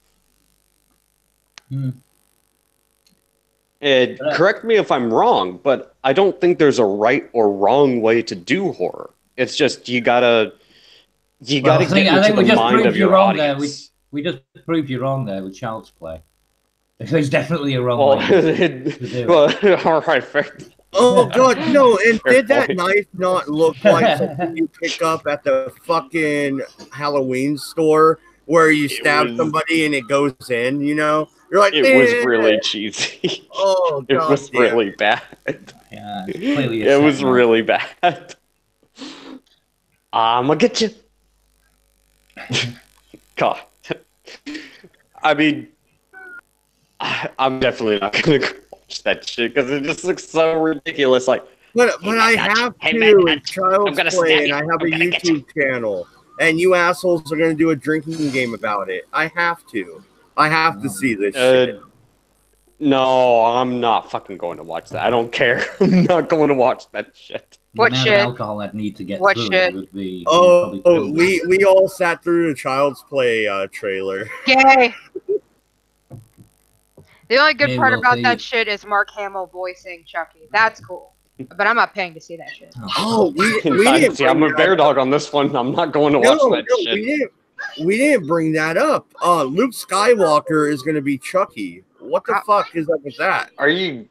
Correct me if I'm wrong, but I don't think there's a right or wrong way to do horror. It's just you gotta get into the mind of your audience. We just proved you wrong there with Child's Play. There's definitely a wrong way to do it. All right, fair. Oh god, no! And did that knife not look like something you pick up at the fucking Halloween store where you stab somebody and it goes in? You're like, it was really cheesy. Oh, god, it was really bad. Yeah, it was really bad. I'ma get you. God, I mean, I'm definitely not gonna watch that shit because it just looks so ridiculous. Like, but I have to. It's Child's Play, and I have a YouTube channel, and you assholes are gonna do a drinking game about it. I have to. I have to see this shit. No, I'm not fucking going to watch that. I don't care. I'm not going to watch that shit. What shit? Alcohol I'd need to get what through shit? Would be we all sat through the Child's Play trailer. Yay! The only good part about that shit is Mark Hamill voicing Chucky. That's cool. But I'm not paying to see that shit. Oh, we didn't see, I'm a bear dog on this one. I'm not going to watch that shit. We didn't bring that up. Luke Skywalker is going to be Chucky. What the fuck is up with that? Are you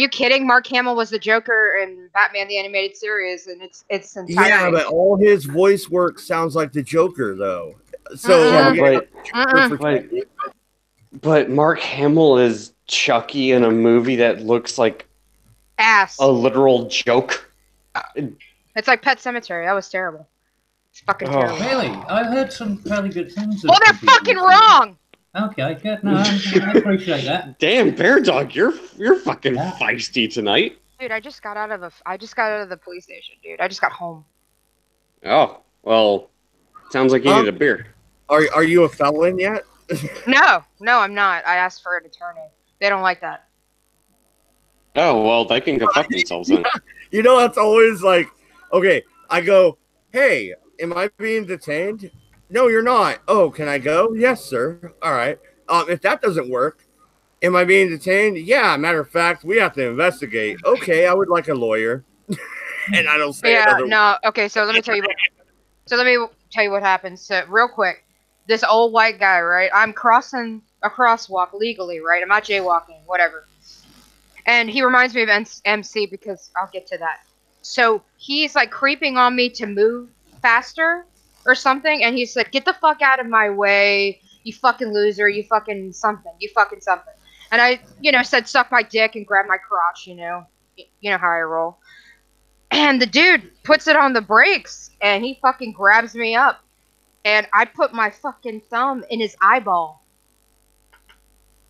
kidding? Mark Hamill was the Joker in Batman the Animated Series, and it's entirety. Yeah, but all his voice work sounds like the Joker, though. So but Mark Hamill is Chucky in a movie that looks like ass. A literal joke. It's like Pet Sematary. That was terrible. It's fucking terrible. Really? I heard some fairly good things. Well, they're fucking wrong. Okay, good. No, I appreciate that. Damn, Bear Dog, you're fucking feisty tonight. Dude, I just got out of the police station, dude. I just got home. Oh, well, sounds like you need a beer. Are you a felon yet? No, I'm not. I asked for an attorney. They don't like that. Oh, well, they can go fuck themselves then. You know, that's always like, okay, I go, hey, am I being detained? No, you're not. Oh, can I go? Yes, sir. All right. If that doesn't work, am I being detained? Yeah, matter of fact, we have to investigate. Okay, I would like a lawyer. And I don't say okay, so let me tell you what happens. So real quick, this old white guy, right? I'm crossing a crosswalk legally, right? I'm not jaywalking, whatever. And he reminds me of MC because I'll get to that. So he's like creeping on me to move faster or something, and he's like, "Get the fuck out of my way, you fucking loser, you fucking something, you fucking something." And I, said, "Suck my dick," and grab my crotch, you know how I roll. And the dude puts it on the brakes, and he fucking grabs me up, and I put my fucking thumb in his eyeball.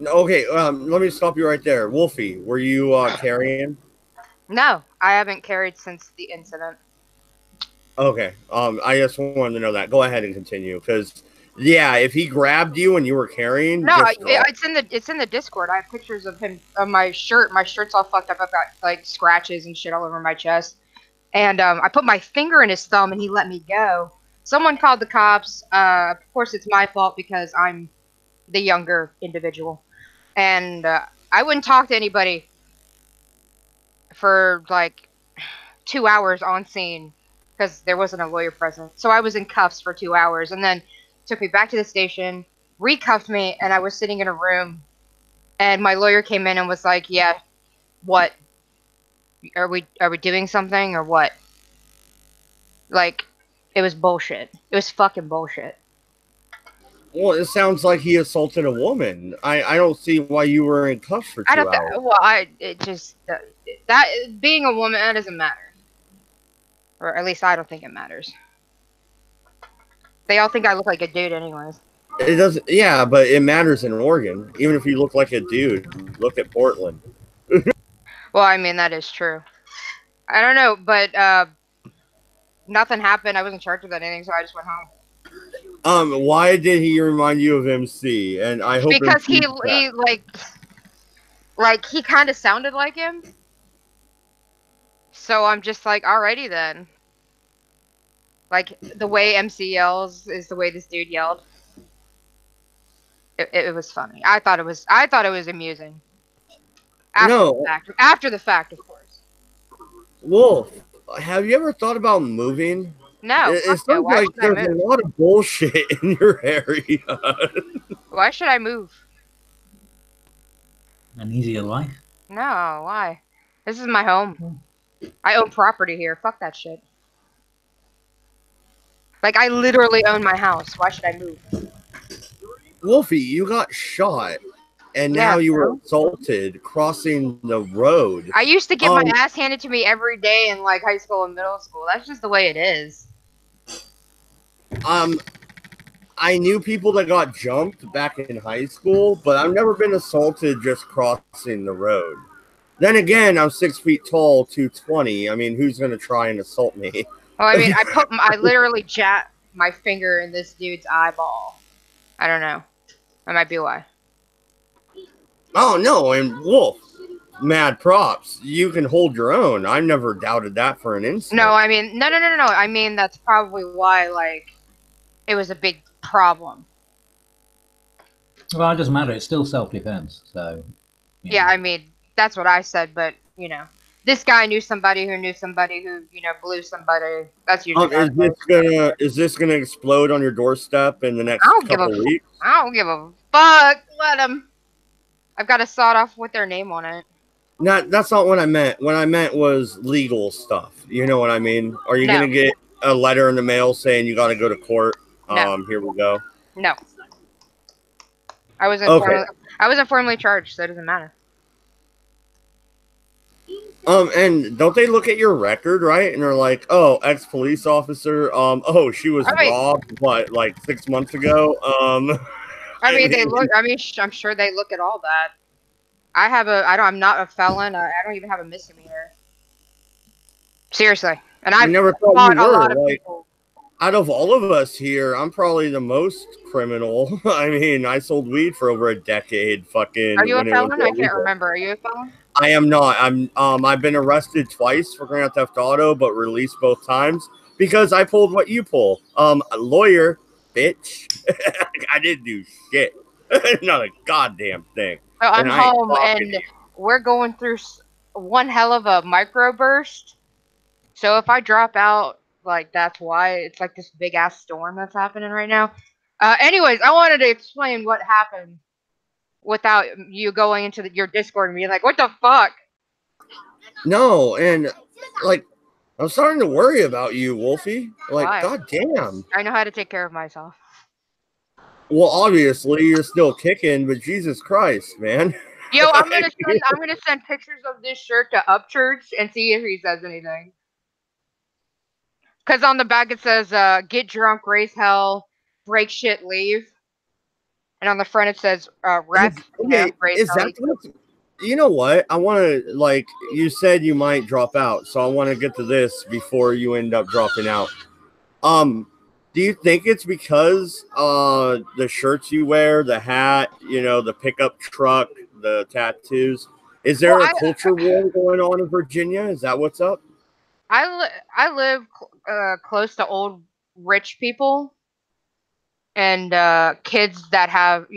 Okay, let me stop you right there. Wolfie, were you carrying? No, I haven't carried since the incident. Okay, I just wanted to know that. Go ahead and continue, because yeah, if he grabbed you and you were carrying, no, it's in the Discord. I have pictures of him of my shirt. My shirt's all fucked up. I've got like scratches and shit all over my chest. And I put my finger in his thumb, and he let me go. Someone called the cops. Of course, it's my fault because I'm the younger individual, and I wouldn't talk to anybody for like 2 hours on scene. Because there wasn't a lawyer present. So I was in cuffs for 2 hours, and then took me back to the station, recuffed me, and I was sitting in a room, and my lawyer came in and was like, "Yeah, what? Are we doing something or what?" Like, it was bullshit. It was fucking bullshit. Well, it sounds like he assaulted a woman. I don't see why you were in cuffs for 2 hours. That being a woman, that doesn't matter. Or at least I don't think it matters. They all think I look like a dude anyways. It doesn't, yeah, but it matters in Oregon. Even if you look like a dude, look at Portland. Well, I mean, that is true. I don't know, but nothing happened. I wasn't charged with anything, so I just went home. Why did he remind you of MC? And I hope because he he kind of sounded like him. So I'm just like, alrighty then. Like, the way MC yells is the way this dude yelled. It was funny. I thought it was amusing. After the fact, of course. Wolf, have you ever thought about moving? No. It sounds like there's a lot of bullshit in your area. Why should I move? An easier life? No, why? This is my home. I own property here. Fuck that shit. Like, I literally own my house. Why should I move? Wolfie, you got shot, and now you were assaulted crossing the road. I used to get my ass handed to me every day in, like, high school and middle school. That's just the way it is. I knew people that got jumped back in high school, but I've never been assaulted just crossing the road. Then again, I'm 6 feet tall, 220. I mean, who's going to try and assault me? Well, I mean, I literally jabbed my finger in this dude's eyeball. I don't know. That might be why. Oh, no, and Wolf, mad props. You can hold your own. I never doubted that for an instant. No, I mean, no. I mean, that's probably why, like, it was a big problem. Well, it doesn't matter. It's still self-defense, so... Yeah, I mean, that's what I said, but, you know. this guy knew somebody who knew somebody who, blew somebody. That's usually how it goes. Is this gonna explode on your doorstep in the next couple weeks? I don't give a fuck. Let them. I've got a sawed off with their name on it. That's not what I meant. What I meant was legal stuff. You know what I mean? Are you gonna get a letter in the mail saying you got to go to court? No. Here we go. No. I wasn't formally charged, so it doesn't matter. And don't they look at your record, right? And they're like, "Oh, ex-police officer. Oh, she was robbed, like 6 months ago." I mean, they look. I mean, I'm sure they look at all that. I'm not a felon. I don't even have a misdemeanor. Seriously, and I never thought you were. A lot of people. Out of all of us here, I'm probably the most criminal. I mean, I sold weed for over a decade. Fucking. Are you a felon? I can't remember. Are you a felon? I am not. I've been arrested twice for Grand Theft Auto, but released both times because I pulled what you pull. A lawyer, bitch. I didn't do shit. Not a goddamn thing. So I'm home and we're going through one hell of a microburst. So if I drop out, like that's why it's like this big ass storm that's happening right now. Anyways, I wanted to explain what happened without you going into your Discord and being like, what the fuck? No, and like I'm starting to worry about you, Wolfie. Like, why? God damn. I know how to take care of myself. Well, obviously you're still kicking, but Jesus Christ, man. Yo, I'm gonna send pictures of this shirt to Upchurch and see if he says anything. Cause on the back it says get drunk, raise hell, break shit, leave. And on the front it says wreck. You know what? I want to, like, you said you might drop out, so I want to get to this before you end up dropping out. Do you think it's because the shirts you wear, the hat, the pickup truck, the tattoos? Is there a culture war going on in Virginia? Is that what's up? I live close to old rich people and kids that have,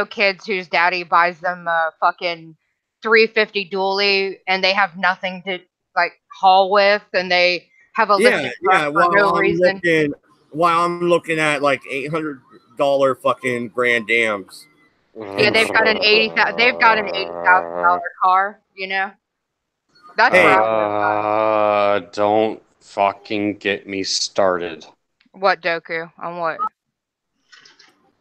kids whose daddy buys them a fucking $350 dually and they have nothing to like haul with and they have a lifted truck for no reason. While I'm looking at like $800 fucking Grand Dams. Yeah, they've got an $80,000 car, That's don't fucking get me started. What, Doku? On what?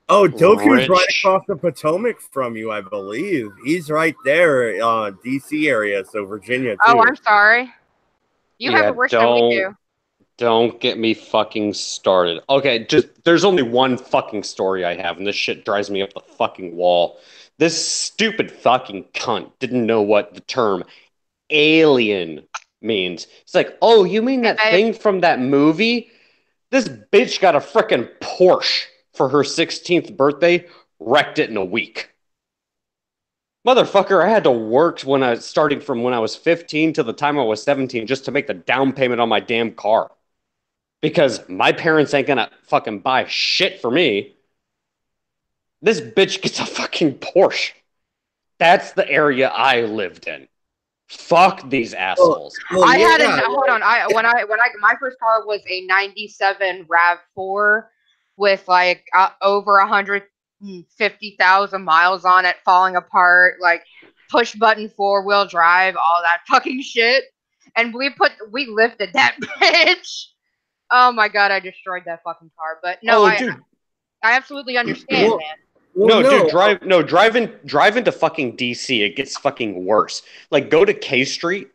Oh, Doku's right across the Potomac from you, I believe. He's right there, DC area, so Virginia too. Oh, I'm sorry. You have it worse than we do. Don't get me fucking started. Okay, there's only one fucking story I have, and this shit drives me up the fucking wall. This stupid fucking cunt didn't know what the term alien means. It's like, oh, you mean that thing from that movie? This bitch got a frickin' Porsche for her 16th birthday, wrecked it in a week. Motherfucker, I had to work starting from when I was 15 to the time I was 17 just to make the down payment on my damn car. Because my parents ain't gonna fucking buy shit for me. This bitch gets a fucking Porsche. That's the area I lived in. Fuck these assholes. My first car was a 97 RAV4 with like over 150,000 miles on it, falling apart, like push button 4-wheel drive, all that fucking shit. And we lifted that bitch. Oh my god, I destroyed that fucking car. But no, I absolutely understand, man. Driving to fucking DC, it gets fucking worse. Like, go to K Street.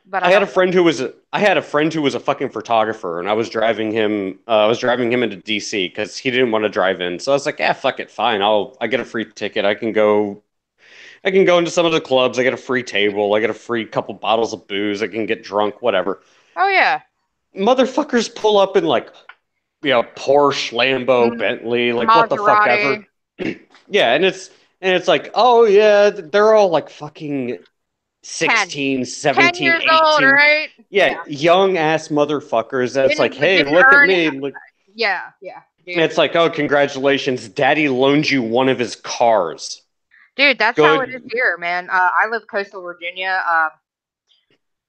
But I had a friend who was a fucking photographer, and I was driving him into DC because he didn't want to drive in. So I was like, yeah, fuck it, fine. I get a free ticket. I can go into some of the clubs. I get a free table. I get a free couple bottles of booze. I can get drunk, whatever. Oh yeah. Motherfuckers pull up in like, Porsche, Lambo, Bentley, like Maserati. What the fuck ever. Yeah, and it's like, oh yeah, they're all like fucking 16, 17, 10 years 18. Old, right? Yeah, young ass motherfuckers. That's like, hey, look at me. Yeah. Dude. It's like, oh, congratulations, daddy loaned you one of his cars. Dude, that's how it is here, man. I live coastal Virginia.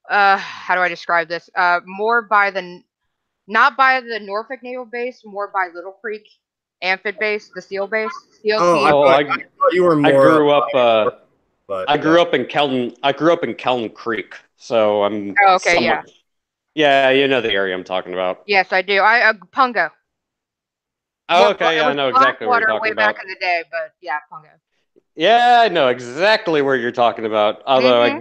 how do I describe this? More by the not by the Norfolk Naval Base, more by Little Creek Amphib Base, the SEAL base. SEAL Oh, I thought you were more. I grew up. But, I grew up in Kelton. I grew up in Kelton Creek, so I'm. Oh, okay, yeah. Yeah, you know the area I'm talking about. Yes, I do. Pungo. Oh, okay, yeah, I know exactly what you're talking way about. back in the day, but yeah, Pungo. Yeah, I know exactly where you're talking about. Although I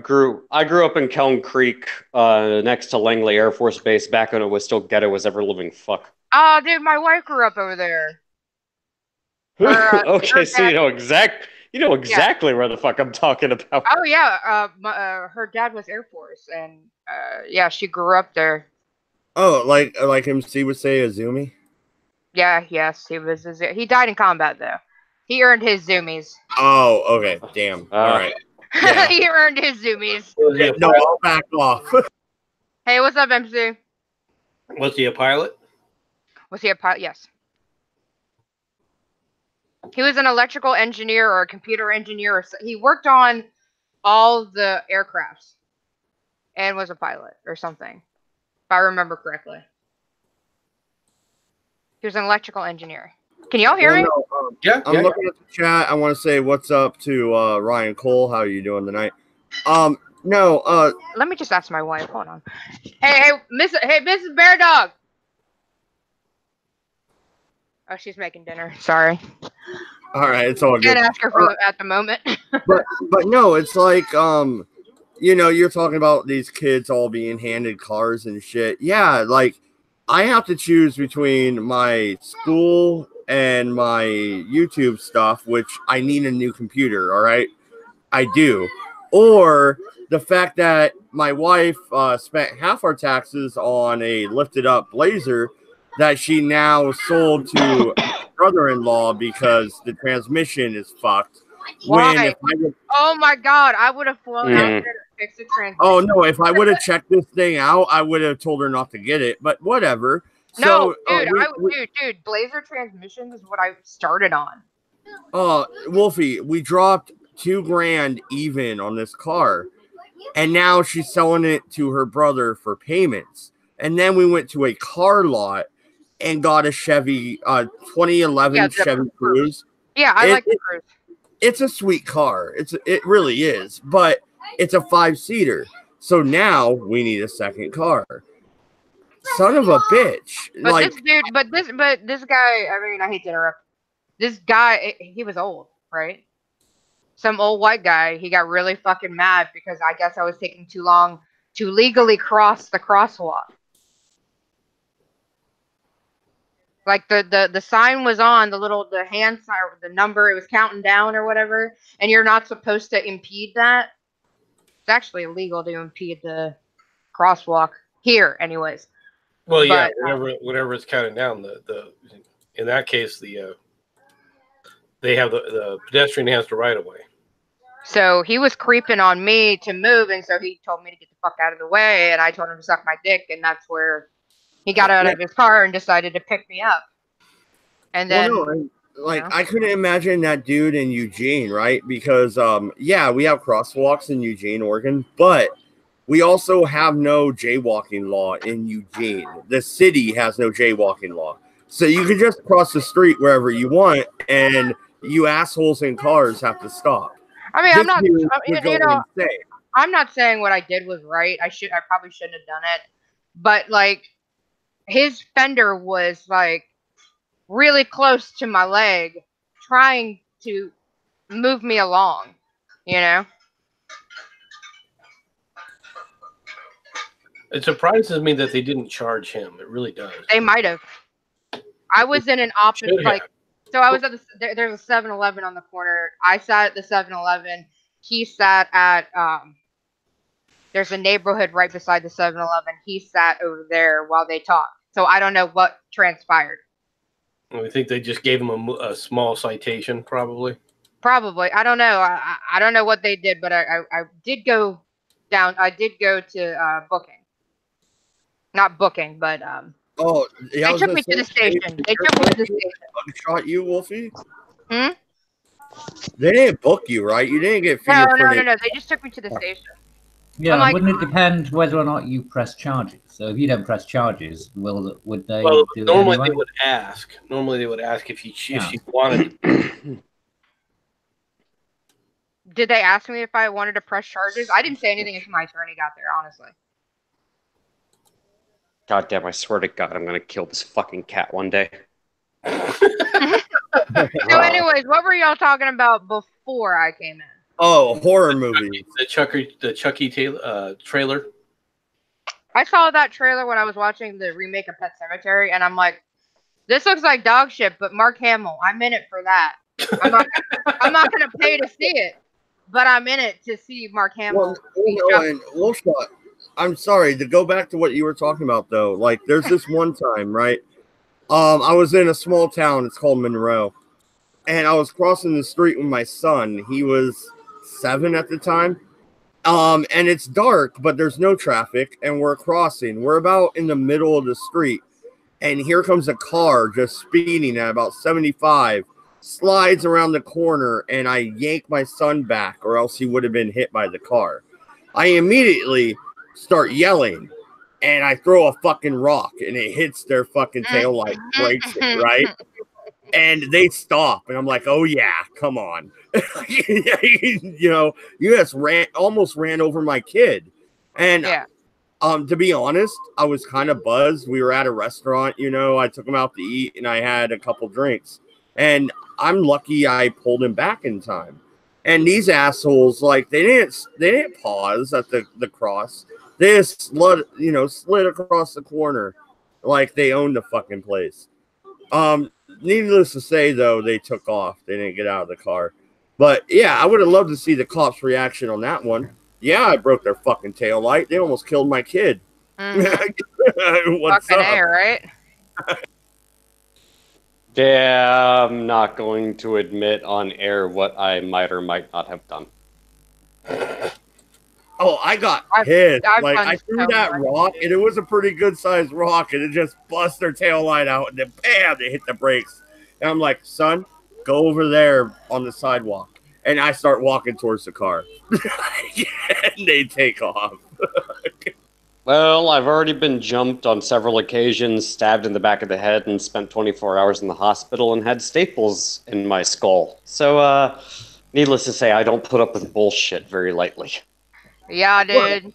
grew up in Kelton Creek, next to Langley Air Force Base, back when it was still ghetto as ever living fuck. Oh, dude, my wife grew up over there. Okay, so you know exactly where the fuck I'm talking about. Oh yeah, her dad was Air Force, and yeah, she grew up there. Oh, like MC would say, Azumi. Yeah, yes, he was. He died in combat though. He earned his zoomies. Oh, okay, damn. All right. Yeah. He earned his zoomies. No, I'll back off. Hey, what's up, MC? Was he a pilot? Was he a pilot? Yes. He was an electrical engineer or a computer engineer. He worked on all the aircrafts and was a pilot or something, if I remember correctly. He was an electrical engineer. Can y'all hear me? No, I'm looking at the chat. I want to say what's up to Ryan Cole. How are you doing tonight? No. Let me just ask my wife. Hold on. Hey, Mrs. Bear Dog. Oh, she's making dinner. Sorry. All right, it's all good. Can't ask her for at the moment. but no, it's like you're talking about these kids all being handed cars and shit. Yeah, like I have to choose between my school and my YouTube stuff, which I need a new computer. All right, I do. Or the fact that my wife spent half our taxes on a lifted up Blazer that she now sold to brother-in-law because the transmission is fucked. Why? Oh my god, I would have flown out there to fix the transmission. Oh no, if I would have checked this thing out, I would have told her not to get it. But whatever. No, dude, Blazer transmissions is what I started on. Wolfie, we dropped $2,000 even on this car, and now she's selling it to her brother for payments. And then we went to a car lot and got a Chevy 2011 Chevy Cruze. Yeah, I like the Cruze. It's a sweet car. It really is, but it's a 5-seater. So now we need a second car. Son of a bitch. But this guy, I mean, I hate to interrupt. This guy, he was old, right? Some old white guy, he got really fucking mad because I guess I was taking too long to legally cross the crosswalk. Like the sign was on, the hand sign, the number, it was counting down or whatever, and you're not supposed to impede that. It's actually illegal to impede the crosswalk here, anyways. Well, yeah, whenever it's counting down, in that case, they have the pedestrian has the right of way. So he was creeping on me to move, and so he told me to get the fuck out of the way, and I told him to suck my dick, and that's where he got out of his car and decided to pick me up. And then, I couldn't imagine that dude in Eugene, right? Because yeah, we have crosswalks in Eugene, Oregon, but we also have no jaywalking law in Eugene. The city has no jaywalking law. So you can just cross the street wherever you want, and you assholes in cars have to stop. I mean, I'm not saying what I did was right. I probably shouldn't have done it. But, like, his fender was, like, really close to my leg, trying to move me along, you know? It surprises me that they didn't charge him. It really does. They might have. I was in an opposite, so I was at there's a 7-Eleven on the corner. I sat at the 7-Eleven. He sat at, there's a neighborhood right beside the 7-Eleven. He sat over there while they talked. So I don't know what transpired. I think they just gave him a small citation, probably. Probably. I don't know. I don't know what they did, but I did go down. I did go to booking. Not booking, but oh, yeah, they took me to the station. Shot you, Wolfie? Hmm? They didn't book you, right? You didn't get fingerprinted. No. They just took me to the station. Yeah, like, wouldn't it depend whether or not you press charges? So if you don't press charges, would they Well, do it normally anyway? they would ask. Normally they would ask if Yeah. she wanted. did they ask me if I wanted to press charges? I didn't say anything until my attorney got there, honestly. God damn, I swear to God, I'm gonna kill this fucking cat one day. So, anyways, what were y'all talking about before I came in? Oh, horror movies. The Chucky trailer. I saw that trailer when I was watching the remake of Pet Sematary, and I'm like, this looks like dog shit, but Mark Hamill, I'm in it for that. I'm not gonna pay to see it, but I'm in it to see Mark Hamill. And Wolfshot, I'm sorry to go back to what you were talking about though. Like, there's this one time, right? I was in a small town. It's called Monroe, and I was crossing the street with my son. He was 7 at the time. And it's dark, but there's no traffic, and we're crossing. We're about in the middle of the street, and here comes a car just speeding at about 75, slides around the corner, and I yank my son back, or else he would have been hit by the car. I immediately start yelling, and I throw a fucking rock, and it hits their fucking taillight, breaks it, right? And they stop, and I'm like, oh yeah, come on. You know, you just almost ran over my kid. And Yeah. to be honest, I was kind of buzzed. We were at a restaurant, you know, I took him out to eat, and I had a couple drinks. And I'm lucky I pulled him back in time. And these assholes, like, they didn't pause at the cross. They just slid across the corner like they owned the fucking place. Needless to say, though, they took off. They didn't get out of the car. But, yeah, I would have loved to see the cops' reaction on that one. Yeah, I broke their fucking taillight. They almost killed my kid. Mm-hmm. What's fucking up? A, right? Yeah, I'm not going to admit on air what I might or might not have done. Oh, I got pissed. I've Like, done I threw so that much. rock, and it was a pretty good-sized rock, and it just bust their taillight out, and then, bam, they hit the brakes. And I'm like, son, go over there on the sidewalk. And I start walking towards the car. And they take off. Well, I've already been jumped on several occasions, stabbed in the back of the head, and spent 24 hours in the hospital and had staples in my skull. So, needless to say, I don't put up with bullshit very lightly. Yeah, dude.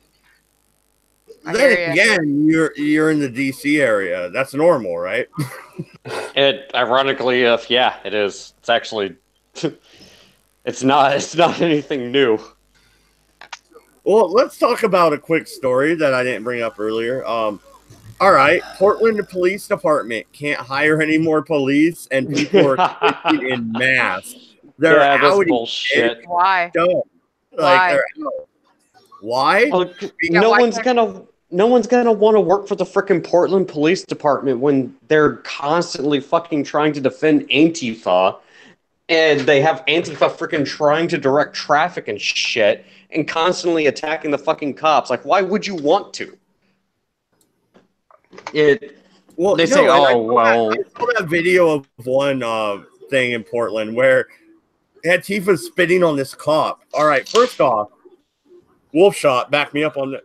I hear Then ya. again, you're in the DC area. That's normal, right? It ironically, yeah, it is. It's actually, it's not anything new. Well, let's talk about a quick story that I didn't bring up earlier. All right, Portland Police Department can't hire any more police, and people are quitting in mass. They're Yeah, that's outing bullshit. it. Why? Like, Why? they're out. Why? Well, Yeah, no why one's can't- gonna want to work for the frickin' Portland Police Department when they're constantly fucking trying to defend Antifa, and they have Antifa frickin' trying to direct traffic and shit, and constantly attacking the fucking cops. Like, why would you want to? Well, They say, and I oh, saw that video of one thing in Portland where Antifa's spitting on this cop. All right, first off, Wolfshot, back me up on the.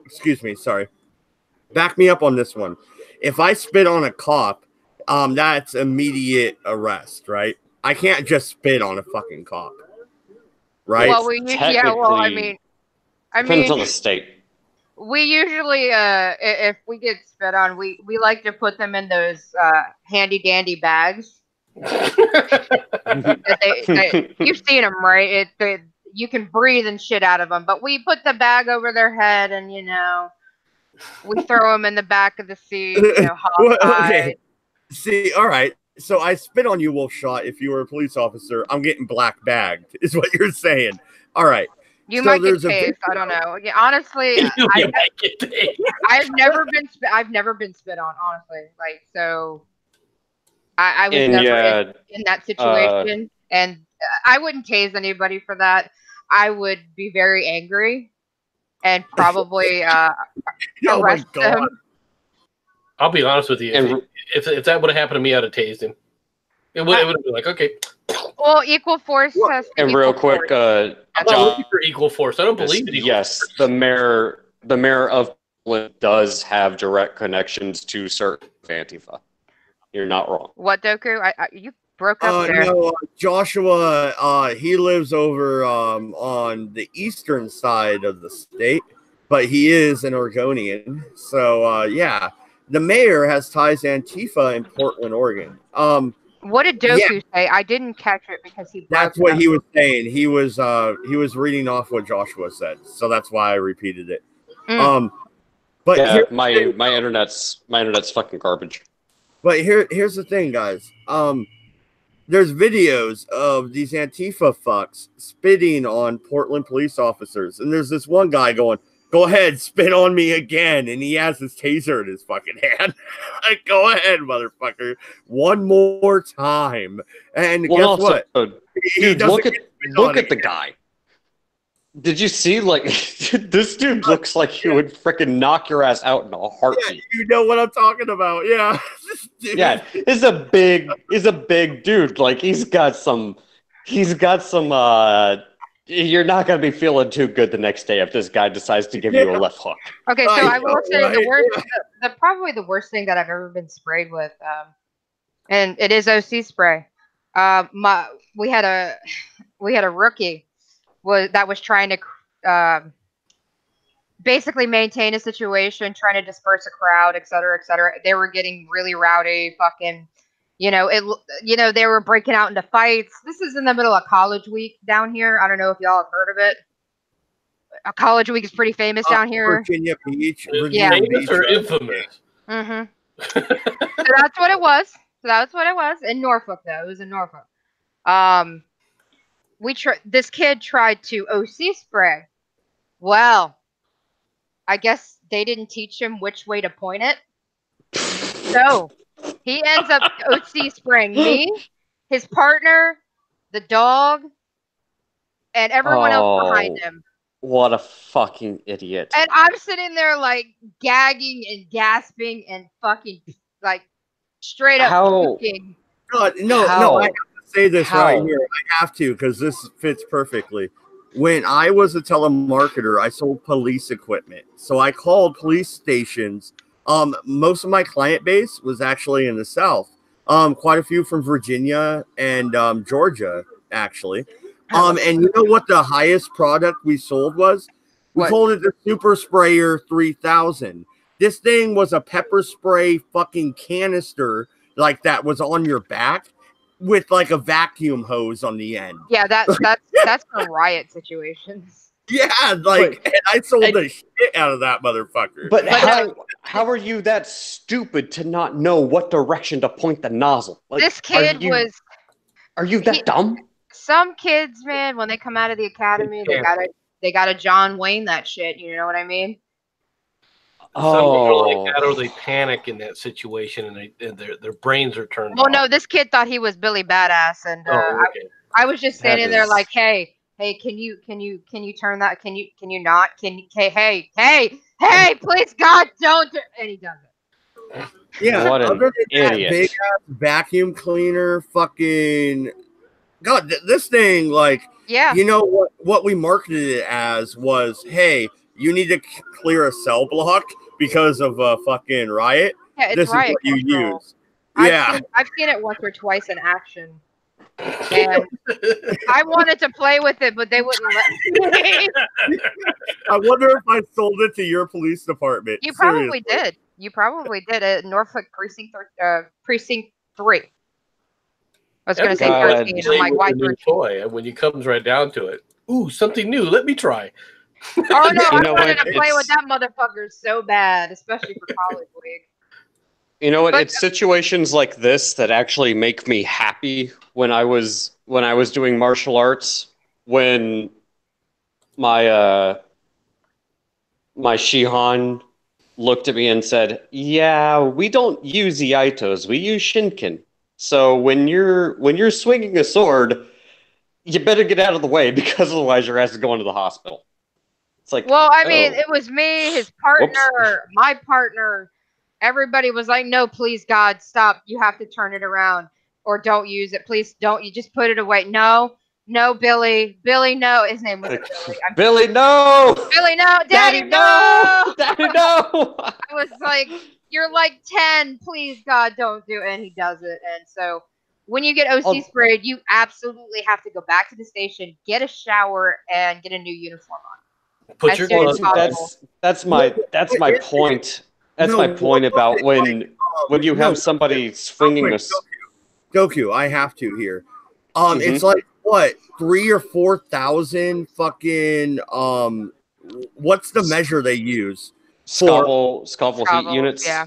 Excuse me, sorry. Back me up on this one. If I spit on a cop, that's immediate arrest, right? I can't just spit on a fucking cop, right? Well, I mean, depends on the state. we usually, if we get spit on, we like to put them in those handy dandy bags. You've seen them, right? You can breathe and shit out of them, but we put the bag over their head, and we throw them in the back of the seat. Okay. See, all right. So I spit on you, Wolfshot. If you were a police officer, I'm getting black bagged, is what you're saying. All right. You So might get there's a tased. I don't know. Yeah, honestly, I've never been spit on. Honestly, like, so I was never in that situation, and I wouldn't tase anybody for that. I would be very angry and probably arrest them. I'll be honest with you. If that would have happened to me, I'd have tased him. It would have been like, okay. Well, equal force has to And equal real quick, force. I'm not looking for equal force. I don't believe in equal yes, force. the mayor of Portland does have direct connections to certain Antifa. You're not wrong. What, Doku? You broke up there. No, Joshua, he lives over on the eastern side of the state, but he is an Oregonian. So, yeah, the mayor has ties to Antifa in Portland, Oregon. What did Doku say? I didn't catch it because he broke That's what up. he was saying. He was reading off what Joshua said, so that's why I repeated it. But Yeah, my internet's fucking garbage. But here's the thing, guys. There's videos of these Antifa fucks spitting on Portland police officers, and there's this one guy going, "Go ahead, spit on me again," and he has his taser in his fucking hand. Like, go ahead, motherfucker, one more time. And guess what? Dude, look at the guy. Did you see, like, this dude looks like he would freaking knock your ass out in a heartbeat. Yeah, you know what I'm talking about. Yeah. Yeah, he's a big dude. Like, he's got some, you're not going to be feeling too good the next day if this guy decides to give you a left hook. Okay, so I will say probably the worst thing that I've ever been sprayed with, and it is OC spray. We had a rookie that was trying to basically maintain a situation, trying to disperse a crowd, et cetera, et cetera. They were getting really rowdy, fucking, they were breaking out into fights. This is in the middle of College Week down here. I don't know if y'all have heard of it. College Week is pretty famous down here. Virginia Beach. Famous or infamous? Mm-hmm. So that's what it was. In Norfolk, though. It was in Norfolk. This kid tried to OC spray. Well, I guess they didn't teach him which way to point it. So he ends up OC spraying me, his partner, the dog, and everyone else behind him. What a fucking idiot. And I'm sitting there like gagging and gasping and fucking like straight up puking. No, I have to say this right here. I have to, because this fits perfectly. When I was a telemarketer, I sold police equipment. So I called police stations. Most of my client base was actually in the South. Quite a few from Virginia and Georgia, actually. And you know what the highest product we sold was? We sold it the Super Sprayer 3000. This thing was a pepper spray fucking canister like that was on your back with like a vacuum hose on the end. Yeah, that's for riot situations. Yeah, like, and I sold the shit out of that motherfucker. But how are you that stupid to not know what direction to point the nozzle? Like, this kid Are you that dumb? Some kids, man, when they come out of the academy, they gotta John Wayne that shit. You know what I mean? Some people are like that, or they panic in that situation, and their brains are turned. Well, no, this kid thought he was Billy Badass, and I was just standing there like, hey, can you turn that? Can you not? Hey, please, God, don't! And he does it. Yeah, what an idiot! Big ass vacuum cleaner, fucking God, this thing, like, you know what we marketed it as was, hey, you need to clear a cell block because of a fucking riot. Yeah, it's this riot is what control. you use. Yeah, I've seen it once or twice in action, and I wanted to play with it, but they wouldn't let me. I wonder if I sold it to your police department. You probably did. You probably did at Norfolk Precinct 3. I was going to say 13. I'm like, why 13? Toy, when it comes right down to it. Ooh, something new. Let me try. Oh, no, I wanted to play with that motherfucker so bad, especially for College Week. You know what? It's situations like this that actually make me happy when I was doing martial arts. When my Shihan looked at me and said, "Yeah, we don't use Iaitos, we use Shinken. So when you're swinging a sword, you better get out of the way because otherwise your ass is going to the hospital." It's like, well, I mean, it was me, his partner, my partner. Everybody was like, "No, please, God, stop! You have to turn it around." or don't use it. Please don't. You just put it away. No, Billy. Billy, no. His name wasn't Billy. Billy, no. Billy, no. Daddy, no. Daddy, no. I was like, you're like 10. Please, God, don't do it. And he does it. And so when you get OC sprayed, you absolutely have to go back to the station, get a shower, and get a new uniform on. Put your gloves on. That's my point. That's my point about when you have somebody swinging a Goku, I have to here. It's like what 3,000 or 4,000 fucking what's the measure they use? Scoville heat units. Yeah,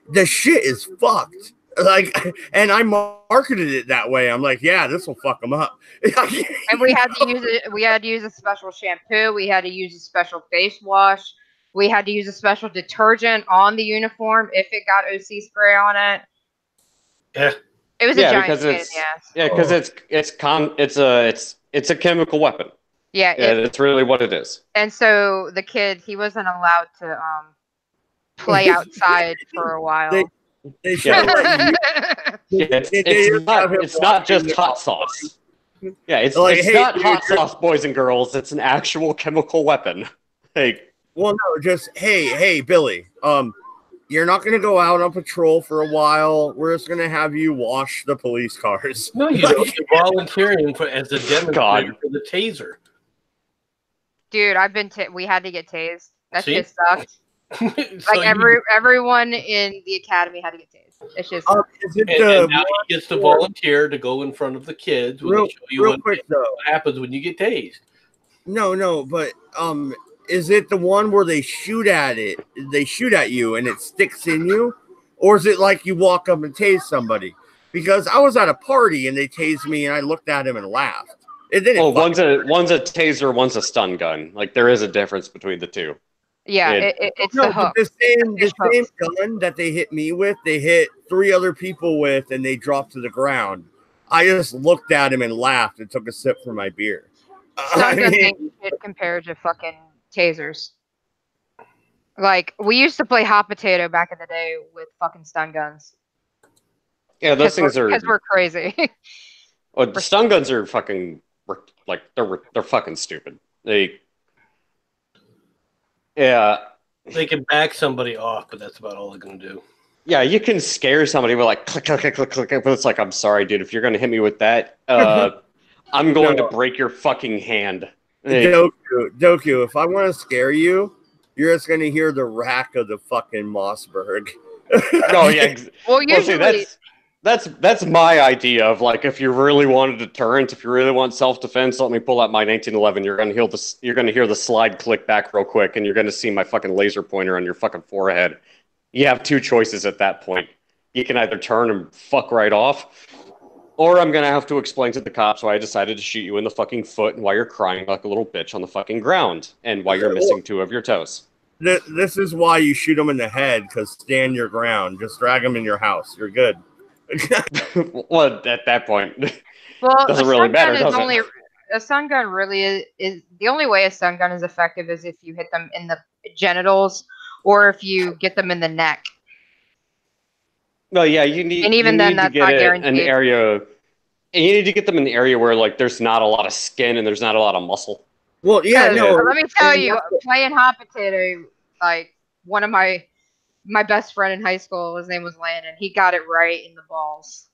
the shit is fucked. Like, and I marketed it that way. I'm like, yeah, this will fuck them up. And we had to use it. We had to use a special shampoo. We had to use a special face wash. We had to use a special detergent on the uniform if it got OC spray on it. Yeah, it was a giant pain in the ass. Yeah, because it's a chemical weapon. Yeah, it's really what it is. And so the kid, he wasn't allowed to play outside for a while. It's not just hot sauce. Yeah, it's not hot sauce, boys and girls. It's an actual chemical weapon. Well, no, just hey, Billy. You're not going to go out on patrol for a while. We're just going to have you wash the police cars. No, you don't. You're volunteering as a demonstrator for the taser. Dude, we had to get tased. That shit sucked. So everyone in the academy had to get tased. It's just. And now he gets to volunteer to go in front of the kids. Real quick, what happens when you get tased. No, but is it the one where they shoot at it? They shoot at you and it sticks in you, or is it like you walk up and tase somebody? Because I was at a party and they tased me and I looked at him and laughed. One's a taser, one's a stun gun. Like there is a difference between the two. Yeah, it's the hook. The same gun that they hit me with, they hit 3 other people with, and they dropped to the ground. I just looked at him and laughed and took a sip from my beer. Stun guns ain't shit compared to fucking tasers. Like we used to play hot potato back in the day with fucking stun guns. Yeah, those things are because we're crazy. Well, the stun guns are fucking like they're fucking stupid. They can back somebody off, but that's about all they're gonna do. Yeah, you can scare somebody with like click, click, click, click, click, but it's like, I'm sorry, dude, if you're gonna hit me with that, I'm going to break your fucking hand. Doku, if I want to scare you, you're just gonna hear the rack of the fucking Mossberg. Oh yeah. Well, usually that's my idea of like, if you really want a deterrent, if you really want self-defense, let me pull out my 1911. You're gonna hear the slide click back real quick, and you're gonna see my fucking laser pointer on your fucking forehead. You have 2 choices at that point. You can either turn and fuck right off, or I'm gonna have to explain to the cops why I decided to shoot you in the fucking foot and why you're crying like a little bitch on the fucking ground, and why you're missing 2 of your toes. This is why you shoot them in the head, because stand your ground. Just drag them in your house. You're good. Well, at that point, doesn't really matter, does it? A stun gun really is the only way a stun gun is effective is if you hit them in the genitals or if you get them in the neck. No, yeah, you need. And even then, that's not guaranteed. An area, and you need to get them in an area where like there's not a lot of skin and there's not a lot of muscle. Well, yeah, no. Let me tell you, playing hot potato, like one of my best friend in high school, his name was Landon. He got it right in the balls.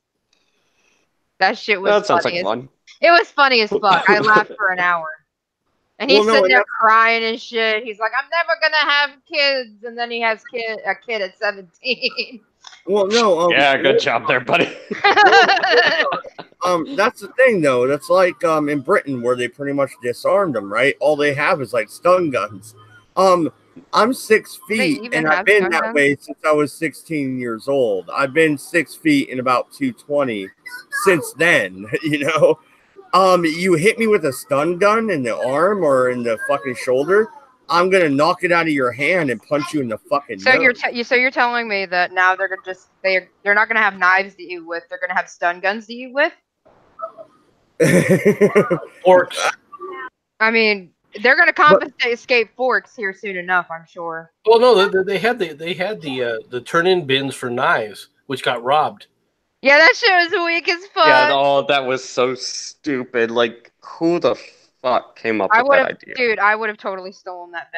That shit was that sounds like fun. It was funny as fuck. I laughed for an hour. And he's sitting there crying and shit. He's like, I'm never going to have kids. And then he has a kid at 17. Well, no. Yeah, good job there, buddy. That's the thing, though. That's like in Britain where they pretty much disarmed them, right? All they have is like stun guns. I'm 6 feet, and I've been that way since I was 16 years old. I've been 6 feet and about 220 since then, you know? You hit me with a stun gun in the arm or in the fucking shoulder, I'm gonna knock it out of your hand and punch you in the fucking nose. You're telling me that now they're not gonna have knives to eat with, they're gonna have stun guns to eat with? Forks. I mean, they're gonna confiscate forks here soon enough, I'm sure. Well, no, they had the turn-in bins for knives, which got robbed. Yeah, that shit was weak as fuck. Yeah, oh, that was so stupid. Like, who the fuck came up with that idea? Dude, I would have totally stolen that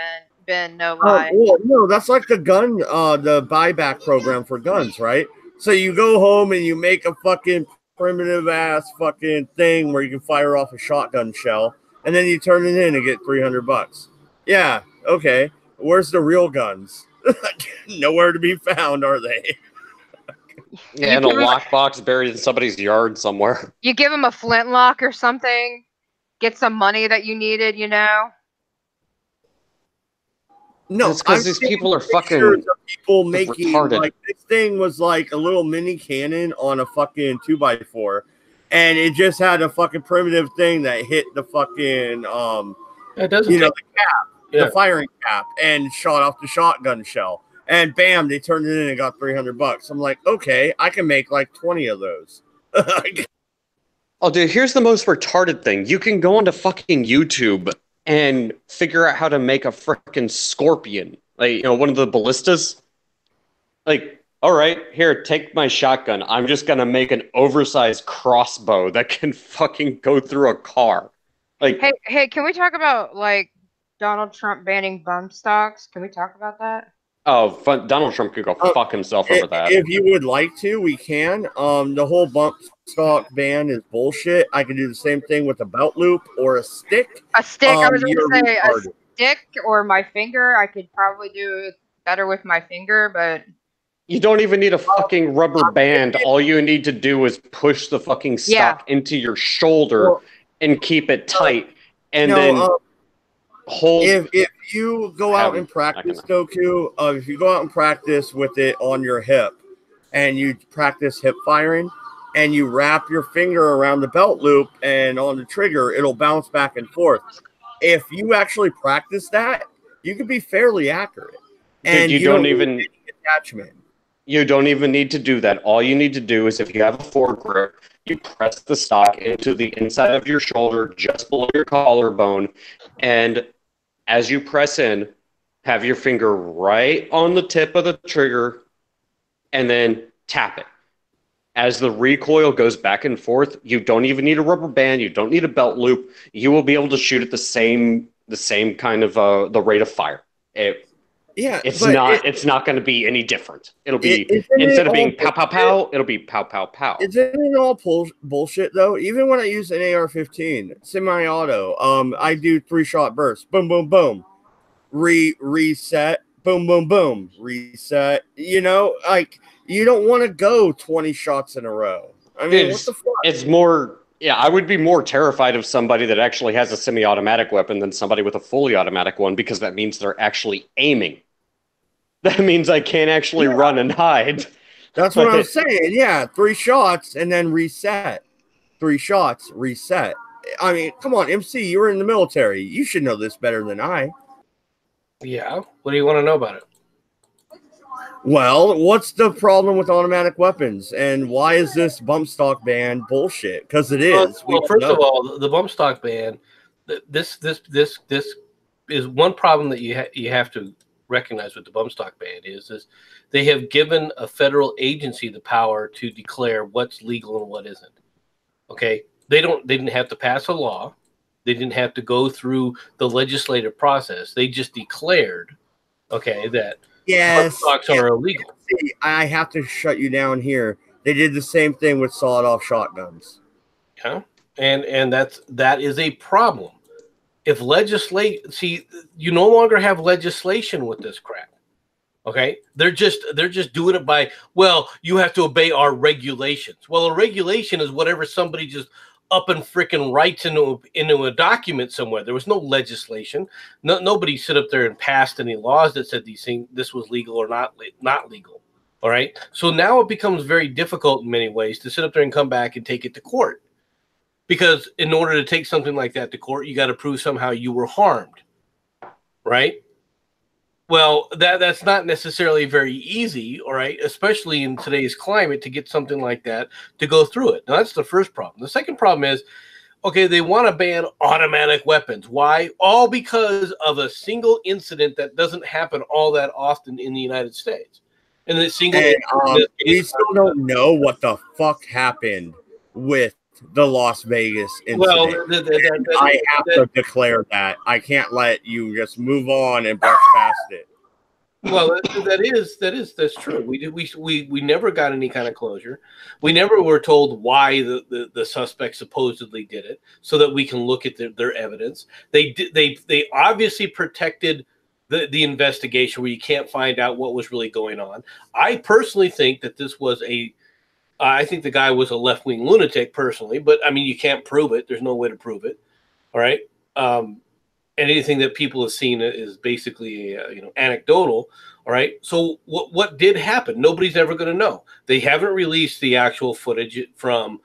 Ben, no lie. Well, no, that's like the gun, the buyback program for guns, right? So you go home and you make a fucking primitive ass fucking thing where you can fire off a shotgun shell, and then you turn it in and get $300. Yeah, okay. Where's the real guns? Nowhere to be found, are they? Yeah, in a lockbox buried in somebody's yard somewhere. You give him a flintlock or something, get some money that you needed, you know? No, it's because these people are fucking people making retarded. Like this thing was like a little mini cannon on a fucking 2x4, and it just had a fucking primitive thing that hit the fucking It doesn't, the cap, the firing cap, and shot off the shotgun shell. And bam, they turned it in and got $300. I'm like, okay, I can make like 20 of those. Oh, dude, here's the most retarded thing. You can go onto fucking YouTube and figure out how to make a freaking scorpion. Like, one of the ballistas. Like, all right, here, take my shotgun. I'm just going to make an oversized crossbow that can fucking go through a car. Like, Hey, can we talk about, like, Donald Trump banning bump stocks? Can we talk about that? Oh, Donald Trump could go fuck himself over that. If you would like to, we can. The whole bump stock ban is bullshit. I can do the same thing with a belt loop or a stick. A stick, I was going to say a stick or my finger. I could probably do it better with my finger, but... You don't even need a fucking rubber band. All you need to do is push the fucking stock into your shoulder and keep it tight. And then hold... If you go out and practice, Goku, if you go out and practice with it on your hip and you practice hip firing and you wrap your finger around the belt loop and on the trigger, it'll bounce back and forth. If you actually practice that, you can be fairly accurate. And you don't even need attachment. You don't even need to do that. All you need to do is if you have a foregrip, you press the stock into the inside of your shoulder, just below your collarbone, and as you press in, have your finger right on the tip of the trigger, and then tap it. As the recoil goes back and forth, you don't even need a rubber band. You don't need a belt loop. You will be able to shoot at the same kind of the rate of fire. It's not going to be any different. It'll be instead of being pow pow pow, it'll be pow pow pow. Isn't it all bullshit though? Even when I use an AR-15 semi-auto, I do 3-shot bursts. Boom, boom, boom. Reset. Boom, boom, boom. Reset. Like you don't want to go 20 shots in a row. I mean, what the fuck? It's more. Yeah, I would be more terrified of somebody that actually has a semi-automatic weapon than somebody with a fully automatic one, because that means they're actually aiming. That means I can't actually run and hide. That's what I was saying. Yeah, 3 shots and then reset. 3 shots, reset. I mean, come on, MC, you were in the military. You should know this better than I. Yeah. What do you want to know about it? Well, what's the problem with automatic weapons, and why is this bump stock ban bullshit? Because it is. Well, first of all, the bump stock ban. This is one problem that you have to recognize with the bump stock ban is they have given a federal agency the power to declare what's legal and what isn't. Okay, they didn't have to pass a law. They didn't have to go through the legislative process. They just declared, that. Yes, stocks are illegal. See, I have to shut you down here. They did the same thing with sawed-off shotguns. Yeah, and that is a problem. If you no longer have legislation with this crap. Okay, they're just doing it by, well, you have to obey our regulations. Well, a regulation is whatever somebody just up and freaking writes into a document somewhere. There was no legislation. Nobody sit up there and passed any laws that said this was legal or not legal. All right. So now it becomes very difficult in many ways to sit up there and come back and take it to court, because in order to take something like that to court, you got to prove somehow you were harmed. Right. Well, that's not necessarily very easy, all right, especially in today's climate, to get something like that to go through it. Now, that's the first problem. The second problem is, okay, they want to ban automatic weapons. Why? All because of a single incident that doesn't happen all that often in the United States. And the single. And, we still don't know what the fuck happened with the Las Vegas incident. Well, I have to declare that. I can't let you just move on and brush past it. Well, that's true. We never got any kind of closure. We never were told why the suspect supposedly did it, so that we can look at their evidence. They obviously protected the investigation, where you can't find out what was really going on. I personally think that this was I think the guy was a left-wing lunatic personally, but I mean, you can't prove it. There's no way to prove it. All right. And anything that people have seen is basically, anecdotal. All right. So what did happen? Nobody's ever going to know. They haven't released the actual footage from.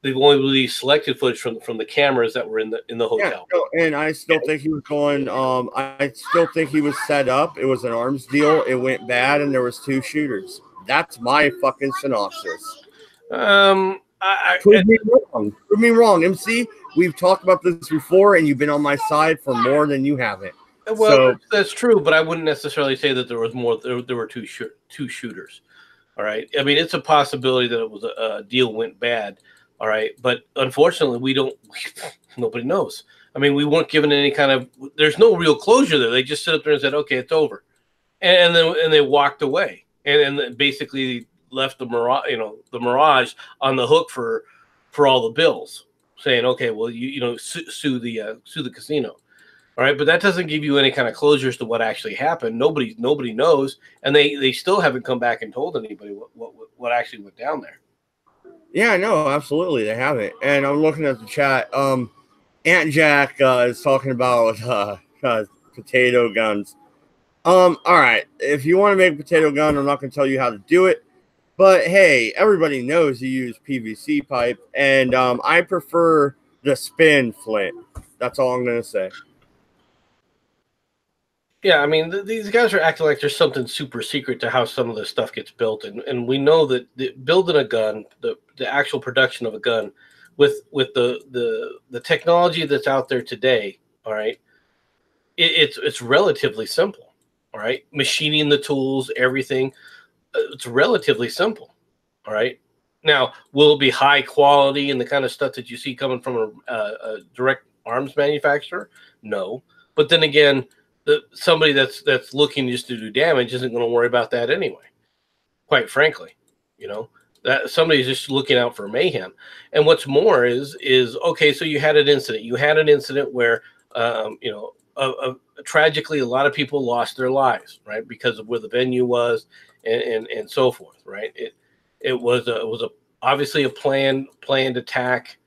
They've only released selected footage from the cameras that were in the hotel. Yeah, no, and I still think he was going. I still think he was set up. It was an arms deal. It went bad, and there was 2 shooters. That's my fucking synopsis. Prove me wrong. Prove me wrong, MC. We've talked about this before, and you've been on my side for more than you haven't. Well, so, that's true, but I wouldn't necessarily say that there was more. There were two shooters. All right. I mean, it's a possibility that it was a deal went bad. All right, but unfortunately, nobody knows. I mean, we weren't given any kind of. There's no real closure there. They just sit up there and said, "Okay, it's over," and then they walked away, and basically left the Mirage on the hook for all the bills, saying, "Okay, well, sue the casino." All right, but that doesn't give you any kind of closure as to what actually happened. Nobody knows, and they still haven't come back and told anybody what actually went down there. Yeah, no, absolutely, they haven't. And I'm looking at the chat. Aunt Jack is talking about potato guns. All right, if you want to make a potato gun, I'm not going to tell you how to do it. But hey, everybody knows you use PVC pipe, and I prefer the spin flint. That's all I'm going to say. Yeah, I mean, these guys are acting like there's something super secret to how some of this stuff gets built, and we know that building a gun, the actual production of a gun, with the technology that's out there today, all right, it's relatively simple, all right. Machining the tools, everything, it's relatively simple, all right. Now, will it be high quality and the kind of stuff that you see coming from a direct arms manufacturer? No, but then again, somebody that's looking just to do damage isn't going to worry about that anyway. Quite frankly, that somebody's just looking out for mayhem. And what's more is okay. So you had an incident. You had an incident where tragically a lot of people lost their lives, right, because of where the venue was and so forth, right. It was obviously a planned attack.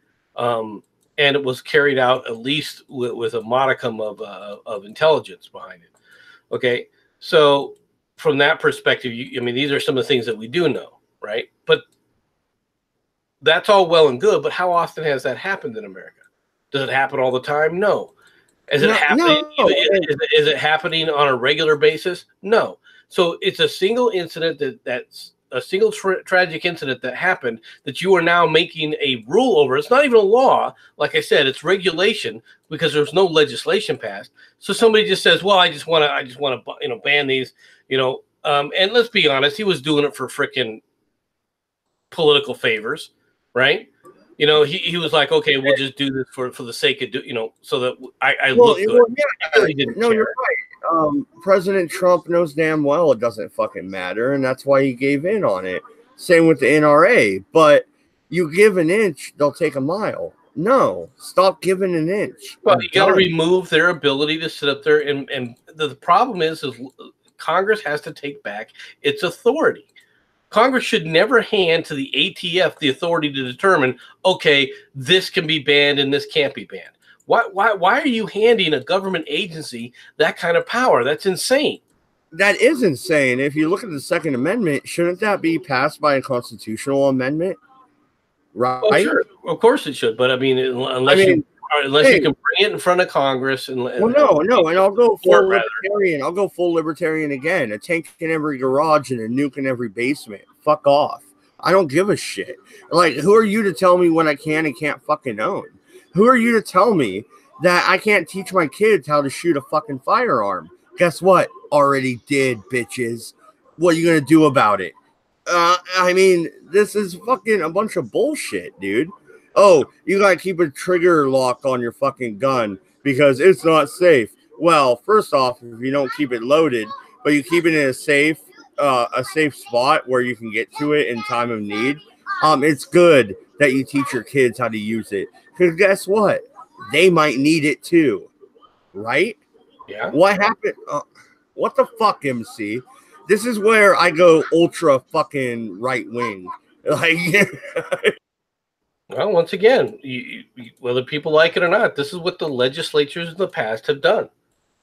And it was carried out at least with a modicum of intelligence behind it. Okay, so from that perspective, these are some of the things that we do know, right? But that's all well and good. But how often has that happened in America? Does it happen all the time? No. Is it happening? No. Is it happening on a regular basis? No. So it's a single incident that's a single tragic incident that happened that you are now making a rule over. It's not even a law. Like I said, it's regulation because there's no legislation passed. So somebody just says, well, I just want to ban these, and let's be honest, he was doing it for freaking political favors, right? He was like, okay, we'll just do this for the sake of, so that I look good. Well, yeah, you're right. President Trump knows damn well it doesn't fucking matter, and that's why he gave in on it. Same with the NRA. But you give an inch, they'll take a mile. No, stop giving an inch. Well, you got to remove their ability to sit up there, and the problem is Congress has to take back its authority. Congress should never hand to the ATF the authority to determine, okay, this can be banned and this can't be banned. Why are you handing a government agency that kind of power? That's insane. That is insane. If you look at the Second Amendment, shouldn't that be passed by a constitutional amendment? Right? Oh, sure. Of course it should. But unless you can bring it in front of Congress and and I'll go full libertarian. I'll go full libertarian again. A tank in every garage and a nuke in every basement. Fuck off. I don't give a shit. Like, who are you to tell me what I can and can't fucking own? Who are you to tell me that I can't teach my kids how to shoot a fucking firearm? Guess what? Already did, bitches. What are you gonna do about it? I mean, this is fucking a bunch of bullshit, dude. Oh, you gotta keep a trigger lock on your fucking gun because it's not safe. Well, first off, if you don't keep it loaded, but you keep it in a safe spot where you can get to it in time of need, it's good that you teach your kids how to use it. Because guess what? They might need it too, right? Yeah. What happened? What the fuck, MC? This is where I go ultra fucking right wing. Like, well, once again, whether people like it or not, this is what the legislatures in the past have done.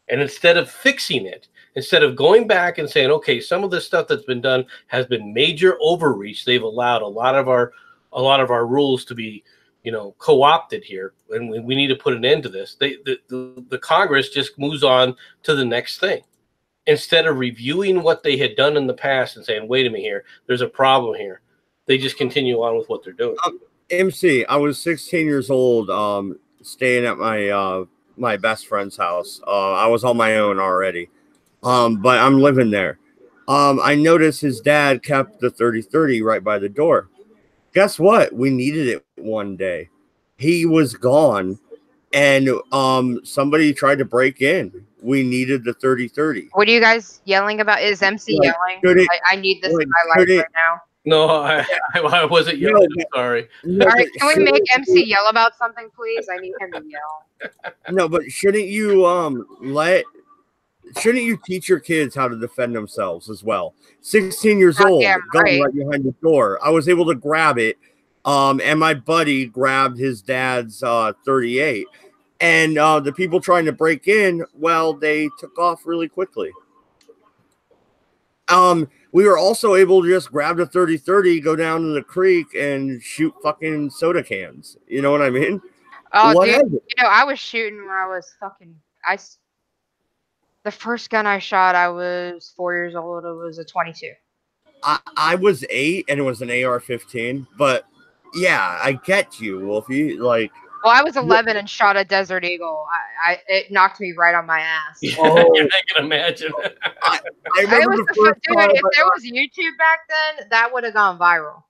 And instead of fixing it, instead of going back and saying, okay, some of this stuff that's been done has been major overreach. They've allowed a lot of our rules to be, co-opted here, and we need to put an end to this. The Congress just moves on to the next thing. Instead of reviewing what they had done in the past and saying, wait a minute here, there's a problem here, they just continue on with what they're doing. MC, I was 16 years old, staying at my best friend's house. I was on my own already, but I'm living there. I noticed his dad kept the 30-30 right by the door. Guess what? We needed it one day. He was gone, and somebody tried to break in. We needed the 30-30. What are you guys yelling about? Is MC yelling? I need this in my life right now. No, I wasn't yelling. I'm sorry. No, all right, can we make MC yell about something, please? I need him to yell. No, but shouldn't you teach your kids how to defend themselves as well? 16 years old, gun right behind the door. I was able to grab it, and my buddy grabbed his dad's 38. And the people trying to break in, well, they took off really quickly. We were also able to just grab the 30-30, go down to the creek, and shoot fucking soda cans. You know what I mean? Oh, dude, I was shooting when I was the first gun I shot, I was 4 years old. It was a 22. I was 8, and it was an AR-15. But, yeah, I get you, Wolfie. Like... Well, I was 11 and shot a Desert Eagle. It knocked me right on my ass. Oh, yeah, I can imagine. I remember if there was YouTube back then, that would have gone viral.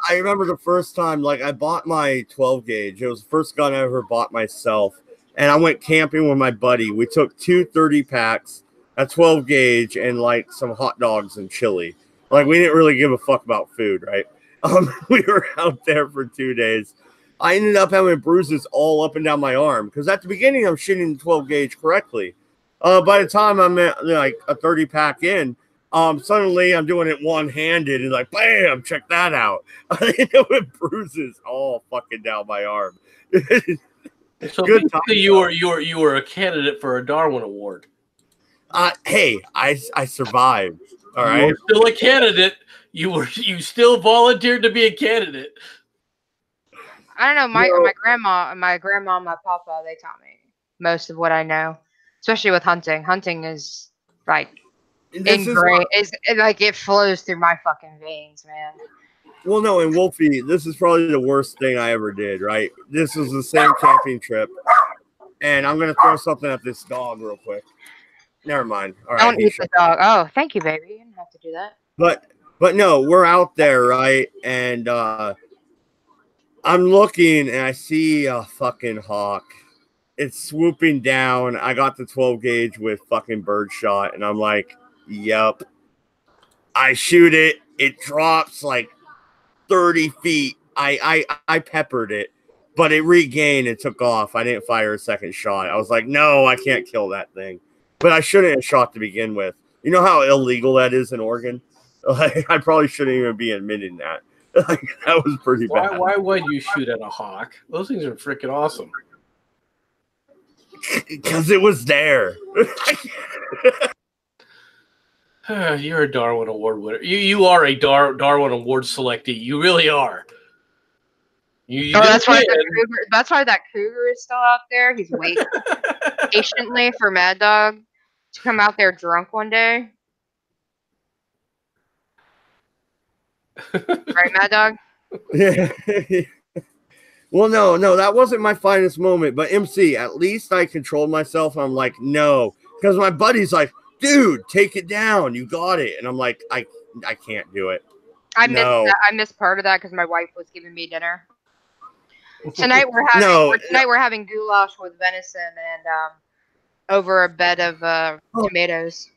I remember the first time, like, I bought my 12 gauge. It was the first gun I ever bought myself. And I went camping with my buddy. We took 2 30 packs, a 12 gauge, and, like, some hot dogs and chili. Like, we didn't really give a fuck about food, right? We were out there for 2 days. I ended up having bruises all up and down my arm because at the beginning I'm shooting the 12 gauge correctly. By the time I'm at like a 30 pack in, suddenly I'm doing it one-handed and like, bam, check that out. I ended up with bruises all fucking down my arm. So basically you were a candidate for a Darwin Award. Hey, I survived. All right. You were still a candidate. You still volunteered to be a candidate. I don't know. My grandma, and my papa, they taught me most of what I know, especially with hunting. Hunting is like ingrained. Like it flows through my fucking veins, man. Well, no, and Wolfie, this is probably the worst thing I ever did. Right? This was the same camping trip, and I'm gonna throw something at this dog real quick. Never mind. All right. Don't eat the dog. Oh, thank you, baby. You didn't have to do that. But no, we're out there, right? And I'm looking and I see a fucking hawk. It's swooping down. I got the 12 gauge with fucking birdshot, and I'm like, yep. I shoot it. It drops like 30 feet. I peppered it, but it regained and took off. I didn't fire a second shot. I was like, no, I can't kill that thing. But I shouldn't have shot to begin with. You know how illegal that is in Oregon? Like, I probably shouldn't even be admitting that. Like, that was pretty bad. Why would you shoot at a hawk? Those things are freaking awesome. Because it was there. You're a Darwin Award winner. You are a Darwin Award selectee. You really are. That's why that cougar is still out there. He's waiting patiently for Mad Dog to come out there drunk one day. Right, Mad Dog? Yeah. Well, no, that wasn't my finest moment. But MC, at least I controlled myself. I'm like, no, because my buddy's like, dude, take it down. You got it. And I'm like, I can't do it. I missed No. that. I missed part of that because my wife was giving me dinner. Tonight we're having goulash with venison and over a bed of tomatoes.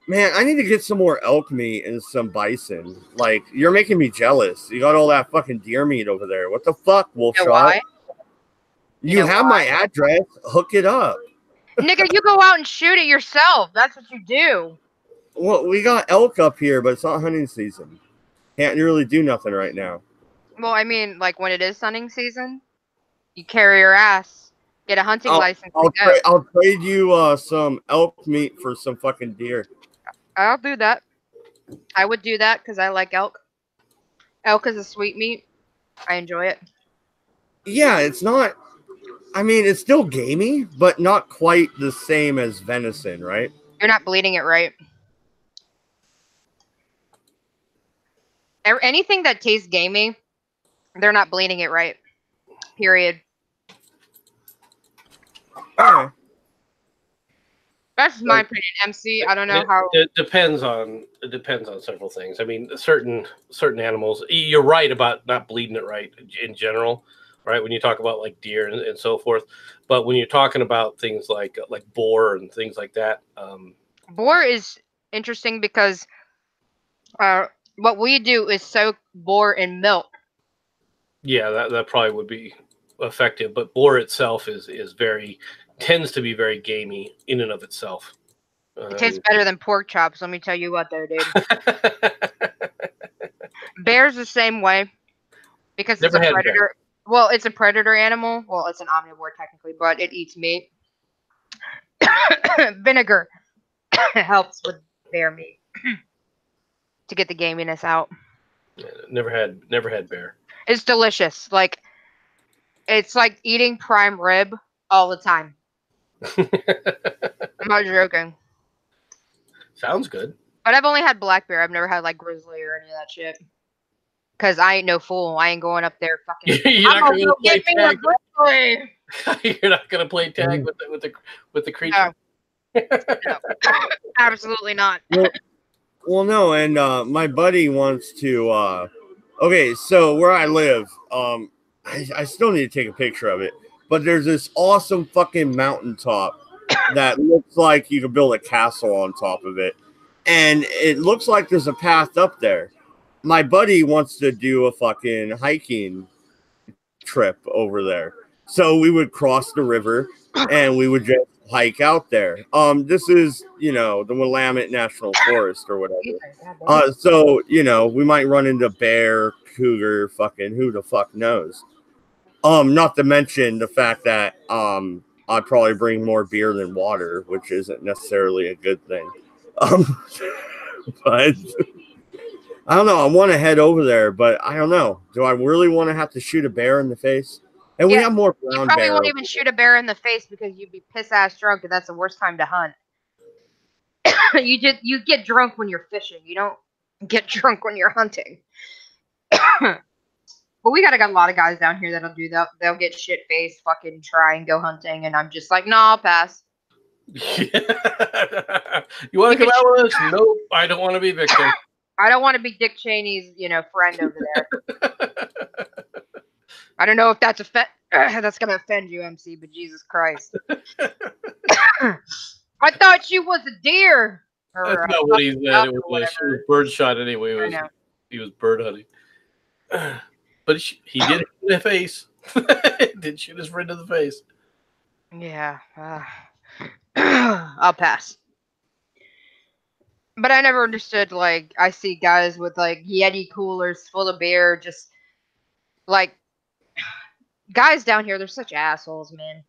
Man, I need to get some more elk meat and some bison. Like, you're making me jealous. You got all that fucking deer meat over there. What the fuck, Wolf You know Shot? why? You have my address. Hook it up. Nigga, you go out and shoot it yourself. That's what you do. Well, we got elk up here, but it's not hunting season. Can't really do nothing right now. Well, I mean, like when it is hunting season, you carry your ass, get a hunting license. I'll trade you some elk meat for some fucking deer. I'll do that. I would do that because I like elk. Elk is a sweet meat. I enjoy it. Yeah, it's not. I mean, it's still gamey, but not quite the same as venison, right? You're not bleeding it right. Anything that tastes gamey, they're not bleeding it right. Period. Okay. That's my opinion, MC. I don't know how. It depends on several things. I mean, certain animals. You're right about not bleeding it right in general, right? When you talk about like deer and so forth, but when you're talking about things like boar and things like that, boar is interesting because what we do is soak boar in milk. Yeah, that probably would be effective. But boar itself tends to be very gamey in and of itself. It tastes better than pork chops. Let me tell you what, though, dude. Bear's the same way because it's a predator. Well, it's a predator animal. Well, it's an omnivore technically, but it eats meat. Vinegar helps with bear meat to get the gaminess out. Yeah, never had bear. It's delicious. Like it's like eating prime rib all the time. I'm not joking. Sounds good. But I've only had black bear. I've never had like grizzly or any of that shit. Cause I ain't no fool. I ain't going up there fucking. You're not gonna play tag. You're not gonna play tag with the creature. No. No. Absolutely not. Well, no, and my buddy wants to. Okay, so where I live, I still need to take a picture of it. But there's this awesome fucking mountaintop that looks like you could build a castle on top of it. And it looks like there's a path up there. My buddy wants to do a fucking hiking trip over there. So we would cross the river and we would just hike out there. This is, the Willamette National Forest or whatever. So, we might run into bear, cougar, fucking who the fuck knows. Not to mention the fact that I'd probably bring more beer than water, which isn't necessarily a good thing. But I don't know. I want to head over there, but I don't know. Do I really want to have to shoot a bear in the face? And we have more brown bear. You probably won't even shoot a bear in the face because you'd be piss ass drunk, and that's the worst time to hunt. You get drunk when you're fishing. You don't get drunk when you're hunting. But we got a lot of guys down here that'll do that. They'll get shit faced, fucking try and go hunting, and I'm just like, no, I'll pass. You want to come out with us? Nope, I don't want to be victim. I don't want to be Dick Cheney's, friend over there. I don't know if that's that's gonna offend you, MC, but Jesus Christ. I thought you was a deer. That's not what he said. It was birdshot anyway. He was bird hunting. But he did it in the face. Did shoot his friend in the face. Yeah. I'll pass. But I never understood, like, I see guys with, like, Yeti coolers full of beer, just, like, guys down here, they're such assholes, man.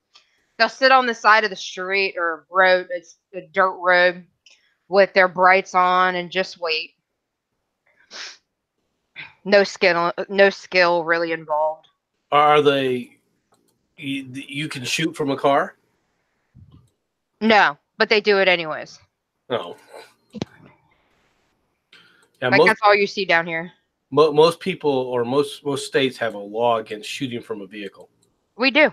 They'll sit on the side of the street or road, it's a dirt road, with their brights on and just wait. No skill really involved. Are they, you can shoot from a car? No, but they do it anyways. Oh. Yeah, like that's all you see down here. Most people or most states have a law against shooting from a vehicle. We do.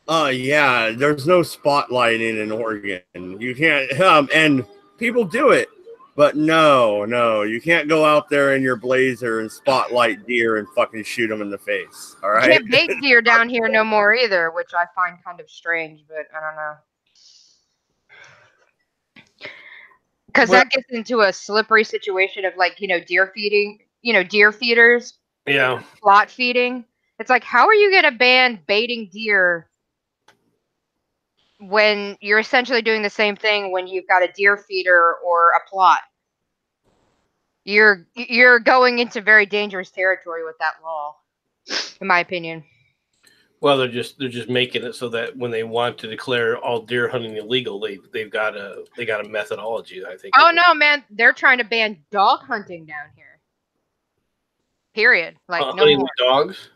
Yeah, there's no spotlighting in Oregon. You can't, and people do it, but no, you can't go out there in your blazer and spotlight deer and fucking shoot them in the face. All You right. can't bait deer down here no more either, which I find kind of strange, but I don't know. Because that gets into a slippery situation of like, deer feeding, deer feeders. Yeah. Plot feeding. It's like, how are you going to ban baiting deer when you're essentially doing the same thing when you've got a deer feeder or a plot? You're going into very dangerous territory with that law, in my opinion. Well, they're just making it so that when they want to declare all deer hunting illegal, they've got a methodology, I think. Oh no, man, they're trying to ban dog hunting down here. Period. Like no hunting more. with dogs.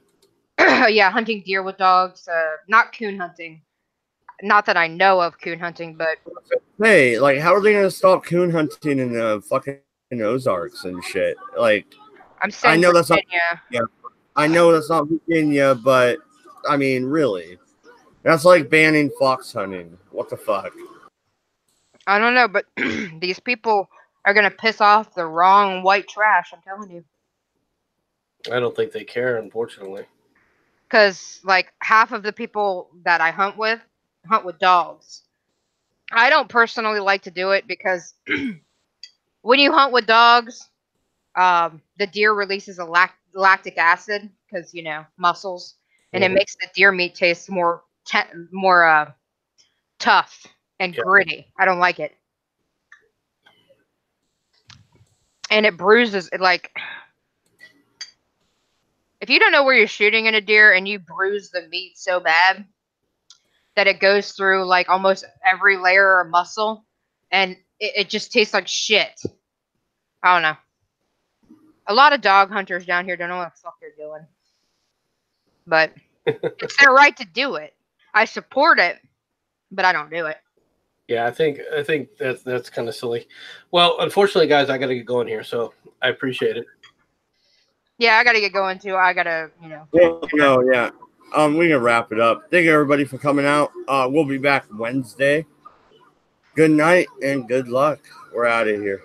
Yeah, hunting deer with dogs. Not coon hunting. Not that I know of coon hunting, but hey, like, how are they gonna stop coon hunting in the fucking Ozarks and shit? Like, I'm saying I know that's Virginia. not. Yeah, I know that's not Virginia, but I mean, really, that's like banning fox hunting. What the fuck? I don't know, but these people are gonna piss off the wrong white trash. I'm telling you. I don't think they care, unfortunately. Because like half of the people that I hunt with dogs. I don't personally like to do it because when you hunt with dogs, the deer releases a lactic acid because muscles, and it makes the deer meat taste more tough and gritty. I don't like it, and it bruises it like. If you don't know where you're shooting in a deer and you bruise the meat so bad that it goes through like almost every layer of muscle and it just tastes like shit. I don't know. A lot of dog hunters down here don't know what the fuck they're doing. But it's their right to do it. I support it, but I don't do it. Yeah, I think that's kind of silly. Well, unfortunately, guys, I got to get going here, so I appreciate it. Yeah, I got to get going too. I got to, Well, no, yeah. We can wrap it up. Thank you everybody for coming out. We'll be back Wednesday. Good night and good luck. We're out of here.